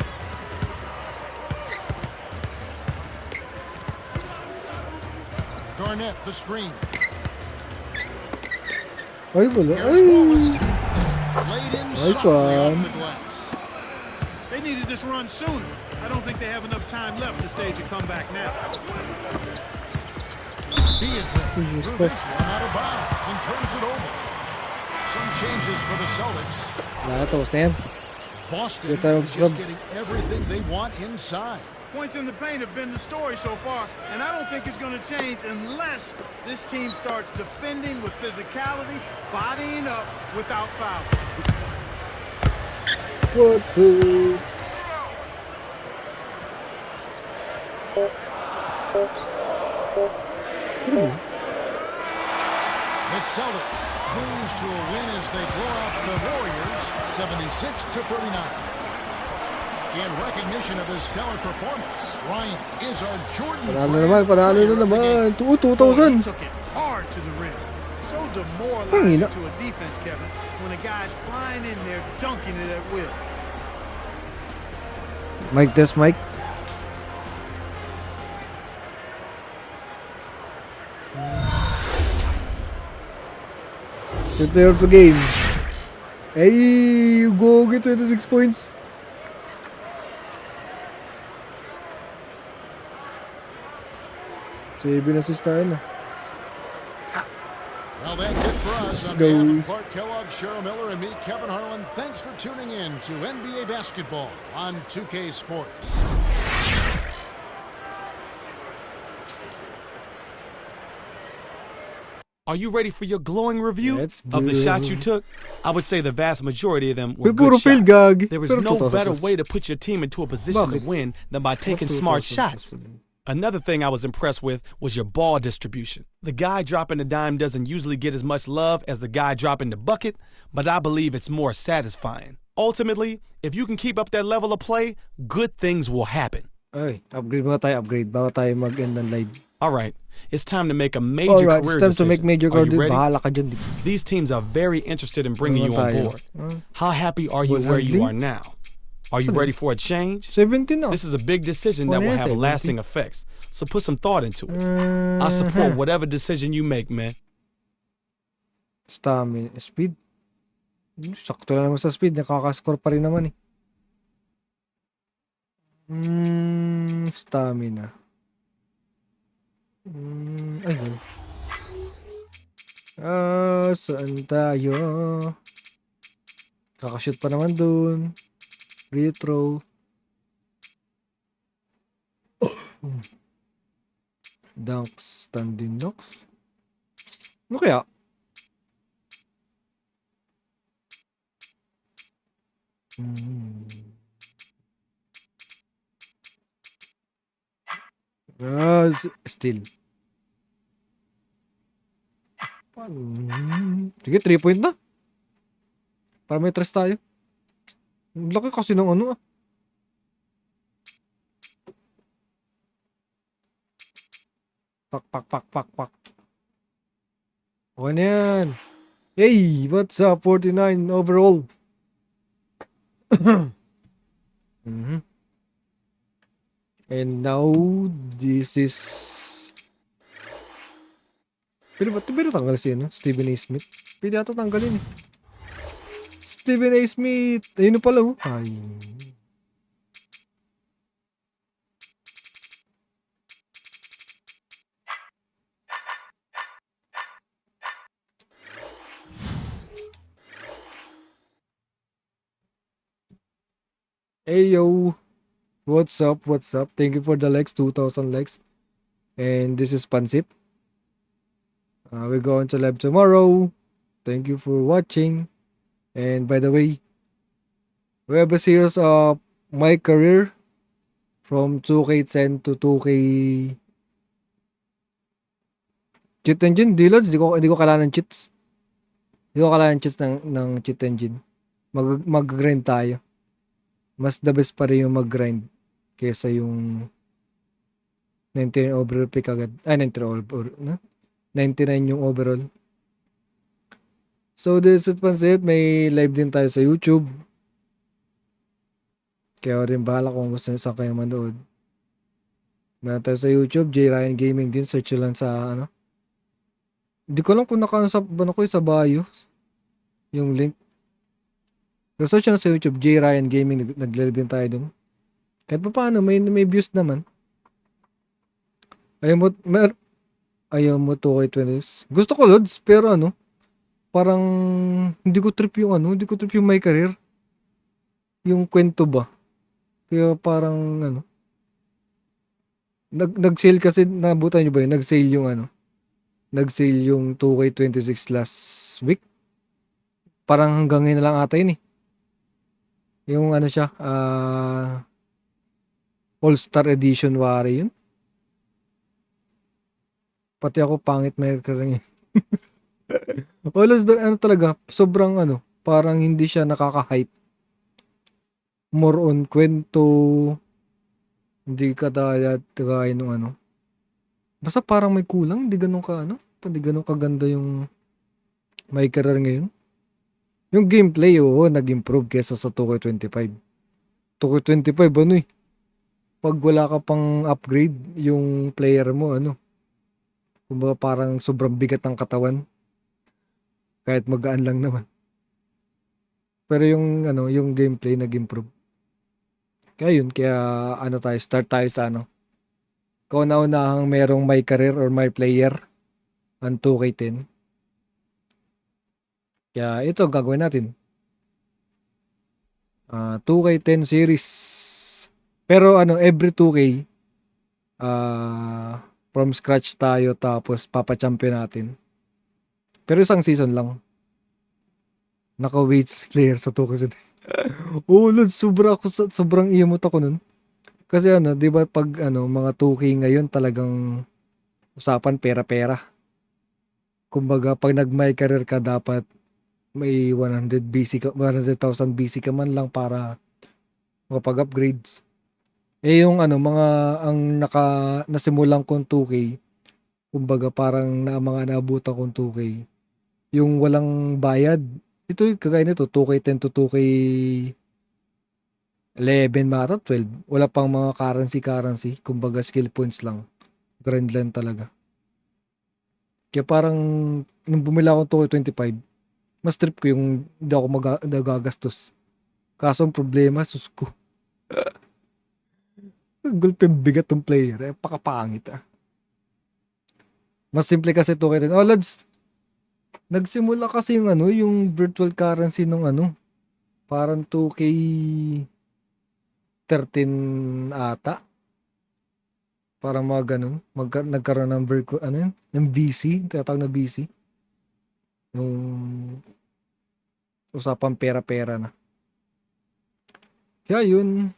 Garnett, the screen. Ay, wala. Here's Ay. Wallace. Laid in Nice softly off one. the glass. They needed this run sooner. I don't think they have enough time left to stage a comeback now. Beatrice threw this one out of bounds and turns it over. Some changes for the Celtics. Wala, tapos na yan. Boston Get out, is sub. just getting everything they want inside. Points in the paint have been the story so far, and I don't think it's going to change unless this team starts defending with physicality, bodying up without foul. What's up? The Celtics cruise to a win as they blow out the Warriors 76-39. In recognition of his stellar performance, Ryan is our Jordan. Panalo na naman. 2,000. He took it hard to the rim. So Pangina. demoralizing to a defense, Kevin, when a guy's flying in there dunking it at will. Mike test, Mike. The player of the game. Hey, you go get 26 points. Sabi na si Stein. Well, that's it for us. On go. behalf of Clark Kellogg, Cheryl Miller, and me, Kevin Harlan, thanks for tuning in to NBA Basketball on 2K Sports. Are you ready for your glowing review Let's of the go. shots you took? I would say the vast majority of them were May puro good field shots. gag. There was Pero no 2,000 better plus. way to put your team into a position Bakit? to win than by taking 2,000 smart plus. shots. Another thing I was impressed with was your ball distribution. The guy dropping the dime doesn't usually get as much love as the guy dropping the bucket, but I believe it's more satisfying. Ultimately, if you can keep up that level of play, good things will happen. Ay, upgrade mga tayo, upgrade. Bago tayo mag-end ng live. All right, it's time to make a major Alright, career it's time to decision. make major Are career. you ready? Bahala ka dyan. These teams are very interested in bringing Ano you on tayo? board. How happy are you Ball where you handling? are now? Are you Saan ready for a change? 17 na. This is a big decision that Ano will yan, have 17? lasting effects. So put some thought into it. I support whatever decision you make, man. Stamina. Speed. Sakto lang naman sa speed. Nakakascore pa rin naman eh. Stamina. Saan tayo? Kakashoot pa naman dun. Free throw. Dunks. Standing dunks. Ano kaya? Still. Sige, 3 point na. Para may tres tayo. Ang laki kasi ng ano ah. Pak. Okay na yan. Hey, what's up? 49 overall. And now, this is... Pwede tanggal si ano? Stephen A. Smith? Pwede ata tanggalin eh. Stephen A. Smith! Ayun na pala oh. Ay. Hey yo! What's up? Thank you for the likes, 2,000 likes. And this is Pansit. We're going to live tomorrow. Thank you for watching. And by the way, we have a series of my career from 2K10 to 2K cheat engine. Di ko kailangan ng cheats. Di ko kailangan ng cheats ng cheat engine. Mag-grind tayo. Mas the best pa rin yung mag-grind kesa yung 99 overall pick agad. 99 overall. No? 99 yung overall. So this is Pansit. May live din tayo sa YouTube. Kaya rin bahala kung gusto nyo sa kayo manood. Meron tayo sa YouTube. J. Ryan Gaming din. Search lang sa ano. Hindi ko lang kung sa bio. Yung link. Pero search na sa YouTube. J. Ryan Gaming. Nag-live din tayo dun. Kahit pa paano. May views naman. Ayaw mo 2K20. Gusto ko loads. Pero ano. Parang hindi ko trip yung my career. Yung kwento ba? Kaya parang ano. Nag-sale kasi, nabutan nyo ba yun? Nag-sale yung ano. Nag-sale yung 2K26 last week. Parang hanggang ngayon na lang ata yun eh. Yung ano siya, All-Star Edition Wari yun. Pati ako pangit may career yun. Walas ano talaga, sobrang ano, parang hindi siya nakaka-hype. More on kwento, hindi ka tagay nung ano. Basta parang may kulang, hindi ganun kaganda yung my career ngayon. Yung gameplay, oo, nag-improve kesa sa 2K25. 2K25, ano eh, pag wala ka pang upgrade, yung player mo, ano, kumbaga parang sobrang bigat ng katawan. Kahit magaan lang naman. Pero yung ano, yung gameplay nag-improve. Kaya yun, start tayo sa ano. Kauna-unahang merong my career or my player ang 2K10. Kaya ito gagawin natin. 2K10 series. Pero ano, every 2K from scratch tayo tapos papa-champion natin. Pero isang season lang. Naka-weights player sa 2K. Oh, Lord, sobrang iyamot ako nun. Kasi ano, 'di ba pag ano, mga 2K ngayon talagang usapan pera-pera. Kumbaga pag nag-my career ka dapat may 100,000 BC ka man lang para makapag-upgrades. Eh yung ano, ang nasimulan kong 2K, kumbaga parang mga naabutan kong 2K, yung walang bayad. Ito yung kagaya nito, 2K10 to 2K11 mata, 12. Wala pang mga currency. Kumbaga skill points lang. Grind lang talaga. Kaya parang, nung bumila akong 2K25, mas trip ko yung hindi ako nagagastos. Kaso ang problema, sus ko. Gulpe bigat ng player. Pakapangit ah. Mas simple kasi 2K10. Oh, lads, Nagsimula kasi yung ano, yung virtual currency nung ano, parang 2K13 ata. Parang mga ganun. Nagkaroon ng ano yun? Ng BC, tinatawag na BC. Yung usapang pera-pera na. Kaya yun.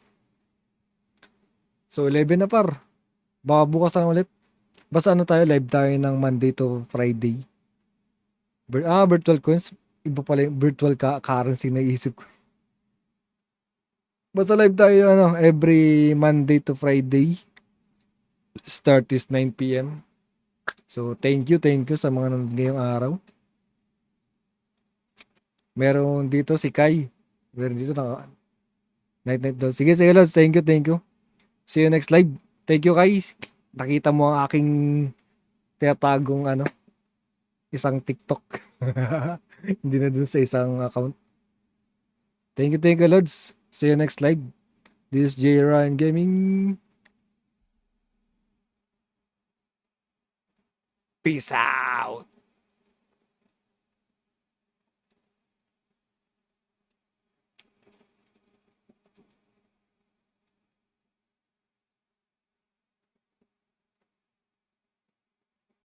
So 11 na par. Baka bukas na ulit. Basta ano tayo, live tayo ng Monday to Friday. Virtual coins. Iba pala yung virtual currency na isip ko. Basta live tayo ano, every Monday to Friday. Start is 9 p.m. So thank you sa mga nanonood ngayong araw. Meron dito si Kai. Meron dito night daw. Sige, Lods. Thank you. See you next live. Thank you, Kai. Nakita mo ang aking tinatagong ano, isang TikTok. Hindi na dun sa isang account. Thank you, Lods. See you next live. This is J. Ryan Gaming. Peace out.